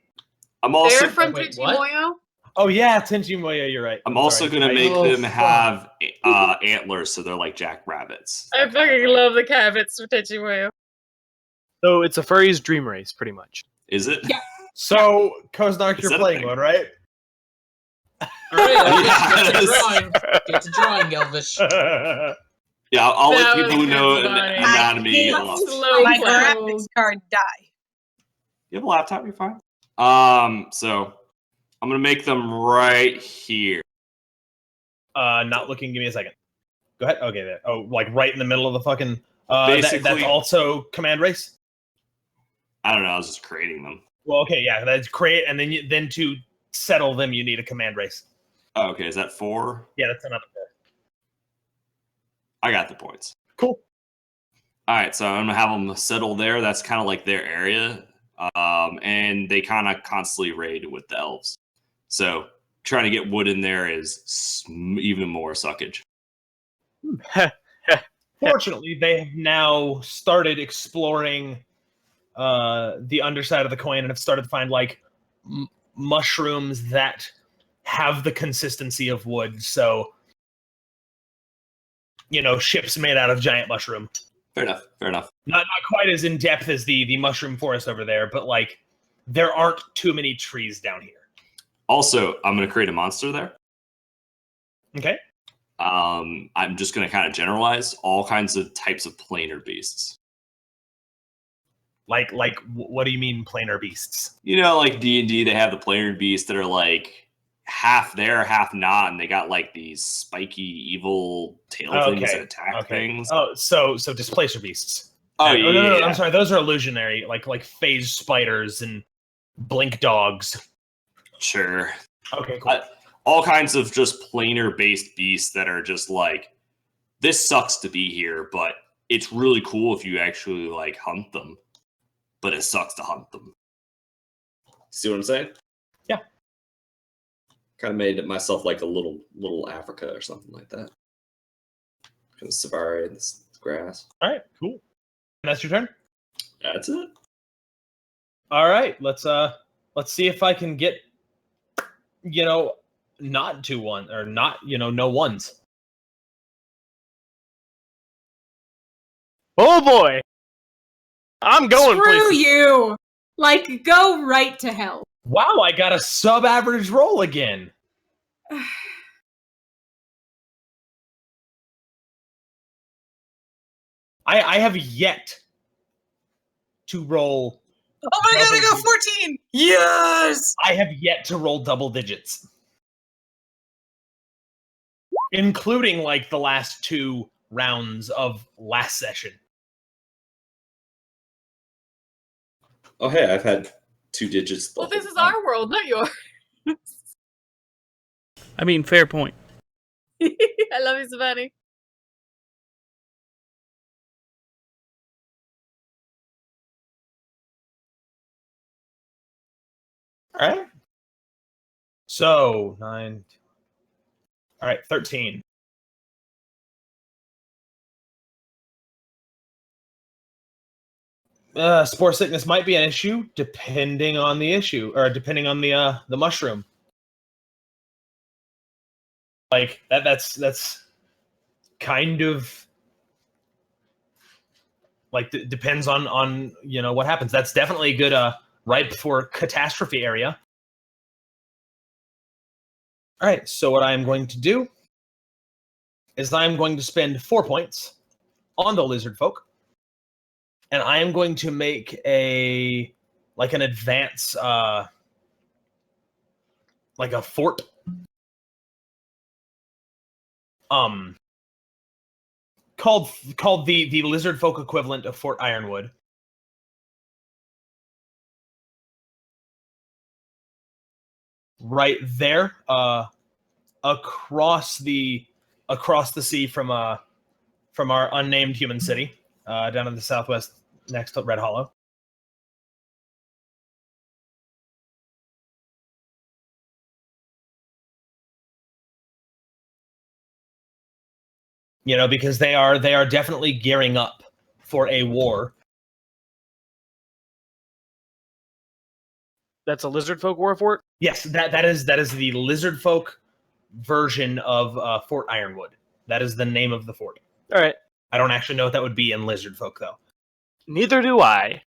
I'm also. They're from wait, what? Tichimoyo? Oh, yeah, Tenchi Moya, you're right. I'm also sorry. gonna make Oh, them fuck. have antlers, so they're like jackrabbits. I that kind of fucking thing. love the Cabots from Tichimoyo. So it's a furry's dream race, pretty much. Is it? Yeah. So, Kozark, Is you're that a playing thing? mode, right? All right, Yeah, get it to is. drawing. Get to drawing, Elvish. Yeah, I'll let That people was who know good, Zibani. anatomy. I off. hate Slow my play. graphics card die. You have a laptop, you're fine. So I'm gonna make them right here. Not looking. Give me a second. Go ahead. Okay, there. Oh, like right in the middle of the fucking. That's Basically- also command race. I don't know. I was just creating them. Well, okay, yeah, that's create, and then to settle them, you need a command race. Oh, okay, is that 4? Yeah, that's another 4. I got the points. Cool. All right, so I'm gonna have them settle there. That's kind of like their area, and they kind of constantly raid with the elves. So trying to get wood in there is even more suckage. Fortunately, they have now started exploring the underside of the coin and have started to find like mushrooms that have the consistency of wood. So, ships made out of giant mushroom. Fair enough. Fair enough. Not quite as in depth as the mushroom forest over there, but like there aren't too many trees down here. Also, I'm gonna create a monster there. Okay. I'm just gonna kind of generalize all kinds of types of planar beasts. Like what do you mean planar beasts? You know, like D&D, they have the planar beasts that are like half there, half not, and they got like these spiky, evil tail things that attack things. Oh, so displacer beasts. Oh yeah, no, I'm sorry. Those are illusionary, like phase spiders and blink dogs. Sure. Okay, cool. All kinds of just planar based beasts that are just like, this sucks to be here, but it's really cool if you actually like hunt them. But it sucks to hunt them. See what I'm saying? Yeah. Kind of made it myself like a little Africa or something like that. Kind of safari in this grass. All right, cool. That's your turn. That's it. All right, let's see if I can get not 2-1 or not no ones. Oh boy! I'm going Screw places. you! Like, go right to hell. Wow, I got a sub-average roll again. I have yet to roll Oh my god, I got Double 14! Yes! I have yet to roll double digits. Including like the last 2 rounds of last session. Oh, hey, I've had 2 digits. The Well, this whole is time. our world, not yours. I mean, fair point. I love you, Zibani. All right. So 9. All right, 13. Spore sickness might be an issue, depending on the issue, or depending on the mushroom. Like that's kind of like depends on what happens. That's definitely a good ripe for catastrophe area. All right, so what I'm going to do is I'm going to spend 4 points on the lizard folk, and I am going to make an advance, like a fort. Called the lizard folk equivalent of Fort Ironwood. Right there, across the sea from our unnamed human city, down in the southwest next to Red Hollow. Because they are definitely gearing up for a war. That's a lizard folk war fort? Yes, that is the lizard folk version of Fort Ironwood. That is the name of the fort. All right. I don't actually know what that would be in lizard folk though. Neither do I.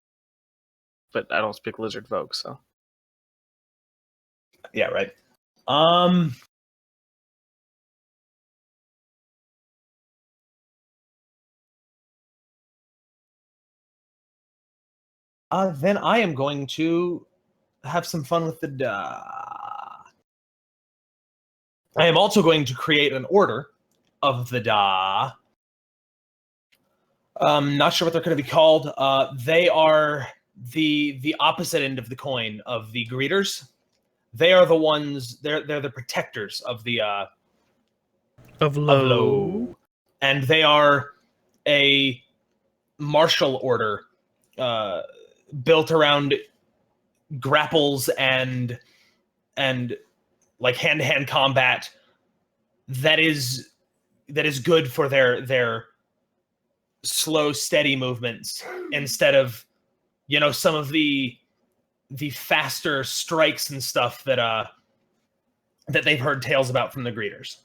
But I don't speak lizard folk, so. Yeah, right. Then I am going to have some fun with the da. I am also going to create an order of the da. Not sure what they're going to be called. They are the opposite end of the coin of the greeters. They are the ones. They're the protectors of the Of of low. low, and they are a martial order built around grapples and like hand-to-hand combat that is good for their slow, steady movements instead of some of the faster strikes and stuff that they've heard tales about from the greeters.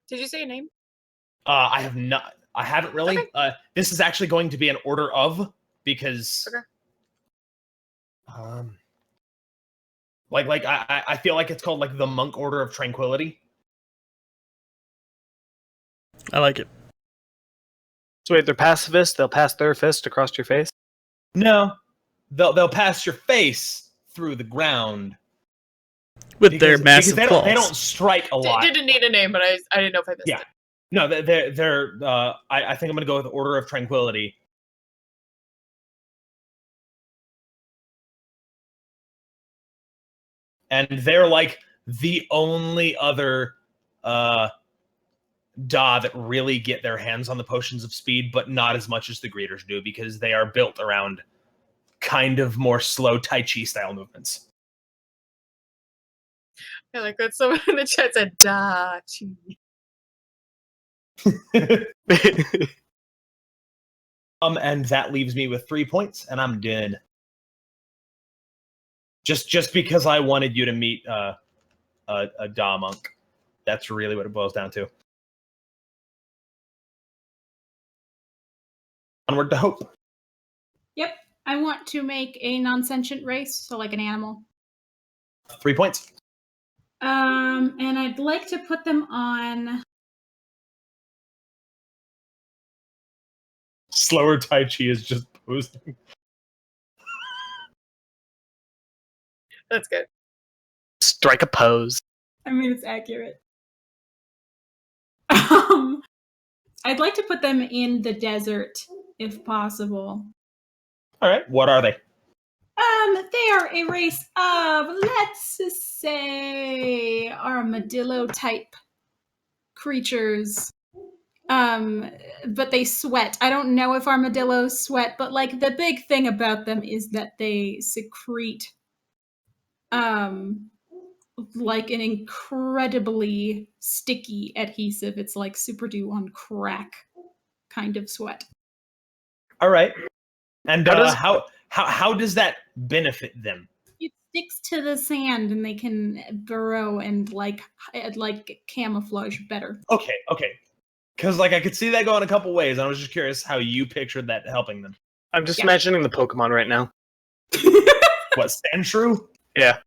Did you say a name? I have not. I haven't really. Okay. This is actually going to be an order of, because Okay. like I feel like it's called like the Monk Order of Tranquility. I like it. So wait, they're pacifists? They'll pass their fist across your face? No, they'll pass your face through the ground With their massive because claws. they don't strike a lot. Didn't need a name, but I didn't know if I missed Yeah. it. No, they're I think I'm gonna go with Order of Tranquility. And they're like the only other Da that really get their hands on the potions of speed, but not as much as the greeters do, because they are built around kind of more slow Tai Chi style movements. I like that someone in the chat said da chi. And that leaves me with 3 points, and I'm done. Just because I wanted you to meet a Da monk. That's really what it boils down to. Onward to hope. Yep. I want to make a non-sentient race, so like an animal. 3 points. And I'd like to put them on. Slower Tai Chi is just posing. That's good. Strike a pose. I mean, it's accurate. I'd like to put them in the desert, if possible. All right. What are they? They are a race of, let's say, armadillo-type creatures. But they sweat. I don't know if armadillos sweat, but like the big thing about them is that they secrete like an incredibly sticky adhesive. It's like super dew on crack kind of sweat. All right. And How how does that benefit them? It sticks to the sand and they can burrow and like camouflage better. Okay. Because like I could see that going a couple ways. I was just curious how you pictured that helping them. I'm just Yeah. imagining the Pokemon right now. What, Sandshrew? Yeah.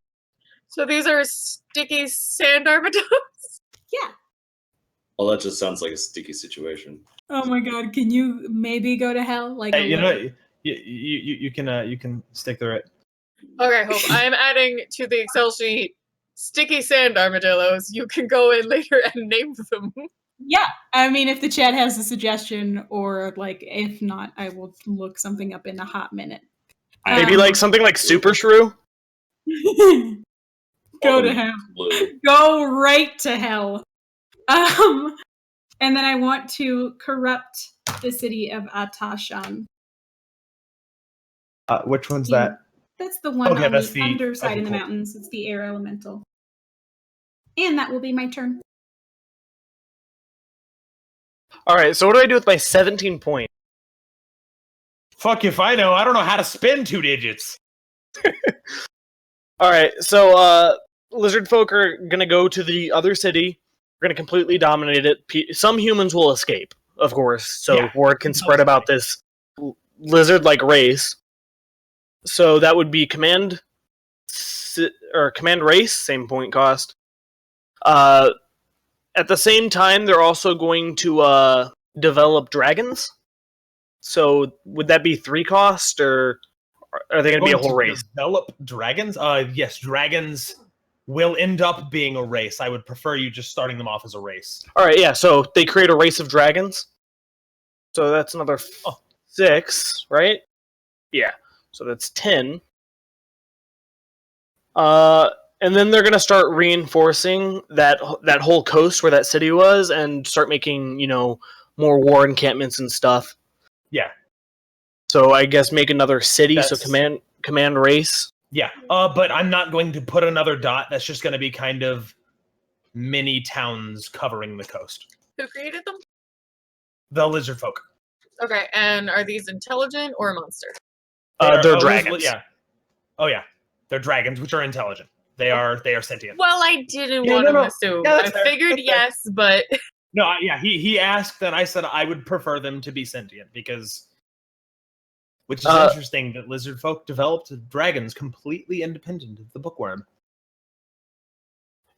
So these are sticky sand armadillos? Yeah. Well, that just sounds like a sticky situation. Oh my god, can you maybe go to hell? Like Hey, a you little- know, you can stick through it. Okay, Hope. I am adding to the Excel sheet sticky sand armadillos. You can go in later and name them. Yeah, I mean, if the chat has a suggestion, or like, if not, I will look something up in a hot minute. Maybe like something like Super Shrew? Go to hell. Blue. Go right to hell. And then I want to corrupt the city of Atashan. Which one's Yeah. that? That's the one Okay, on that's the the- underside okay, in the cool. mountains. It's the air elemental. And that will be my turn. Alright, so what do I do with my 17 points? Fuck if I know. I don't know how to spend 2 digits. Alright, so lizard folk are gonna go to the other city. We're gonna completely dominate it. Some humans will escape, of course, so Yeah, word can spread about this lizard-like race. So that would be command race, same point cost. At the same time, they're also going to develop dragons. So would that be 3 cost, or are they going to be a whole race? Develop dragons? Yes, dragons will end up being a race. I would prefer you just starting them off as a race. All right, yeah. So they create a race of dragons. So that's another 6, right? Yeah. So that's 10. And then they're gonna start reinforcing that whole coast where that city was, and start making more war encampments and stuff. Yeah. So I guess make another city. So That's- command race. Yeah. But I'm not going to put another dot. That's just going to be kind of mini towns covering the coast. Who created them? The lizard folk. Okay, and are these intelligent or a monster? They're dragons. Yeah. Oh yeah. They're dragons, which are intelligent. They are sentient. Well, I didn't Yeah, want no, to no. assume. Yeah, I that's fair. figured That's fair. yes, but No, yeah, he asked, and I said I would prefer them to be sentient because, which is interesting that lizard folk developed dragons completely independent of the bookworm.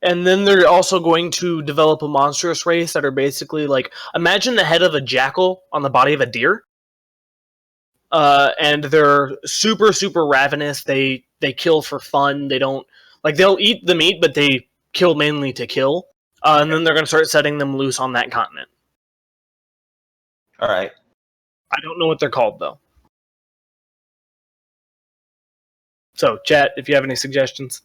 And then they're also going to develop a monstrous race that are basically like, imagine the head of a jackal on the body of a deer. And they're super, super ravenous. They kill for fun. They don't they'll eat the meat, but they kill mainly to kill. And then they're going to start setting them loose on that continent. All right. I don't know what they're called though. So, chat, if you have any suggestions.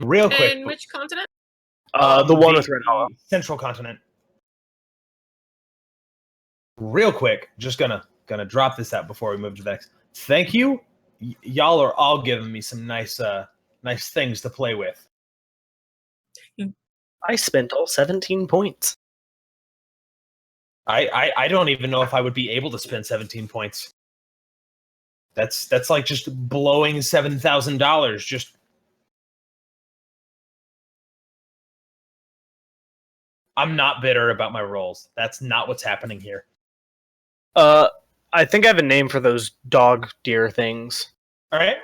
Real quick. in which continent? The one with Red Hollow. Central continent. Real quick, just gonna drop this out before we move to the next. Thank you. Y'all are all giving me some nice things to play with. I spent all 17 points. I don't even know if I would be able to spend 17 points. That's like just blowing $7,000. Just I'm not bitter about my rolls. That's not what's happening here. I think I have a name for those dog deer things. All right.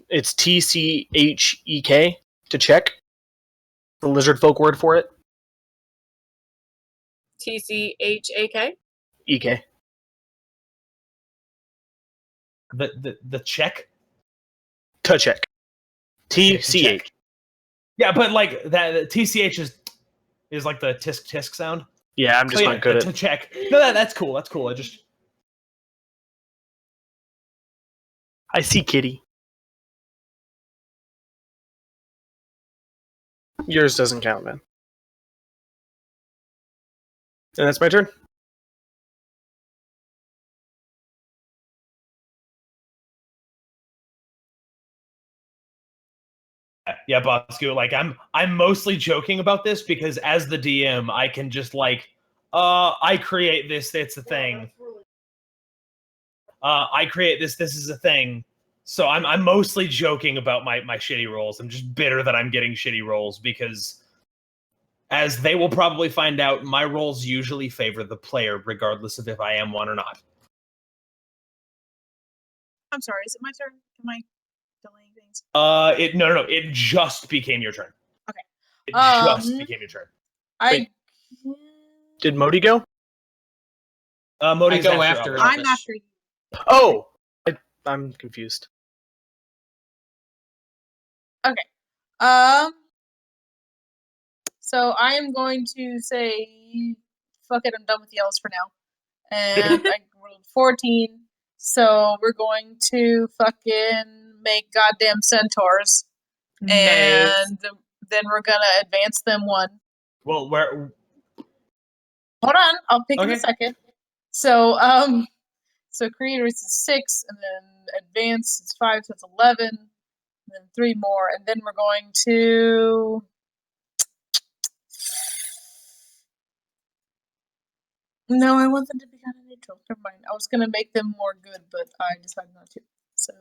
It's TCHEK to check. The lizard folk word for it. TCHAK? EK. the check. Tuchek. TCH. Yeah, but like that the TCH is like the tisk tisk sound. Yeah, I'm just So, not good to at. check. No, that's cool. That's cool. I see Kitty. Yours doesn't count, man. And that's my turn. Yeah, Bosco. Like I'm mostly joking about this because as the DM, I can just like, I create this. It's a thing. I create this. This is a thing. So I'm mostly joking about my shitty rolls. I'm just bitter that I'm getting shitty rolls because, as they will probably find out, my rolls usually favor the player, regardless of if I am one or not. I'm sorry, is it my turn? Am I delaying things? No. It just became your turn. Okay. It just became your turn. I Did Modi go? Modi's I go after after Elvis. I'm after you. Oh, I'm confused. So I am going to say, fuck it, I'm done with yells for now. And I rolled 14. So we're going to fucking make goddamn centaurs. Nice. And then we're gonna advance them one. Well, where? Hold on, I'll pick in Okay. a second. So so creators is 6, and then advance is 5, so it's 11. And then 3 more, and then we're going to no, I want them to be kind of neutral. Never mind. I was gonna make them more good, but I decided not to. So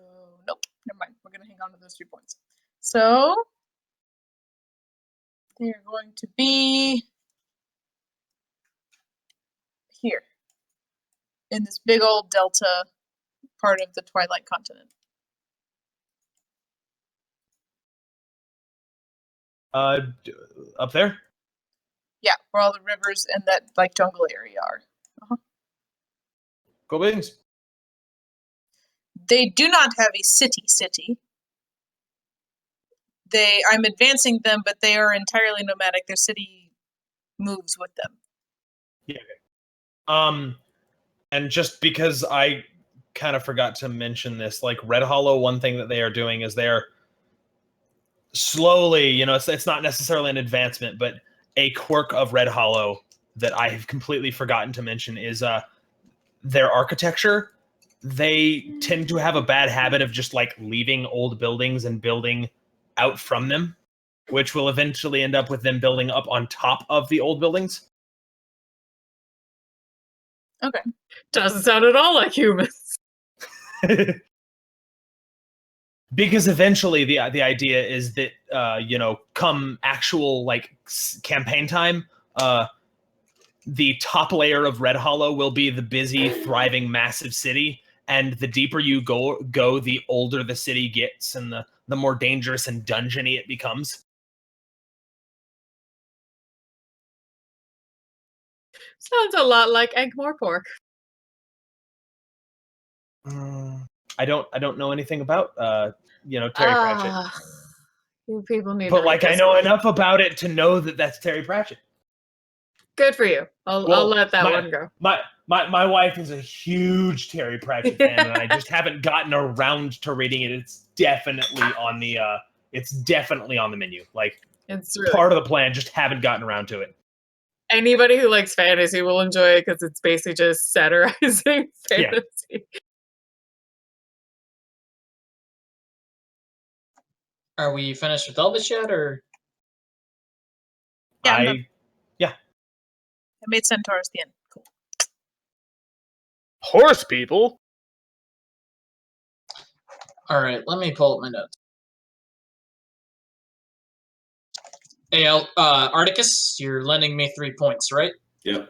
nope, never mind. We're gonna hang on to those 3 points. So they're going to be here in this big old delta part of the Twilight continent. Up there. Yeah, where all the rivers and that like jungle area are. Go Bings. They do not have a city. I'm advancing them, but they are entirely nomadic. Their city moves with them. Yeah. And just because I kind of forgot to mention this, like Red Hollow, one thing that they are doing is they're slowly, it's not necessarily an advancement, but a quirk of Red Hollow that I have completely forgotten to mention is their architecture. They tend to have a bad habit of just like leaving old buildings and building out from them, which will eventually end up with them building up on top of the old buildings. Okay. Doesn't sound at all like humans. Because eventually the idea is that come actual like campaign time, the top layer of Red Hollow will be the busy, thriving, massive city, and the deeper you go, the older the city gets, and the more dangerous and dungeony it becomes. Sounds a lot like Ankh-Morpork. I don't know anything about Terry Pratchett. You people need But to like I know enough about it to know that that's Terry Pratchett. Good for you. I'll let that one go. My wife is a huge Terry Pratchett fan, and I just haven't gotten around to reading it. It's definitely on the menu. Like It's really part of the plan, just haven't gotten around to it. Anybody who likes fantasy will enjoy it because it's basically just satirizing fantasy. Yeah. Are we finished with Elvis yet, or? Yeah, I made centaurs at the end. Cool. Horse people? All right, let me pull up my notes. Hey, Articus, you're lending me 3 points, right? Yep.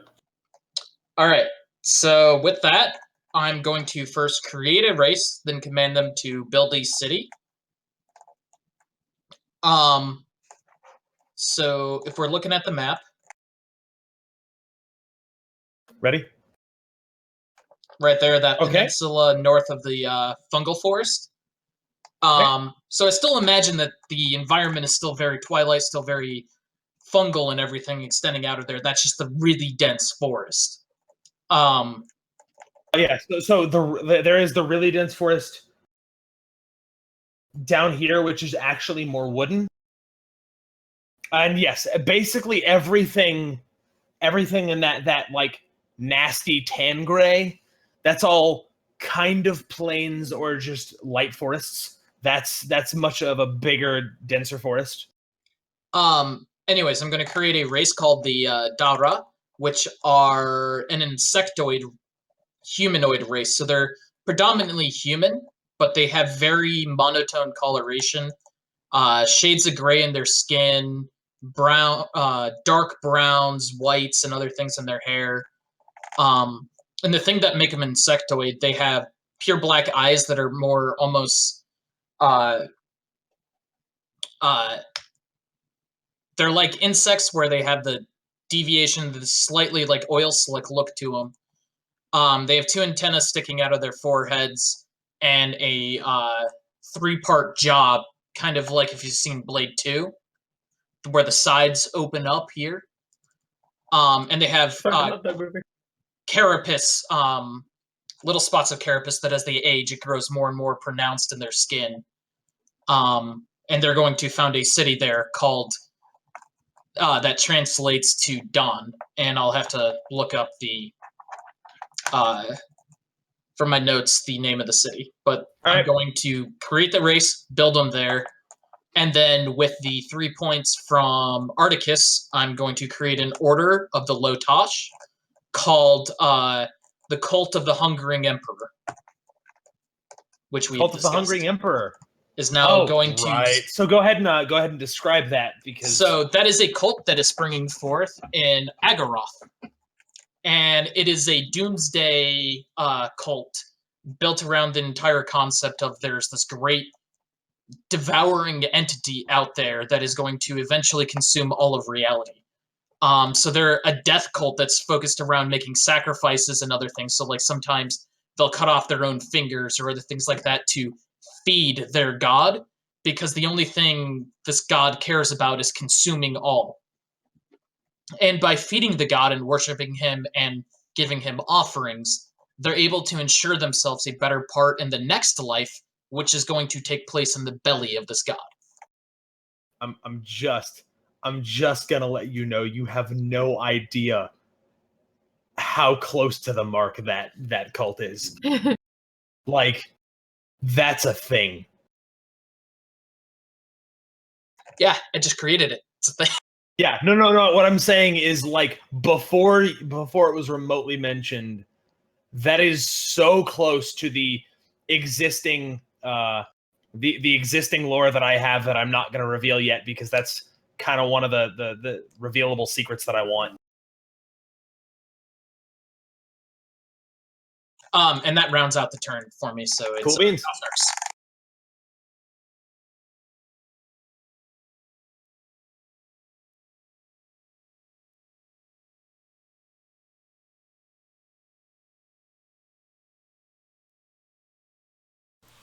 All right. So with that, I'm going to first create a race, then command them to build a city. So if we're looking at the map. Ready? right there, that Okay. peninsula north of the fungal forest. So I still imagine that the environment is still very Twilight, still very fungal and everything extending out of there. That's just the really dense forest. Yeah, so there is the really dense forest down here, which is actually more wooden. And yes, basically everything in that like nasty tan gray, that's all kind of plains or just light forests. That's much of a bigger, denser forest. Anyways, I'm going to create a race called the Dara, which are an insectoid humanoid race. So they're predominantly human, but they have very monotone coloration, shades of gray in their skin, brown, dark browns, whites, and other things in their hair. And the thing that make them insectoid, they have pure black eyes that are more almost they're like insects where they have the deviation, the slightly like oil slick look to them. They have 2 antennas sticking out of their foreheads and a 3-part jaw, kind of like if you've seen Blade 2, where the sides open up here. And they have carapace, little spots of carapace that as they age, it grows more and more pronounced in their skin. And they're going to found a city there called that translates to Dawn, and I'll have to look up the from my notes the name of the city. But I'm going to create the race, build them there, and then with the 3 points from Articus, I'm going to create an order of the Lotosh called the Cult of the Hungering Emperor, which we Cult of the Hungering Emperor is now going to. Right. So go ahead and describe that, because so that is a cult that is springing forth in Agaroth, and it is a doomsday cult built around the entire concept of there's this great devouring entity out there that is going to eventually consume all of reality. So they're a death cult that's focused around making sacrifices and other things. So like sometimes they'll cut off their own fingers or other things like that to feed their god, because the only thing this god cares about is consuming all. And by feeding the god and worshiping him and giving him offerings, they're able to ensure themselves a better part in the next life, which is going to take place in the belly of this god. I'm just gonna let you know, you have no idea how close to the mark that cult is. Like, that's a thing. Yeah, I just created it. It's a thing. Yeah, no. What I'm saying is, like, before it was remotely mentioned, that is so close to the existing the existing lore that I have that I'm not going to reveal yet, because that's kind of one of the revealable secrets that I want. And that rounds out the turn for me, so it's cool beans.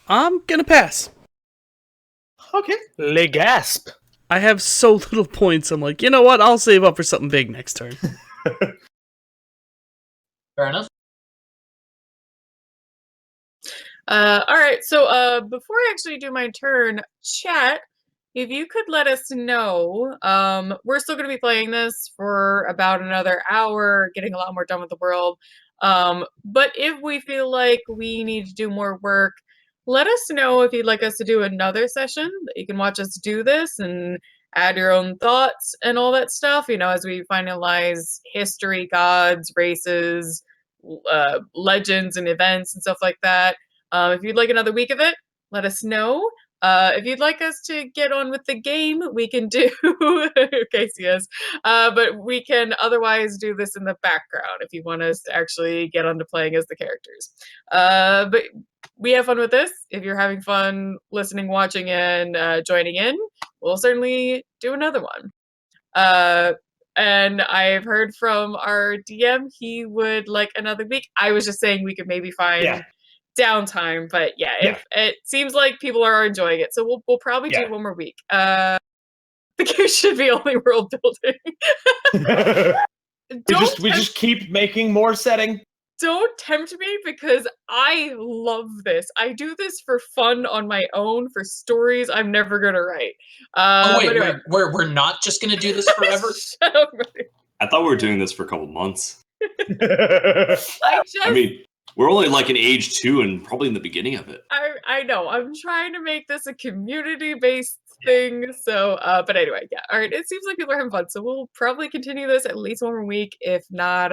I'm gonna pass. Okay. Le gasp. I have so little points, I'm like, you know what? I'll save up for something big next turn. Fair enough. Alright, so before I actually do my turn, chat, if you could let us know, we're still going to be playing this for about another hour, getting a lot more done with the world, but if we feel like we need to do more work, let us know if you'd like us to do another session, that you can watch us do this and add your own thoughts and all that stuff, you know, as we finalize history, gods, races, legends and events and stuff like that. If you'd like another week of it, let us know. If you'd like us to get on with the game, we can do Casey is. But we can otherwise do this in the background if you want us to actually get on to playing as the characters. But we have fun with this. If you're having fun listening, watching, and joining in, we'll certainly do another one. And I've heard from our DM he would like another week. I was just saying we could maybe find downtime, but if it seems like people are enjoying it, so we'll probably do one more week. The game should be only world building. we just keep making more setting. Don't tempt me because I love this. I do this for fun on my own, for stories I'm never gonna write. Wait, anyway. we're not just gonna do this forever? Shut up, I thought we were doing this for a couple months. I mean, we're only like in age 2 and probably in the beginning of it. I know. I'm trying to make this a community-based thing. So, but anyway, all right. It seems like people are having fun, so we'll probably continue this at least one more week, if not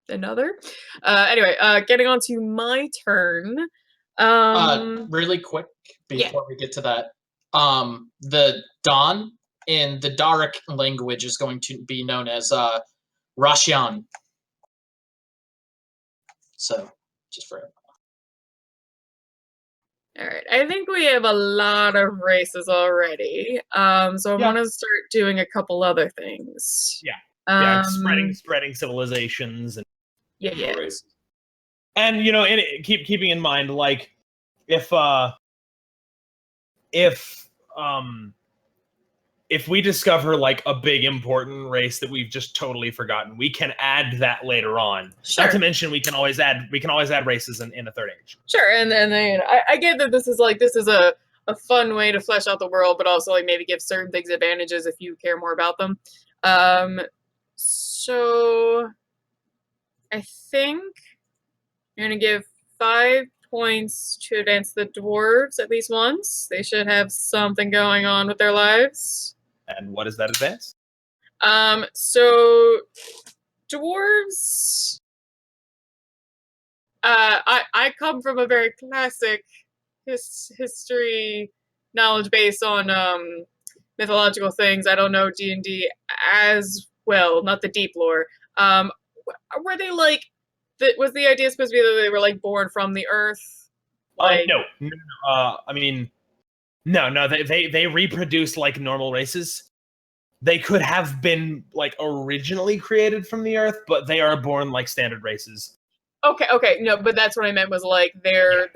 another. Anyway, getting on to my turn. Really quick before we get to that, the Dawn in the Daric language is going to be known as Rashian. So, just for all right, I think we have a lot of races already. So I want to start doing a couple other things. Spreading civilizations and races. And keeping in mind, like if we discover like a big important race that we've just totally forgotten, we can add that later on. Sure. Not to mention we can always add races in a third age. Sure, and then I get that this is a fun way to flesh out the world, but also like maybe give certain things advantages if you care more about them. So I think you're gonna give 5 points to advance the dwarves at least once. They should have something going on with their lives. And what is that advance? So dwarves. I come from a very classic history knowledge base on mythological things. I don't know D&D as well, not the deep lore. Were they like? Was the idea supposed to be that they were like born from the earth? Like, no. I mean, no. They reproduce like normal races. They could have been like originally created from the earth, but they are born like standard races. Okay. No, but that's what I meant was like their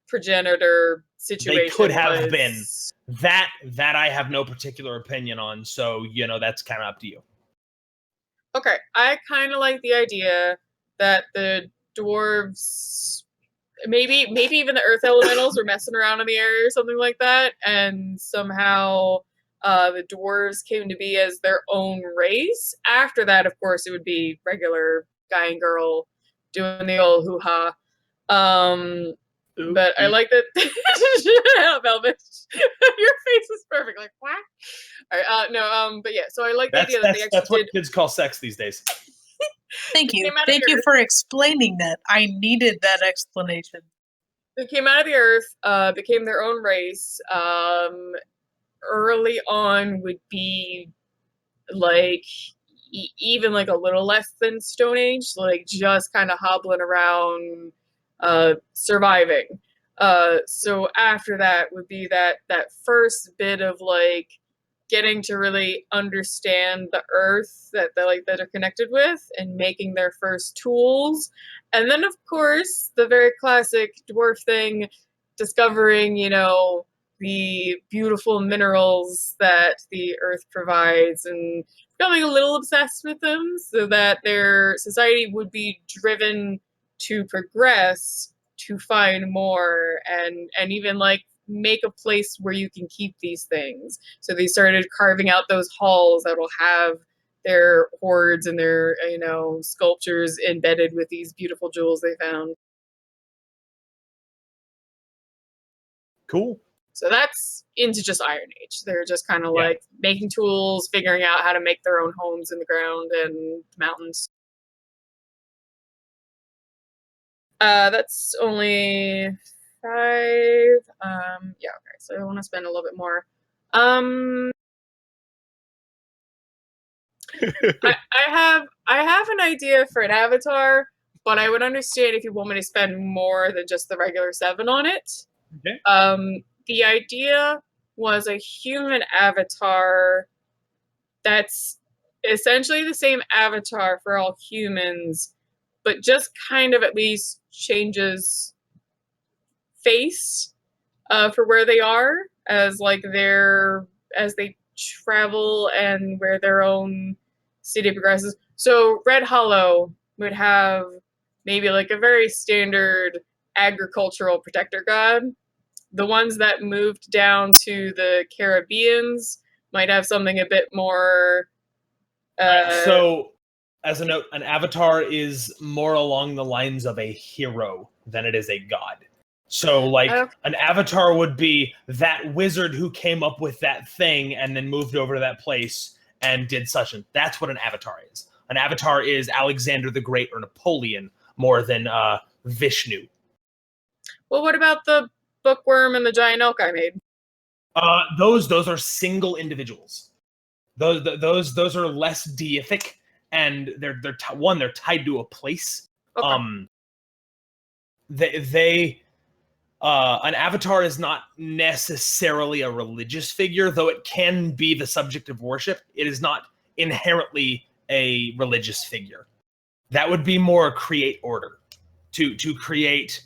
progenitor situation. They could have been. That I have no particular opinion on. So that's kind of up to you. Okay, I kind of like the idea that the dwarves, maybe even the earth elementals were messing around in the area or something like that, and somehow the dwarves came to be as their own race. After that, of course, it would be regular guy and girl doing the old hoo-ha. But I like that. Velvet, your face is perfect. Like, what? All right, but yeah. So I like the idea that they actually that's what kids call sex these days. Thank you for explaining that. I needed that explanation. They came out of the earth, became their own race. Early on would be like even like a little less than Stone Age, like just kind of hobbling around, surviving. So after that would be that first bit of like getting to really understand the earth that they're connected with and making their first tools. And then of course the very classic dwarf thing, discovering, the beautiful minerals that the earth provides and becoming a little obsessed with them so that their society would be driven to progress, to find more, and even like make a place where you can keep these things. So they started carving out those halls that will have their hoards and their sculptures embedded with these beautiful jewels they found. Cool. So that's into just Iron Age. They're just kind of like making tools, figuring out how to make their own homes in the ground and mountains. That's only 5. Okay. So I want to spend a little bit more. I have an idea for an avatar, but I would understand if you want me to spend more than just the regular 7 on it. Okay. The idea was a human avatar that's essentially the same avatar for all humans, but just kind of at least changes face for where they are as like as they travel and where their own city progresses. So Red Hollow would have maybe like a very standard agricultural protector god. The ones that moved down to the Caribbeans might have something a bit more. So, as a note, an avatar is more along the lines of a hero than it is a god. So, like, an avatar would be that wizard who came up with that thing and then moved over to that place and did such and that's what an avatar is. An avatar is Alexander the Great or Napoleon more than Vishnu. Well, what about the bookworm and the giant elk I made? Those are single individuals. Those are less deific, and they're tied to a place. Okay. An avatar is not necessarily a religious figure, though it can be the subject of worship. It is not inherently a religious figure. That would be more create order, to create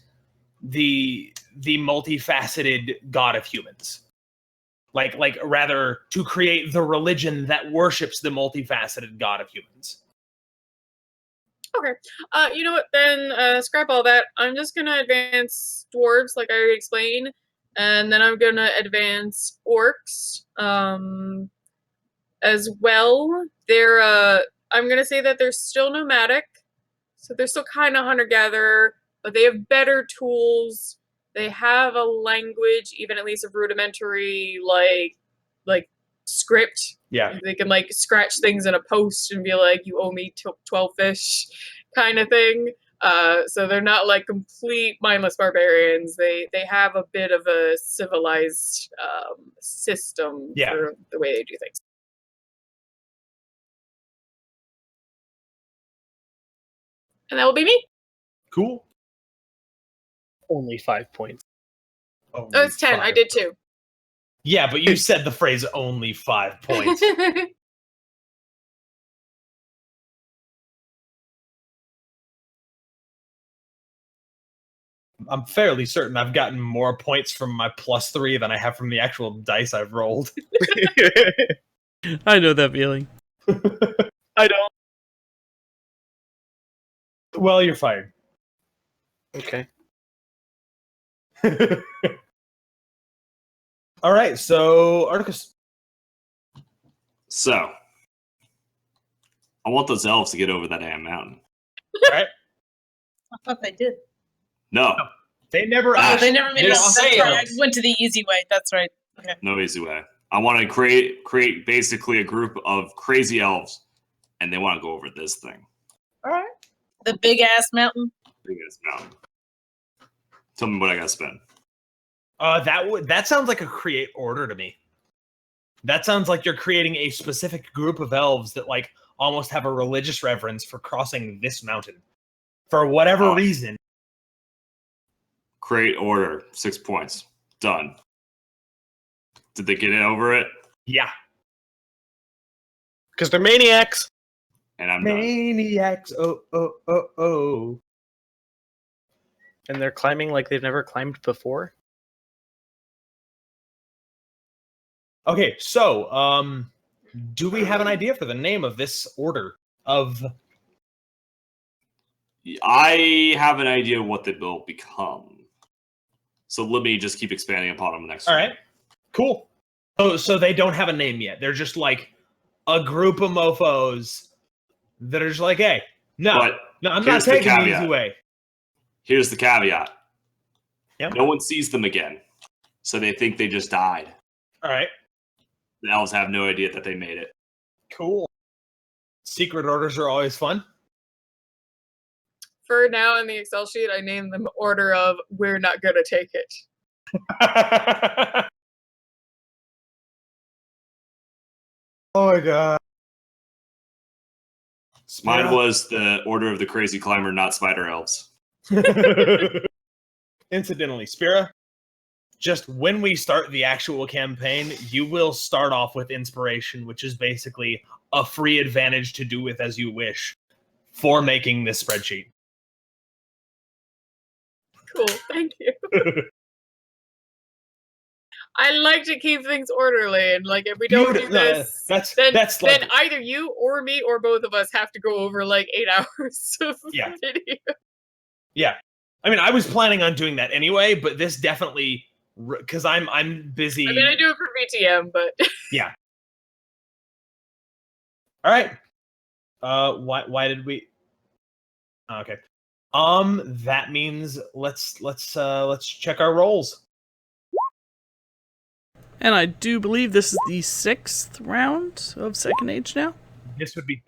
the multifaceted god of humans. Like rather to create the religion that worships the multifaceted god of humans. Okay. You know what? Then scrap all that. I'm just gonna advance dwarves, like I already explained, and then I'm gonna advance orcs as well. I'm gonna say that they're still nomadic, so they're still kind of hunter-gatherer, but they have better tools. They have a language, even at least a rudimentary like script. Yeah. They can like scratch things in a post and be like, "You owe me 12 fish," kind of thing. So they're not like complete mindless barbarians. They have a bit of a civilized system for the way they do things. And that will be me. Cool. Only 5 points. Oh, it's 10. I did 2. Yeah, but you said the phrase only 5 points. I'm fairly certain I've gotten more points from my +3 than I have from the actual dice I've rolled. I know that feeling. I don't. Well, you're fired. Okay. All right, so Articus. So, I want those elves to get over that damn mountain. All right. I thought they did. No. They never They never made it. That's say right. I elves. went to the easy way. That's right. Okay. No easy way. I want to create basically a group of crazy elves, and they want to go over this thing. All right. The big ass mountain. Big ass mountain. Tell me what I got to spend. That sounds like a create order to me. That sounds like you're creating a specific group of elves that like almost have a religious reverence for crossing this mountain for whatever reason. Create order, 6 points. Done. Did they get it over it? Yeah. Because they're maniacs. And I'm done. Maniacs. Oh. And they're climbing like they've never climbed before. Okay, so do we have an idea for the name of this order of? I have an idea of what they will become. So let me just keep expanding upon them next All time. right, cool. Oh, so they don't have a name yet. They're just like a group of mofos that are just like, hey, no, I'm not taking the easy way. Here's the caveat. Yep. No one sees them again, so they think they just died. All right. The elves have no idea that they made it. Cool. Secret orders are always fun. For now, in the Excel sheet, I named them Order of We're Not Gonna Take It. Oh my god. Mine was the Order of the Crazy Climber, not Spider Elves. Incidentally, Spira, just when we start the actual campaign, you will start off with inspiration, which is basically a free advantage to do with as you wish for making this spreadsheet. Cool, thank you. I like to keep things orderly, and like if we don't do this, then either you or me or both of us have to go over like 8 hours of video. Yeah, I mean, I was planning on doing that anyway, but this definitely, because I'm busy. I mean, I do it for VTM, but yeah. All right. Why did we? Okay. That means let's check our rolls. And I do believe this is the 6th round of Second Age now. This would be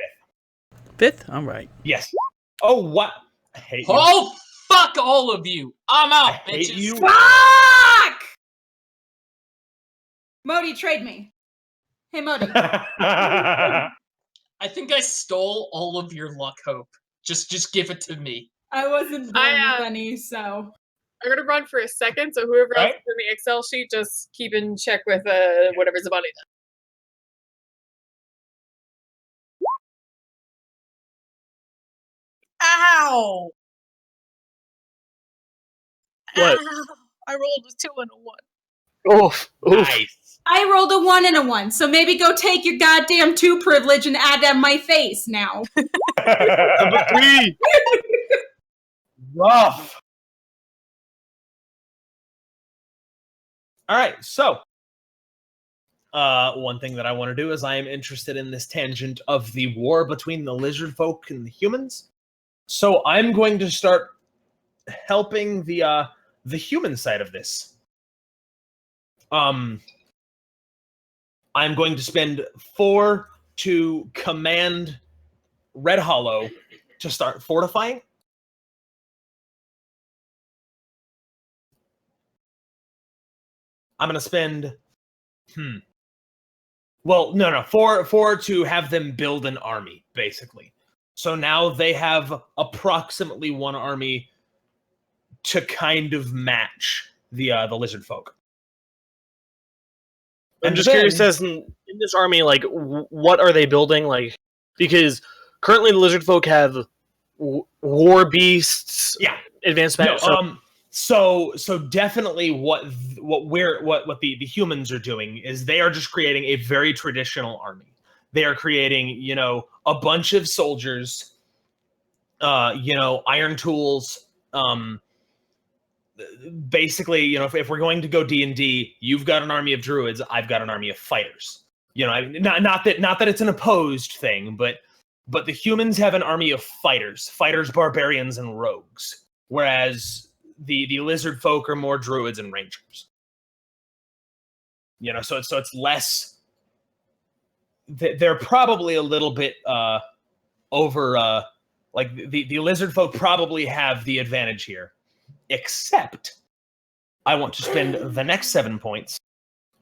5th. 5th? All right. Yes. Oh, what? I hate you. Oh, fuck all of you! I'm out, I hate bitches. you. Fuck! Modi, trade me. Hey, Modi. I think I stole all of your luck, Hope. Just give it to me. I wasn't born with any, so. I'm gonna run for a second, so whoever else is in the Excel sheet, just keep in check with whatever Zibani does. Ow! What? Ow. I rolled a 2 and a 1. Oof. Nice. I rolled a 1 and a 1, so maybe go take your goddamn 2 privilege and add that my face now. Number 3. Rough. All right, so one thing that I want to do is I am interested in this tangent of the war between the lizard folk and the humans. So I'm going to start helping the human side of this. I'm going to spend 4 to command Red Hollow to start fortifying. I'm going to spend, well, no, 4 to have them build an army, basically. So now they have approximately 1 army to kind of match the lizard folk. I'm just curious, as in this army, like, what are they building? Like, because currently the lizard folk have war beasts, advanced battle. So definitely what the humans are doing is they are just creating a very traditional army. They are creating, a bunch of soldiers, iron tools. Basically, if we're going to go D&D, you've got an army of druids, I've got an army of fighters. Not that it's an opposed thing, but the humans have an army of fighters, barbarians, and rogues, whereas the lizard folk are more druids and rangers. So it's less. They're probably a little bit over. Like the lizard folk probably have the advantage here, except I want to spend the next 7 points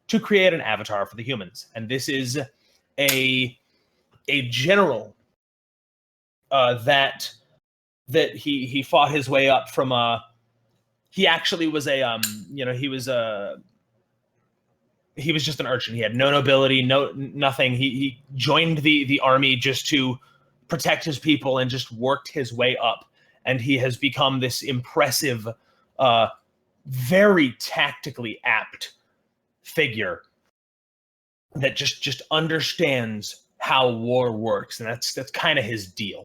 to create an avatar for the humans, and this is a general that he fought his way up from he actually was he was just an urchin. He had no nobility, nothing. He joined the army just to protect his people and just worked his way up. And he has become this impressive, very tactically apt figure that just understands how war works. And that's kind of his deal.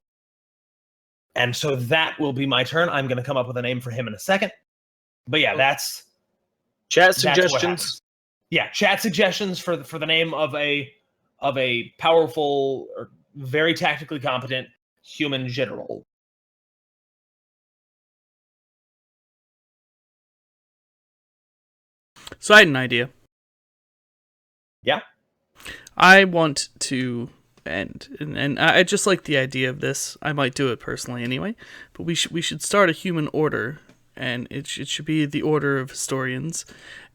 And so that will be my turn. I'm going to come up with a name for him in a second. But yeah, that's chat suggestions. Yeah, chat suggestions for the name of a powerful or very tactically competent human general. So I had an idea. Yeah. I want to end, and I just like the idea of this. I might do it personally anyway, but we should start a human order, and it should be the order of historians,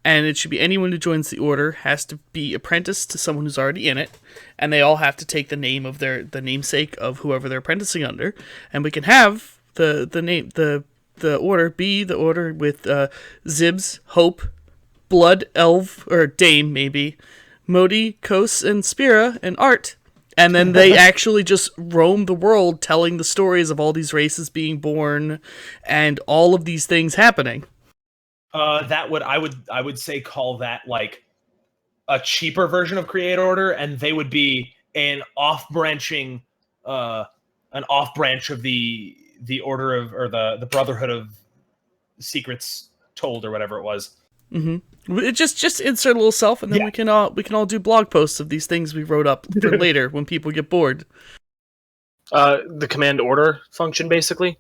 and it should be anyone who joins the order has to be apprenticed to someone who's already in it, and they all have to take the name of the namesake of whoever they're apprenticing under, and we can have the order be the order with Zibs, Hope, Blood, Elf, or Dame maybe, Modi, Kos, and Spira, and Art And then they actually just roam the world telling the stories of all these races being born and all of these things happening. I would say call that like a cheaper version of Create Order, and they would be an off branch of the Order of, or the Brotherhood of Secrets Told, or whatever it was. Mm-hmm. It just insert a little self, and then we can all do blog posts of these things we wrote up for later when people get bored. The command order function, basically.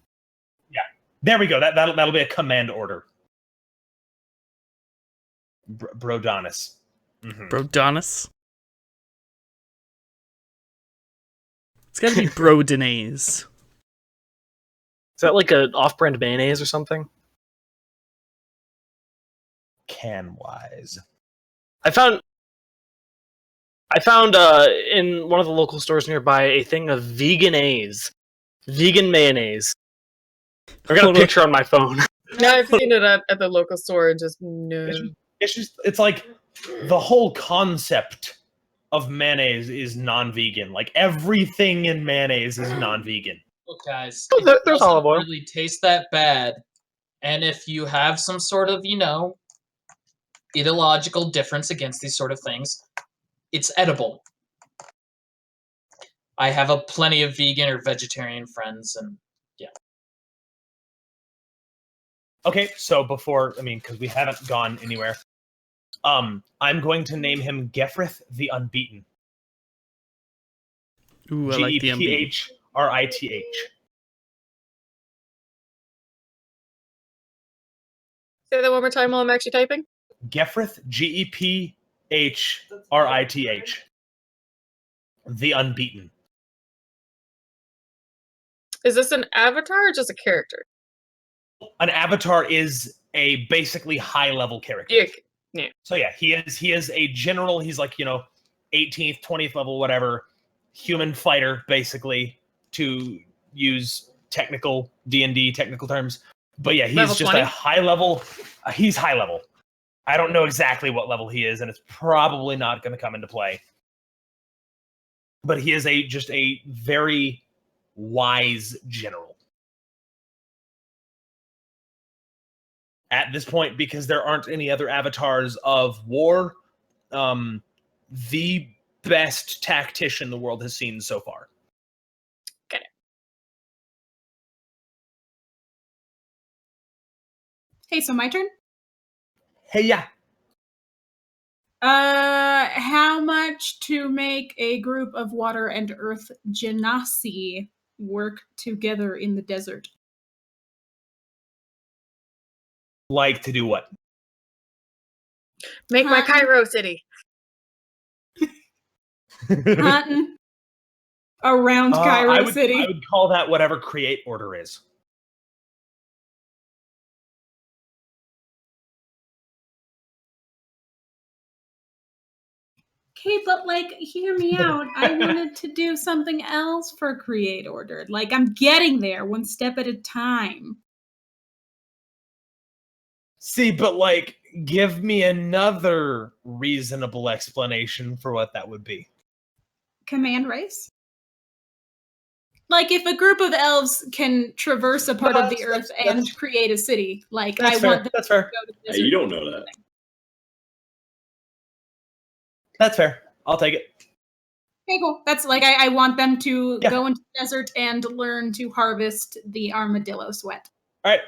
Yeah, there we go. That'll be a command order. Brodonis. Mm-hmm. Brodonis. It's got to be Brodinaise. Is that like an off-brand mayonnaise or something? Can-wise. I found in one of the local stores nearby a thing of vegan-aise. Vegan mayonnaise. I got a picture on my phone. Yeah, I've seen it at the local store and just no. It's like the whole concept of mayonnaise is non-vegan. Like everything in mayonnaise is non-vegan. Look, guys, Oh, it there's doesn't olive oil. really taste that bad. And if you have some sort of, ideological difference against these sort of things, it's edible. I have plenty of vegan or vegetarian friends, and yeah. Okay, so because we haven't gone anywhere, I'm going to name him Gefrith the Unbeaten. Ooh, I like the Unbeaten. Geprith. Say that one more time while I'm actually typing. Gefrith, Geprith. The Unbeaten. Is this an avatar or just a character? An avatar is a basically high-level character. Yeah. So yeah, he is a general. He's like 18th, 20th level, whatever, human fighter, basically, to use technical D&D technical terms. But yeah, he's Level just 20? a high level. He's high level. I don't know exactly what level he is, and it's probably not going to come into play. But he is just a very wise general. At this point, because there aren't any other avatars of war, the best tactician the world has seen so far. Got it. Hey, so my turn? Hey, yeah. How much to make a group of water and earth genasi work together in the desert? Like to do what? Make my Cairo city. Hunting around Cairo City. I would call that whatever Create Order is. Okay, but hear me out. I wanted to do something else for Create Order. I'm getting there one step at a time. See, but give me another reasonable explanation for what that would be. Command race? If a group of elves can traverse a part of the earth and create a city, want them to go to the desert. You don't know that. That's fair. I'll take it. Okay, cool. That's I want them to go into the desert and learn to harvest the armadillo sweat. All right.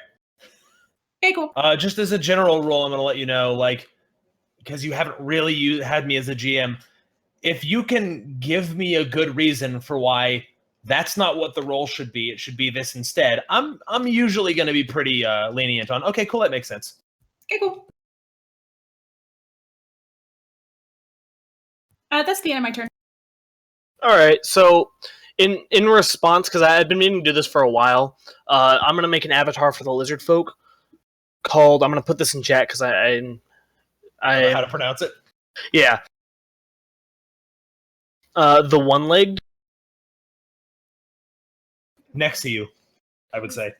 Okay, cool. Just as a general rule, I'm going to let you know, because you haven't really had me as a GM, if you can give me a good reason for why that's not what the role should be, it should be this instead, I'm usually going to be pretty lenient on, okay, cool, that makes sense. Okay, cool. That's the end of my turn. All right, so in response, because I had been meaning to do this for a while, I'm going to make an avatar for the lizard folk called, I'm going to put this in chat because I don't know how to pronounce it. Yeah. The one-legged. Next to you, I would say.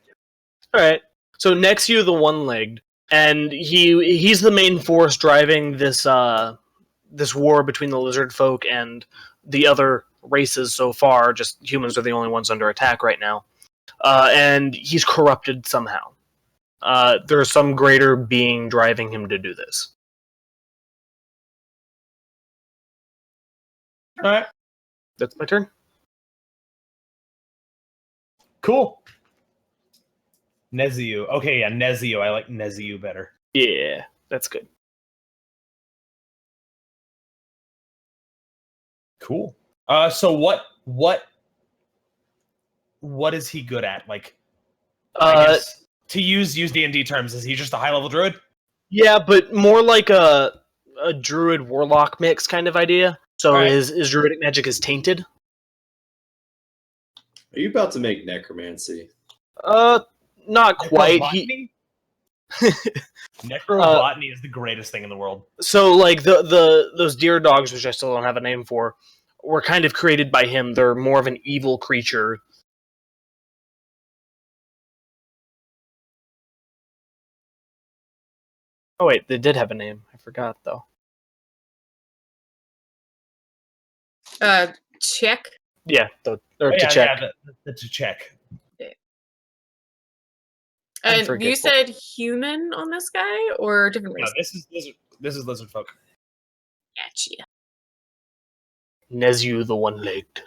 All right. So next to you, the one-legged, and he's the main force driving this this war between the lizard folk and the other races so far. Just humans are the only ones under attack right now. And he's corrupted somehow. There's some greater being driving him to do this. All right. That's my turn. Cool. Neziu. Okay, yeah, Neziu. I like Neziu better. Yeah, that's good. Cool. So what is he good at? Like, I guess, to use D&D terms, is he just a high level druid? Yeah, but more like a druid warlock mix kind of idea. So Right. his druidic magic is tainted. Are you about to make necromancy? Not quite. Necrobotany is the greatest thing in the world. So like those deer dogs, which I still don't have a name for, were kind of created by him. They're more of an evil creature. Oh wait, they did have a name. I forgot though. Check. Yeah, to check. Yeah, that's a check. And you said human on this guy or different race? No, this is lizard folk. Gotcha. Neziu the one-legged.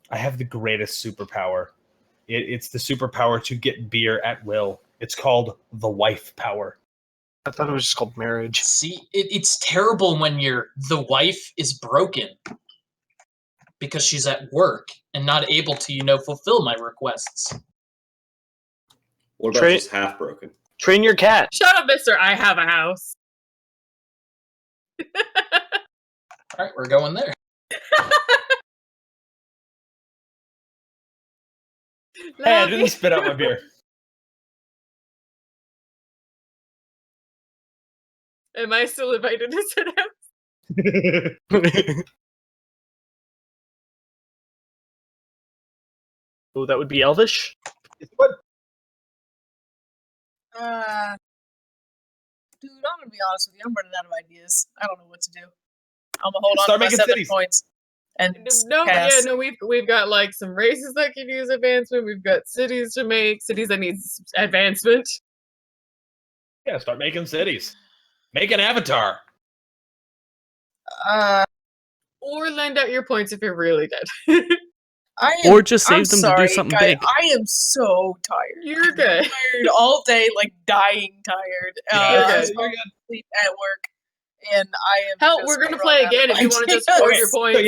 I have the greatest superpower. It's the superpower to get beer at will. It's called the wife power. I thought it was just called marriage. See, it's terrible when the wife is broken because she's at work and not able to, fulfill my requests. What about just half broken? Train your cat. Shut up, mister. I have a house. All right, we're going there. Hey, I didn't spit out my beer. Am I still invited to sit out? Oh, that would be Elvish? Dude, I'm gonna be honest with you. I'm running out of ideas. I don't know what to do. I'm gonna hold on to my 7 points. And we've got like some races that can use advancement. We've got cities to make, cities that need advancement. Yeah, start making cities. Make an avatar. Or lend out your points if you're really dead. Or just save them to do something big. I am so tired. You're good. I'm tired all day, like dying tired. You're good. I'm sleep at work, and I am. Hell, we're gonna play again if you want to just score your points.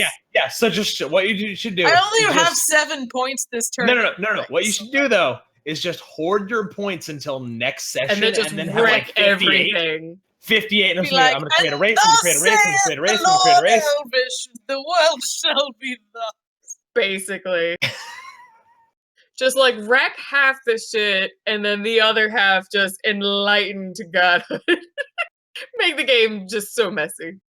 So just what you should do. I only have 7 points this turn. No. What you should do though is just hoard your points until next session, and then just have wreck like 58, everything. 58, and I'm gonna create a race. I'm gonna create a race. I'm gonna create a race. I'm gonna create a race. Elvish, the world shall be the. Basically. Just like wreck half the shit and then the other half just enlightened to godhood. Make the game just so messy.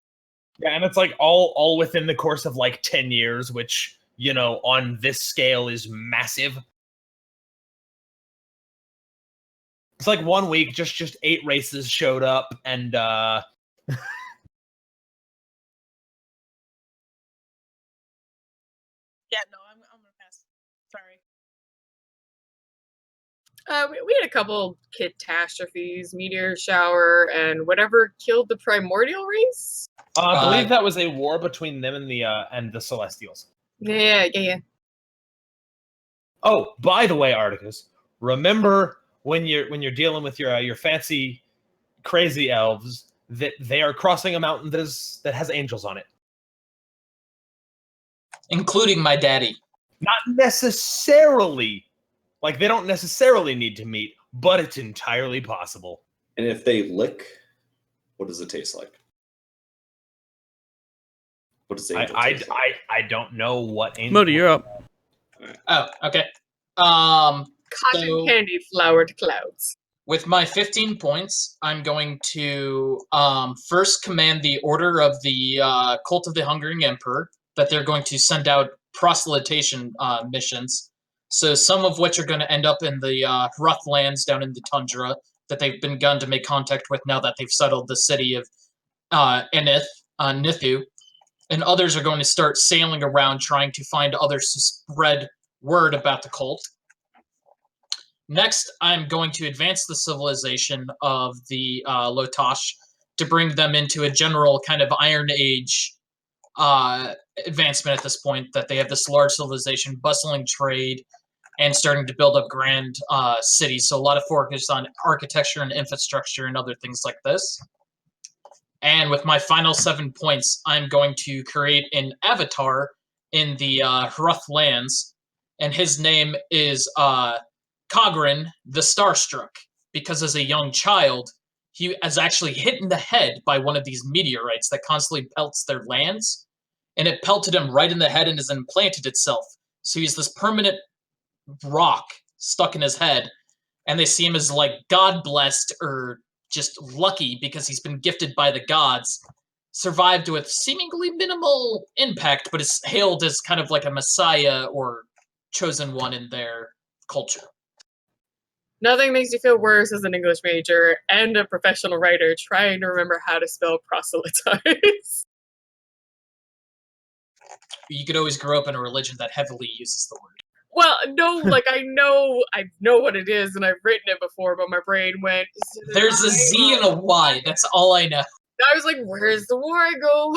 Yeah, and it's like all within the course of like 10 years, which, on this scale is massive. It's like 1 week, just 8 races showed up, and Yeah, no, I'm gonna pass. Sorry. We had a couple catastrophes, meteor shower, and whatever killed the primordial race. I believe that was a war between them and the Celestials. Yeah. Oh, by the way, Articus, remember when you're dealing with your fancy, crazy elves that they are crossing a mountain that has angels on it, including my daddy. Not necessarily. Like, they don't necessarily need to meet, but it's entirely possible. And if they lick, what does it taste like? What does angel taste like? I don't know what angel. Modi, you're up. Oh, okay. Cotton candy flowered clouds. With my 15 points, I'm going to first command the Order of the Cult of the Hungering Emperor that they're going to send out proselytation missions. So some of which are going to end up in the rough lands down in the tundra, that they've begun to make contact with now that they've settled the city of Nithu, and others are going to start sailing around trying to find others to spread word about the cult. Next, I'm going to advance the civilization of the Lotash to bring them into a general kind of Iron Age advancement at this point, that they have this large civilization, bustling trade, and starting to build up grand cities. So a lot of focus on architecture and infrastructure and other things like this. And with my final 7 points, I'm going to create an avatar in the Hruth lands, and his name is Cogrin the Starstruck, because as a young child, he is actually hit in the head by one of these meteorites that constantly pelts their lands, and it pelted him right in the head and has implanted itself. So he's this permanent rock stuck in his head, and they see him as like god-blessed or just lucky because he's been gifted by the gods, survived with seemingly minimal impact, but is hailed as kind of like a messiah or chosen one in their culture. Nothing makes you feel worse as an English major and a professional writer trying to remember how to spell proselytize. You could always grow up in a religion that heavily uses the word. Well, no, like I know what it is, and I've written it before, but my brain went. There's a Z and a Y. That's all I know. I was like, "Where's the Y go?"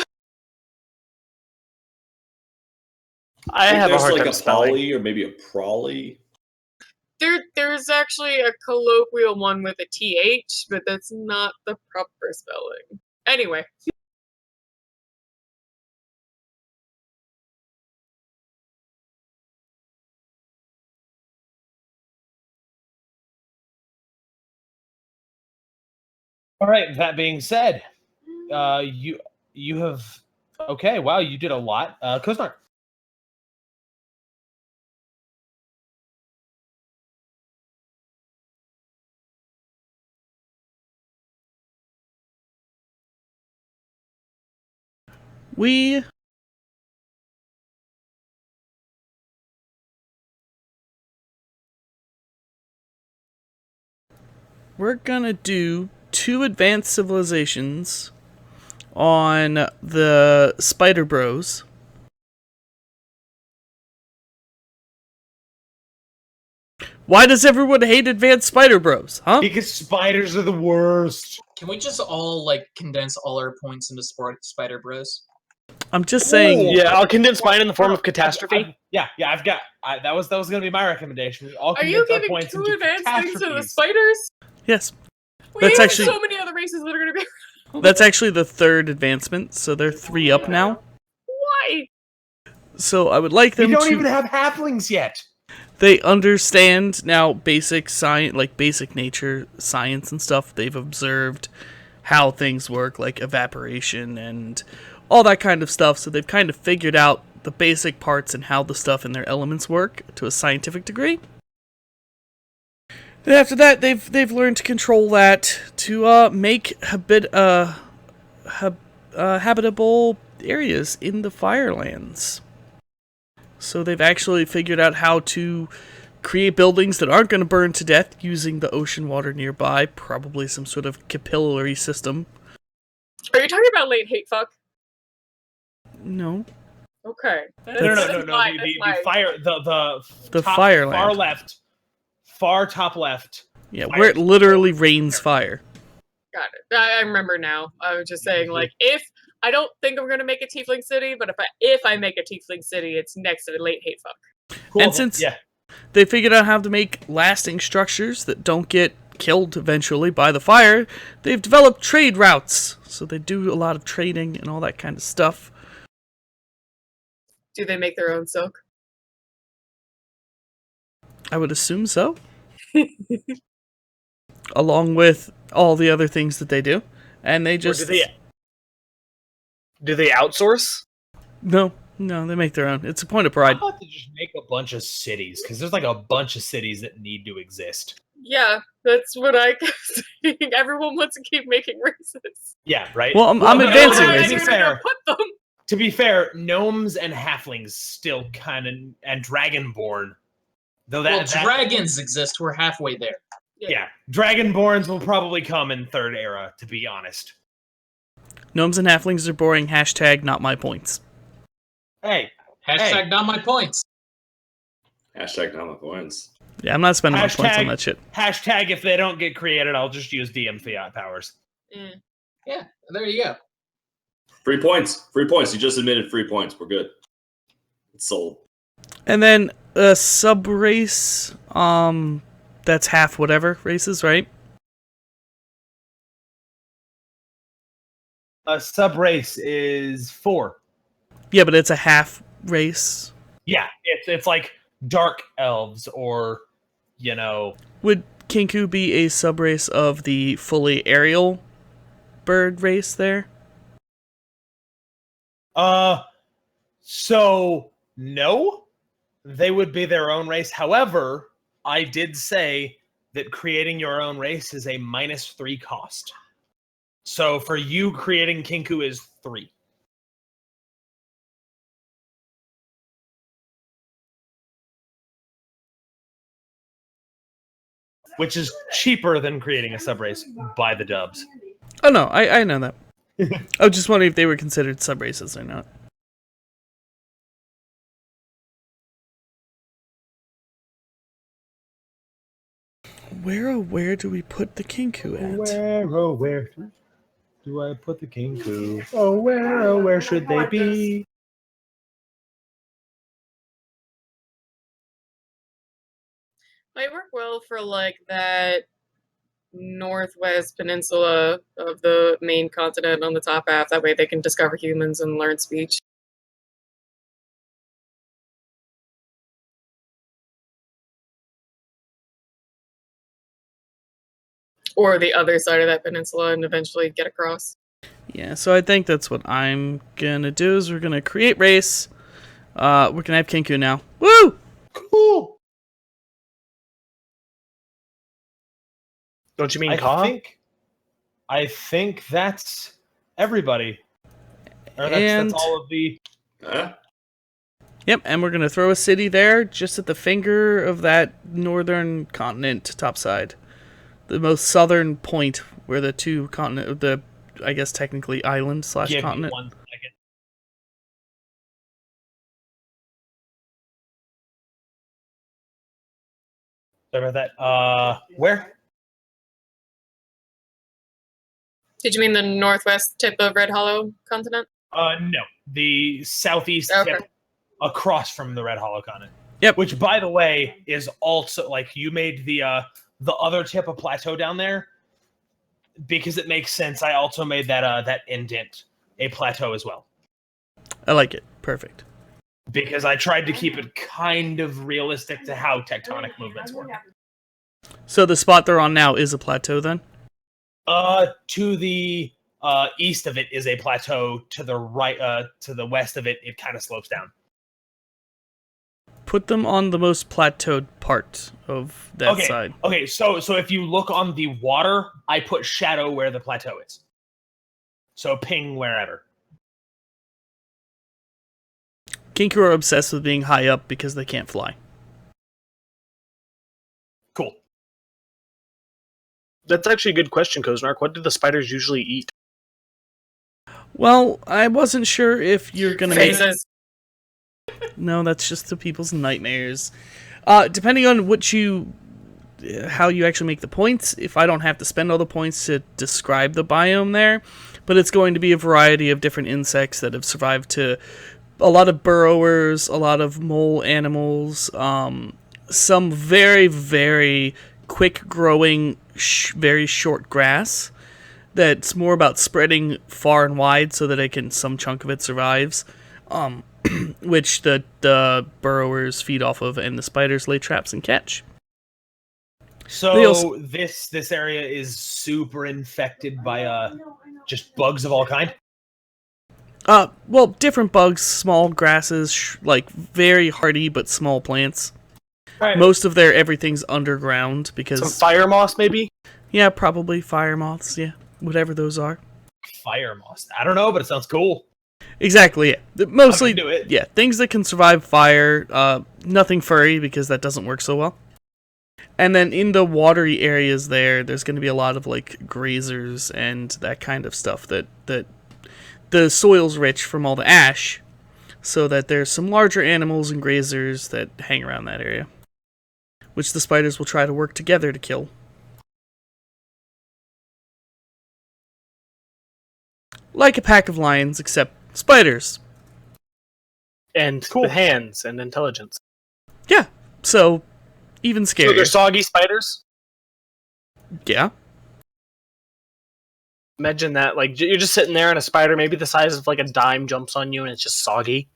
I have a hard like time a spelling. poly or maybe a prolly. There's actually a colloquial one with a TH, but that's not the proper spelling. Anyway. All right. That being said, you have okay. Wow, you did a lot, Koznar. We're gonna do 2 advanced civilizations on the Spider Bros. Why does everyone hate advanced Spider Bros, huh? Because spiders are the worst. Can we just all like condense all our points into Spider Bros? I'm just saying. Yeah, I'll condense mine in the form of catastrophe. I've got. That was going to be my recommendation. Are you giving 2 advanced things to the spiders? Yes. We have so many other races that are going to be. That's actually the 3rd advancement, so they're 3 up now. Why? So I would like them to. We don't even have halflings yet. They understand now basic science, like basic nature science and stuff. They've observed how things work, like evaporation and all that kind of stuff. So they've kind of figured out the basic parts and how the stuff in their elements work to a scientific degree. And after that, they've learned to control that to make habitable areas in the Firelands. So they've actually figured out how to create buildings that aren't going to burn to death using the ocean water nearby, probably some sort of capillary system. Are you talking about late hate fuck? No. No. Okay. The Fireland. Far left, far top left. Yeah, where it literally rains fire. Got it. I remember now. I was just saying, like, if I don't think I'm gonna make a tiefling city, but if I make a tiefling city, it's next to the late hate fuck. Cool. And since they figured out how to make lasting structures that don't get killed eventually by the fire, they've developed trade routes. So they do a lot of trading and all that kind of stuff. Do they make their own silk? I would assume so. Along with all the other things that they do. And they just... Do they outsource? No, they make their own. It's a point of pride. How about they just make a bunch of cities? Because there's like a bunch of cities that need to exist. Yeah, that's what I kept saying. Everyone wants to keep making races. Yeah, right? Well, I'm advancing this. To be fair, gnomes and halflings still kind of... And dragonborn. Though dragons exist. We're halfway there. Yeah, Dragonborns will probably come in third era, to be honest. Gnomes and halflings are boring. Hashtag not my points. Hey, Hashtag not my points. Hashtag not my points. Yeah, I'm not spending my points on that shit. Hashtag if they don't get created, I'll just use DM fiat powers. Yeah, there you go. Free points. Free points. You just admitted free points. We're good. It's sold. And then a sub race, that's half whatever races, right? A sub race is 4. Yeah, but it's a half race. Yeah, it's like dark elves or, you know. Would Kinku be a sub race of the fully aerial bird race there? So no, they would be their own race. However, I did say that creating your own race is a -3 cost. So for you, creating Kinku is 3. Which is cheaper than creating a sub race by the dubs. Oh no, I know that. I was just wondering if they were considered sub races or not. Where do we put the Kinku at? Where do I put the Kinku? Oh, where should they be? Might work well for like that northwest peninsula of the main continent on the top half. That way they can discover humans and learn speech. Or the other side of that peninsula and eventually get across. Yeah, so I think that's what I'm gonna do is we're gonna create race. We're gonna have Kinku now. Woo! Cool. Don't you mean Ka? I think that's everybody. Or And- that's all of the. Huh? Yep, and we're gonna throw a city there, just at the finger of that northern continent topside. The most southern point where the two continent, I guess technically island / Give me continent. 1 second. Sorry about that. Where? Did you mean the northwest tip of Red Hollow continent? No, the southeast Okay. tip across from the Red Hollow continent. Yep. Which, by the way, is also like you made the other tip a plateau down there because it makes sense. I also made that indent a plateau as well I like it. Perfect. because I tried to keep it kind of realistic to how tectonic movements work. So the spot they're on now is a plateau then? To the east of it is a plateau. To the right, to the west of it, it kind of slopes down. Put them on the most plateaued part of that side. Okay, so if you look on the water, I put shadow where the plateau is. So ping wherever. Kinku are obsessed with being high up because they can't fly. Cool. That's actually a good question, Kozark. What do the spiders usually eat? Well, I wasn't sure if you're gonna make... Faces. No, that's just the people's nightmares. Depending on how you actually make the points, if I don't have to spend all the points to describe the biome there, but it's going to be a variety of different insects that have survived to a lot of burrowers, a lot of mole animals, some very, very quick-growing, very short grass that's more about spreading far and wide so that some chunk of it survives. Which the burrowers feed off of, and the spiders lay traps and catch. So this area is super infected by just bugs of all kind. Well, different bugs, small grasses, like very hardy but small plants. Right. Most of everything's underground because Some fire moss, maybe? yeah, probably fire moths. Yeah, whatever those are. Fire moss. I don't know, but it sounds cool. Exactly. Yeah. Mostly, do it. yeah, things that can survive fire. Nothing furry because that doesn't work so well. And then in the watery areas there's going to be a lot of like grazers and that kind of stuff that the soil's rich from all the ash, so that there's some larger animals and grazers that hang around that area, which the spiders will try to work together to kill. Like a pack of lions, except spiders. And with hands and intelligence. Yeah, so even scarier. So they're soggy spiders? Yeah. Imagine that, like, you're just sitting there and a spider maybe the size of like a dime jumps on you and it's just soggy.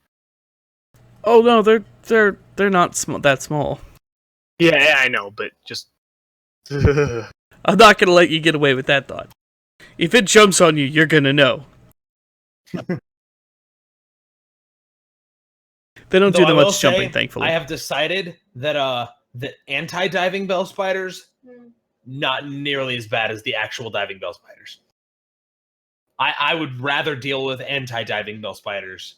Oh no, they're not that small. Yeah, I know, but just... I'm not gonna let you get away with that thought. If it jumps on you, you're gonna know. They don't do that much jumping, thankfully. I have decided that the anti-diving bell spiders, not nearly as bad as the actual diving bell spiders. I would rather deal with anti-diving bell spiders.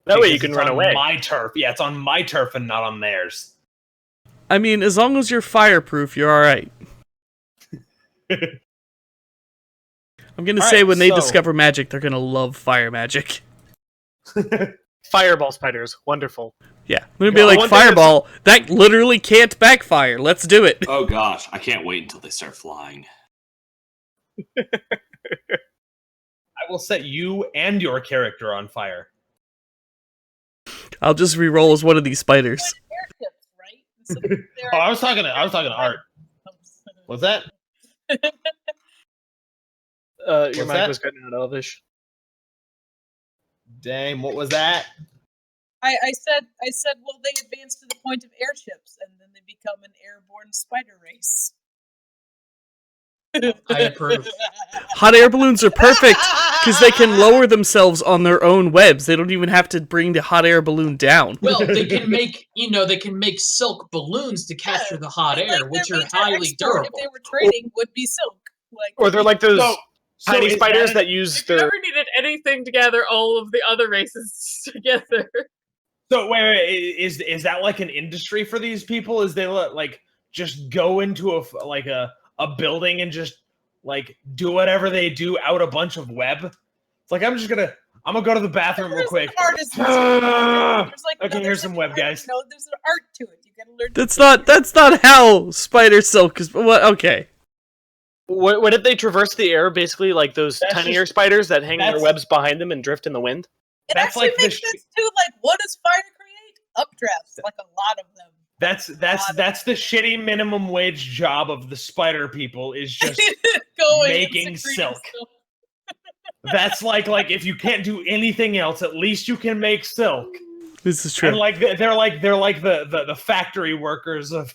That way you can run away. My turf. Yeah, it's on my turf and not on theirs. I mean, as long as you're fireproof, you're alright. I'm gonna say when they discover magic, they're gonna love fire magic. Fireball spiders, wonderful. Yeah, they're gonna be like, fireball, that literally can't backfire. Let's do it. Oh gosh, I can't wait until they start flying. I will set you and your character on fire. I'll just re-roll as one of these spiders. Oh, I was talking to Art. What's that? Your mic was cutting out, Elvish. Dang, what was that? I said, well, they advance to the point of airships, and then they become an airborne spider race. I approve. Hot air balloons are perfect because they can lower themselves on their own webs. They don't even have to bring the hot air balloon down. Well, they can make silk balloons to capture the hot air, which are highly durable. If they were trading, would be silk. Or they're like those tiny spiders that use If you ever needed anything to gather all of the other races together. So wait, is that like an industry for these people? Is they like just go into a building and just like do whatever they do out a bunch of web? It's like I'm gonna go to the bathroom real quick. Okay, here's some web, guys. No, there's an art to it. You gotta learn. That's not how spider silk is. What? Okay. What if they traverse the air, basically like those tinier spiders that hang their webs behind them and drift in the wind? It actually makes sense too. Like, what does fire create? Updrafts, like a lot of them. That's the shitty minimum wage job of the spider people is just making silk. That's like if you can't do anything else, at least you can make silk. This is true. And like they're like the factory workers of.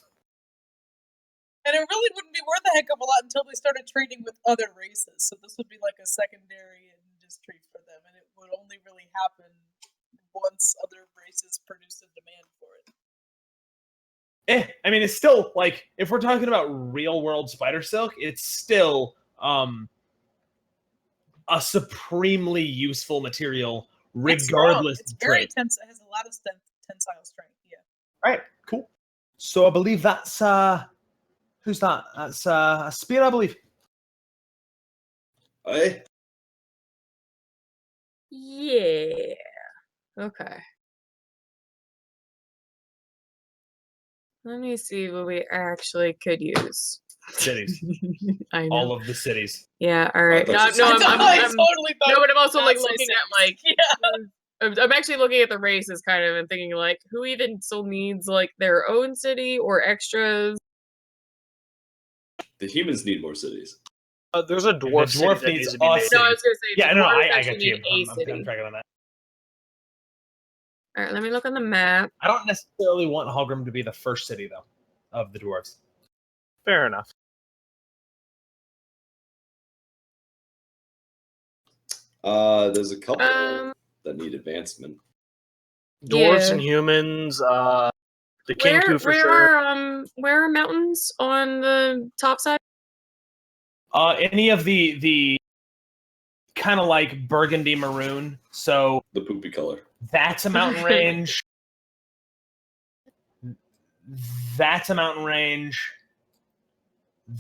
And it really wouldn't be worth a heck of a lot until they started trading with other races. So this would be like a secondary industry for them, and it would only really happen once other races produced a demand for it. I mean, it's still like if we're talking about real world spider silk, it's still a supremely useful material, regardless. It's very tense. It has a lot of tensile strength. Yeah. All right. Cool. So I believe that's who's that? That's Spira, I believe. Hey. Yeah. Okay. Let me see what we actually could use. Cities. I know. All of the cities. Yeah, all right. I I'm totally thought no, but I'm also like not looking say at like I'm actually looking at the races kind of and thinking like who even still needs like their own city or extras. The humans need more cities. There's a dwarf city that needs to be made. No, I was gonna say Yeah, the no, dwarves I actually got you. need a I'm city. tracking on that. All right, let me look on the map. I don't necessarily want Hallgrim to be the first city though of the dwarves. Fair enough. There's a couple that need advancement. Dwarves and humans, the Kinku for sure. Where are mountains on the top side? Any of the kind of like burgundy maroon. So The poopy color. that's a mountain range. That's a mountain range.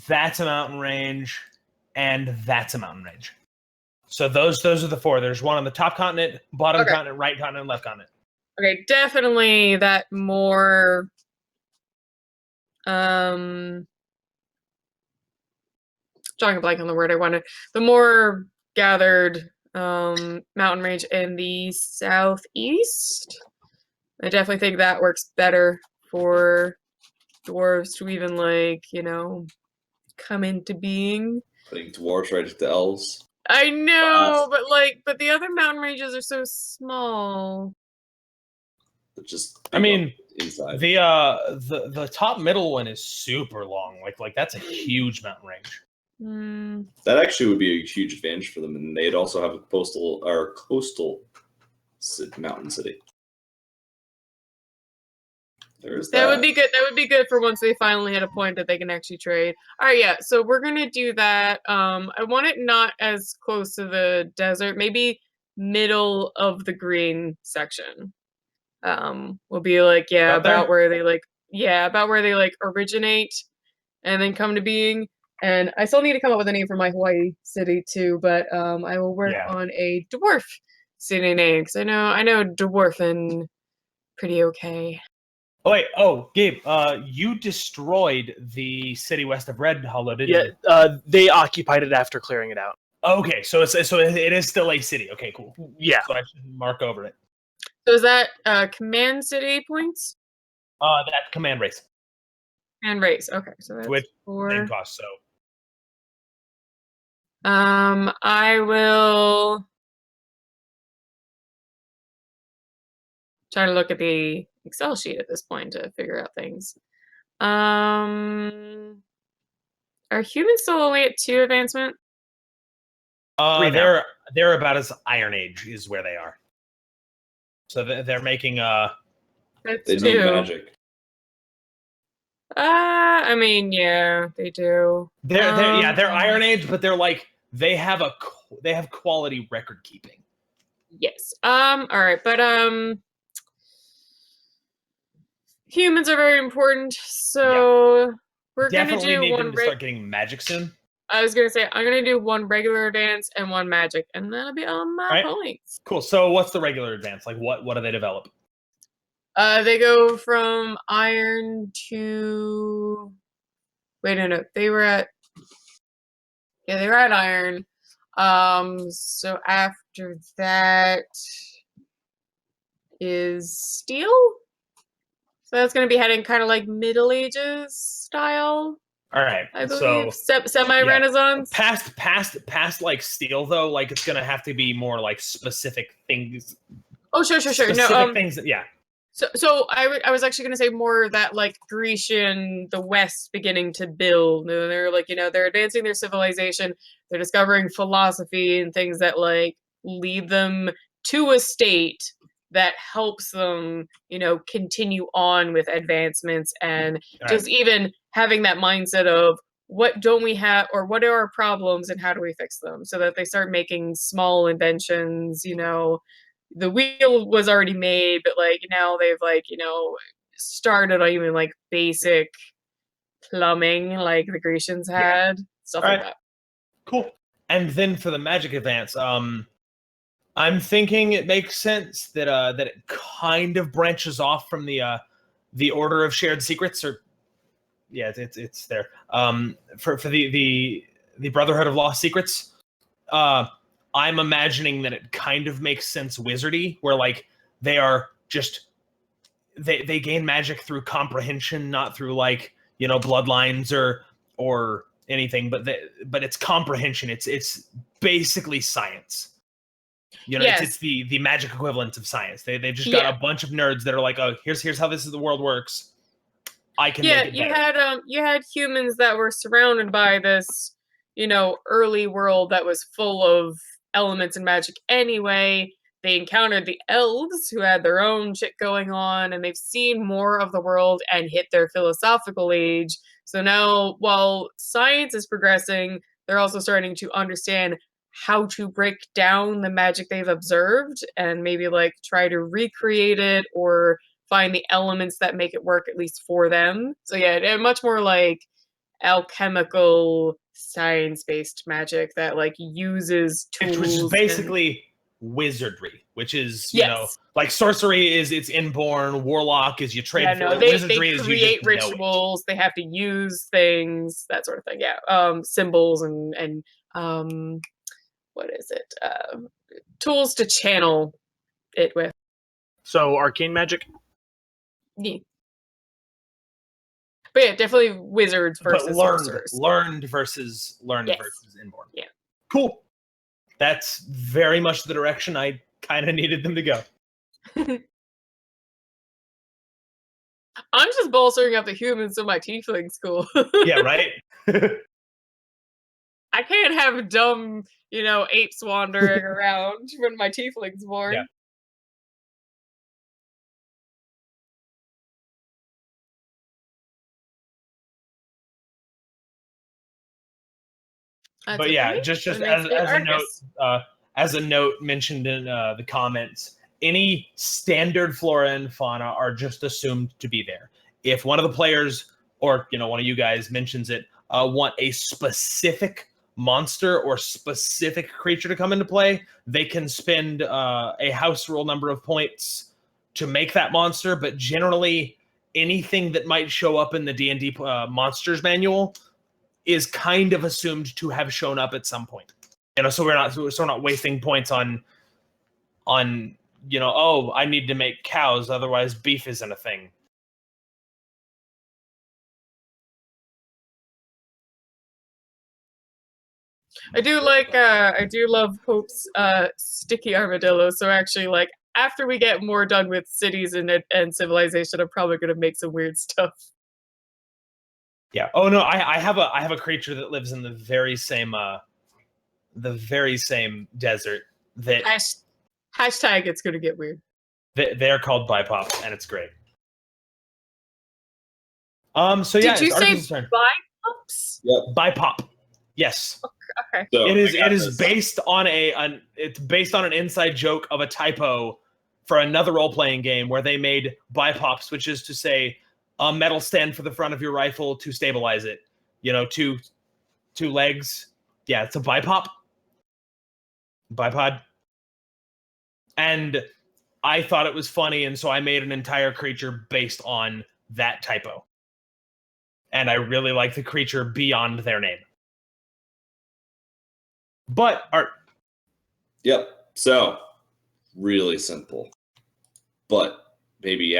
that's a mountain range, and that's a mountain range. So those are the 4. There's one on the top continent, bottom continent, right continent, left continent. Okay, definitely that more drawing a blank on the word I wanted. The more gathered mountain range in the southeast. I definitely think that works better for dwarves to even like, come into being. Putting dwarves right into elves. I know, but the other mountain ranges are so small. Just I mean, inside. The top middle one is super long. Like that's a huge mountain range. That actually would be a huge advantage for them, and they'd also have a coastal mountain city. There's that. That would be good. That would be good for once they finally hit a point that they can actually trade. All right, yeah. So we're gonna do that. I want it not as close to the desert. Maybe middle of the green section. Will be like about where they originate, and then come to being. And I still need to come up with a name for my Hawaii city too. But I will work on a dwarf city name because I know dwarfin pretty okay. Oh wait, Gabe, you destroyed the city west of Red Hollow, didn't you? Yeah, they occupied it after clearing it out. Okay, so it is still a city. Okay, cool. Yeah. So I should mark over it. So is that command city points? That command race. And race. Okay, so that's With 4. same cost, so. I will try to look at the Excel sheet at this point to figure out things. Are humans still only at 2 advancement? They're about as Iron Age is where they are. So they're making That's they 2. need magic. I mean, yeah, they do. They're Iron Age, but they're like they have quality record keeping. Yes. All right, but humans are very important, so we're definitely gonna do need one. them to start getting magic soon. I was gonna say I'm gonna do 1 regular advance and 1 magic, and that'll be all my points. Cool. So what's the regular advance? Like what do they develop? They go from iron to. Wait, no. They were at iron. So after that is steel. So that's gonna be heading kind of like Middle Ages style. All right. I believe semi-Renaissance. Past like steel though, like it's gonna have to be more like specific things. Oh, sure. Specific things. So I was actually going to say more that like Grecian, the West beginning to build. And they're like, they're advancing their civilization. They're discovering philosophy and things that like lead them to a state that helps them, continue on with advancements and just even having that mindset of what don't we have or what are our problems and how do we fix them so that they start making small inventions, the wheel was already made, but like now they've like, started on even like basic plumbing like the Grecians had, stuff like that. Cool. And then for the magic advance, I'm thinking it makes sense that that it kind of branches off from the Order of Shared Secrets, or it's there. For the Brotherhood of Lost Secrets. I'm imagining that it kind of makes sense wizardy, where like they are just they gain magic through comprehension, not through like bloodlines or anything, but it's comprehension. It's basically science. It's the magic equivalent of science. They've just got a bunch of nerds that are like, oh, here's how the world works. I can make it better. You had humans that were surrounded by this early world that was full of elements and magic anyway. They encountered the elves who had their own shit going on, and they've seen more of the world and hit their philosophical age. So now, while science is progressing, they're also starting to understand how to break down the magic they've observed and maybe like try to recreate it or find the elements that make it work, at least for them. So yeah, much more like alchemical science-based magic that like uses tools. Which is basically wizardry, which is, you know, Yes. like sorcery is it's inborn, warlock is you trade Yeah, for no, it, they wizardry is you create just know it. rituals. They have to use things, that sort of thing. Yeah, symbols and what is it? Tools to channel it with. So arcane magic. Yeah. But yeah, definitely wizards versus But sorcerers. learned versus Yes. inborn. Yeah. Cool. That's very much the direction I kind of needed them to go. I'm just bolstering up the humans in my tiefling school. Yeah, right? I can't have dumb, apes wandering around when my tiefling's born. Yeah. That's But it for yeah, me. just That makes me as a note mentioned in the comments, any standard flora and fauna are just assumed to be there. If one of the players or one of you guys mentions it, want a specific monster or specific creature to come into play, they can spend a house rule number of points to make that monster. But generally, anything that might show up in the D&D monsters manual is kind of assumed to have shown up at some point. So we're not wasting points on oh, I need to make cows, otherwise beef isn't a thing. I do love Pope's sticky armadillo. So actually, like, after we get more done with cities and civilization, I'm probably gonna make some weird stuff. Yeah. Oh no, I have a creature that lives in the very same desert that Hashtag it's gonna get weird. they're called Bipop, and it's great. So yeah, Did you say turn. bipops? Yep. Bipop. Yes. Okay. So It is based on an inside joke of a typo for another role-playing game where they made bipops, which is to say a metal stand for the front of your rifle to stabilize it. Two legs. Yeah, it's a bipop. Bipod. And I thought it was funny, and so I made an entire creature based on that typo. And I really like the creature beyond their name. But Art. Yep. So really simple, but maybe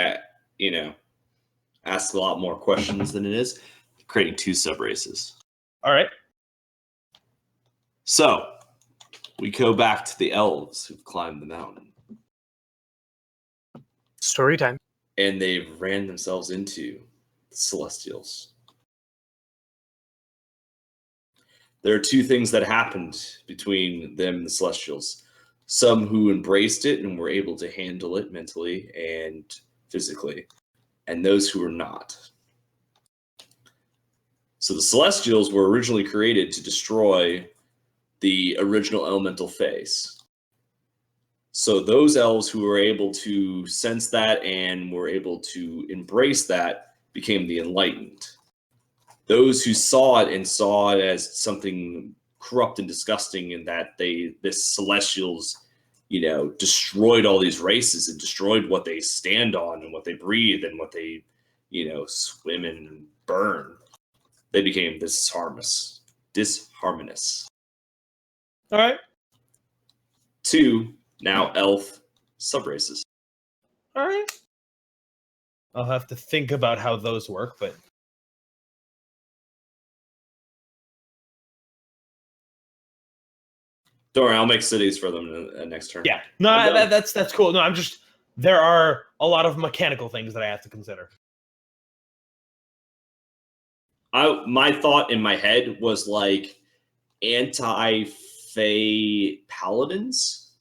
ask a lot more questions than it is. Creating 2 sub races. All right. So we go back to the elves who've climbed the mountain, Story time. and they've ran themselves into the Celestials. There are 2 things that happened between them and the Celestials. Some who embraced it and were able to handle it mentally and physically, and those who were not. So the Celestials were originally created to destroy the original elemental phase. So those elves who were able to sense that and were able to embrace that became the enlightened. Those who saw it as something corrupt and disgusting, and that this Celestials, destroyed all these races and destroyed what they stand on and what they breathe and what they, swim in and burn. They became disharmonious. All right. 2 now elf subraces. All right. I'll have to think about how those work, but Don't worry, I'll make cities for them next turn. yeah. No, that's cool. No, there are a lot of mechanical things that I have to consider. My thought in my head was like anti-Fey paladins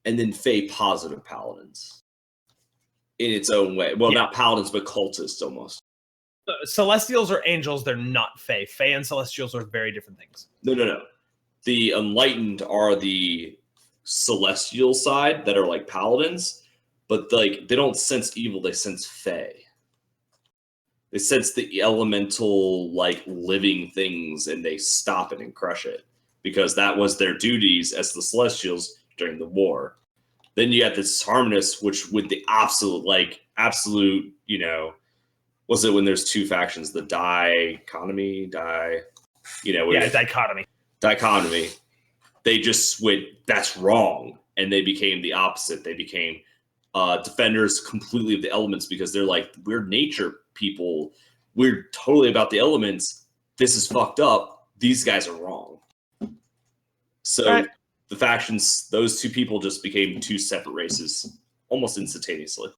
and then Fey positive paladins in its own way. Well, not paladins, but cultists almost. Celestials are angels. They're not Fey. Fey and Celestials are very different things. No. The enlightened are the celestial side that are like paladins, but like they don't sense evil, they sense Fey. They sense the elemental, like, living things, and they stop it and crush it, because that was their duties as the Celestials during the war. Then you got this Harmonious, which with the absolute, you know, was it when there's two factions, the dichotomy, dichotomy. They just went, that's wrong, and they became the opposite. They became defenders completely of the elements, because they're like, we're nature people. We're totally about the elements. This is fucked up. These guys are wrong. So the factions, those two people just became two separate races almost instantaneously.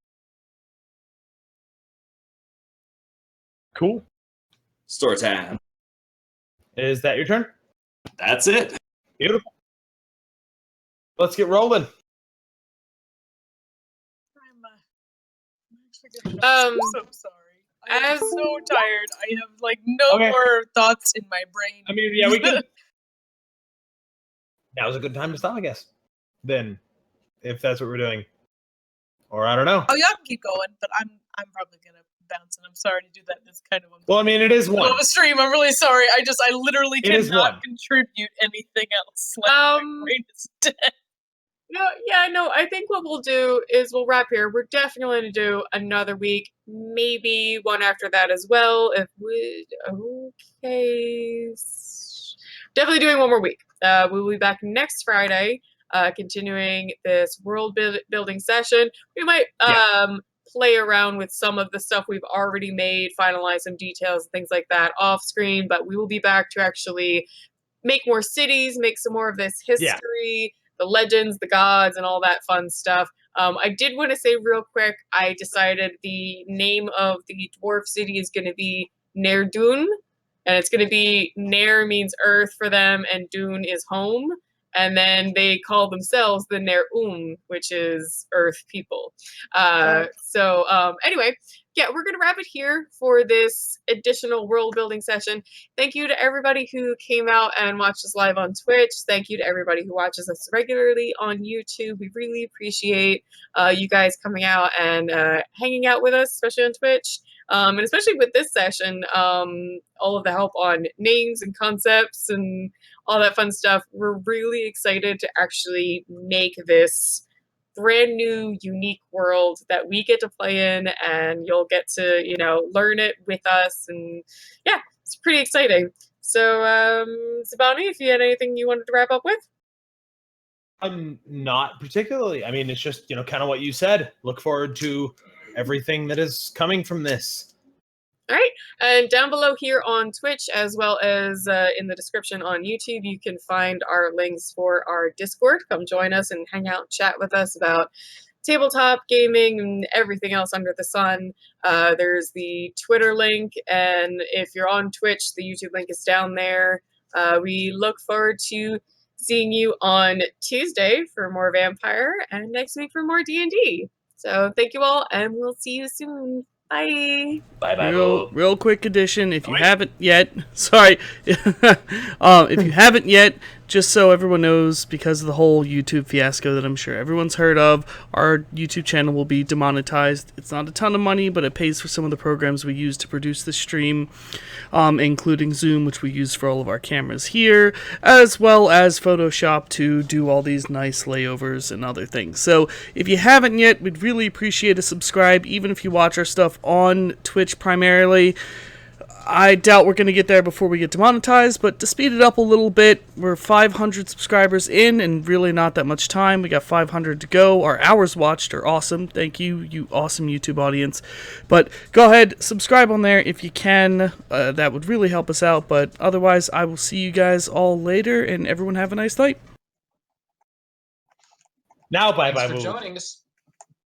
Cool. Story time. Is that your turn? That's it. Beautiful. Let's get rolling. I'm so sorry. I'm so tired. I have like no more thoughts in my brain. I mean, yeah, we can. Now's a good time to stop, I guess. Then, if that's what we're doing, or I don't know. Oh, y'all can keep going, but I'm probably gonna bounce, and I'm sorry to do that. It's kind of well, I mean, it is one of a stream. I'm really sorry. I literally cannot contribute anything else. Like, my brain is dead. No, I think what we'll do is we'll wrap here. We're definitely going to do another week, maybe one after that as well. If we, okay. Definitely doing one more week. We'll be back next Friday, continuing this world building session. We might play around with some of the stuff we've already made, finalize some details and things like that off screen, but we will be back to actually make more cities, make some more of this history, the legends, the gods, and all that fun stuff. I did want to say real quick, I decided the name of the dwarf city is going to be Nerdun, and it's going to be Nair means earth for them, and Dune is home. And then they call themselves the Ner which is earth people. Anyway, yeah, we're going to wrap it here for this additional world building session. Thank you to everybody who came out and watched us live on Twitch. Thank you to everybody who watches us regularly on YouTube. We really appreciate you guys coming out and hanging out with us, especially on Twitch. And especially with this session, all of the help on names and concepts and all that fun stuff. We're really excited to actually make this brand new, unique world that we get to play in, and you'll get to, you know, learn it with us. And yeah, it's pretty exciting. So, Zibani, if you had anything you wanted to wrap up with? Not particularly. I mean, it's just, you know, kind of what you said. Look forward to everything that is coming from this. All right, and down below here on Twitch, as well as in the description on YouTube, you can find our links for our Discord. Come join us and hang out and chat with us about tabletop gaming and everything else under the sun. There's the Twitter link, and if you're on Twitch, the YouTube link is down there. We look forward to seeing you on Tuesday for more Vampire, and next week for more D&D. So thank you all, and we'll see you soon. Bye. Bye. Real quick addition, if you haven't yet, sorry, if you haven't yet, just so everyone knows, because of the whole YouTube fiasco that I'm sure everyone's heard of, our YouTube channel will be demonetized. It's not a ton of money, but it pays for some of the programs we use to produce the stream, including Zoom, which we use for all of our cameras here, as well as Photoshop to do all these nice layovers and other things. So if you haven't yet, we'd really appreciate a subscribe, even if you watch our stuff on Twitch primarily. I doubt we're going to get there before we get demonetized, but to speed it up a little bit, we're 500 subscribers in and really not that much time. We got 500 to go. Our hours watched are awesome. Thank you, you awesome YouTube audience. But go ahead, subscribe on there if you can. That would really help us out. But otherwise, I will see you guys all later, and everyone have a nice night. Now, bye-bye. Thanks for joining us.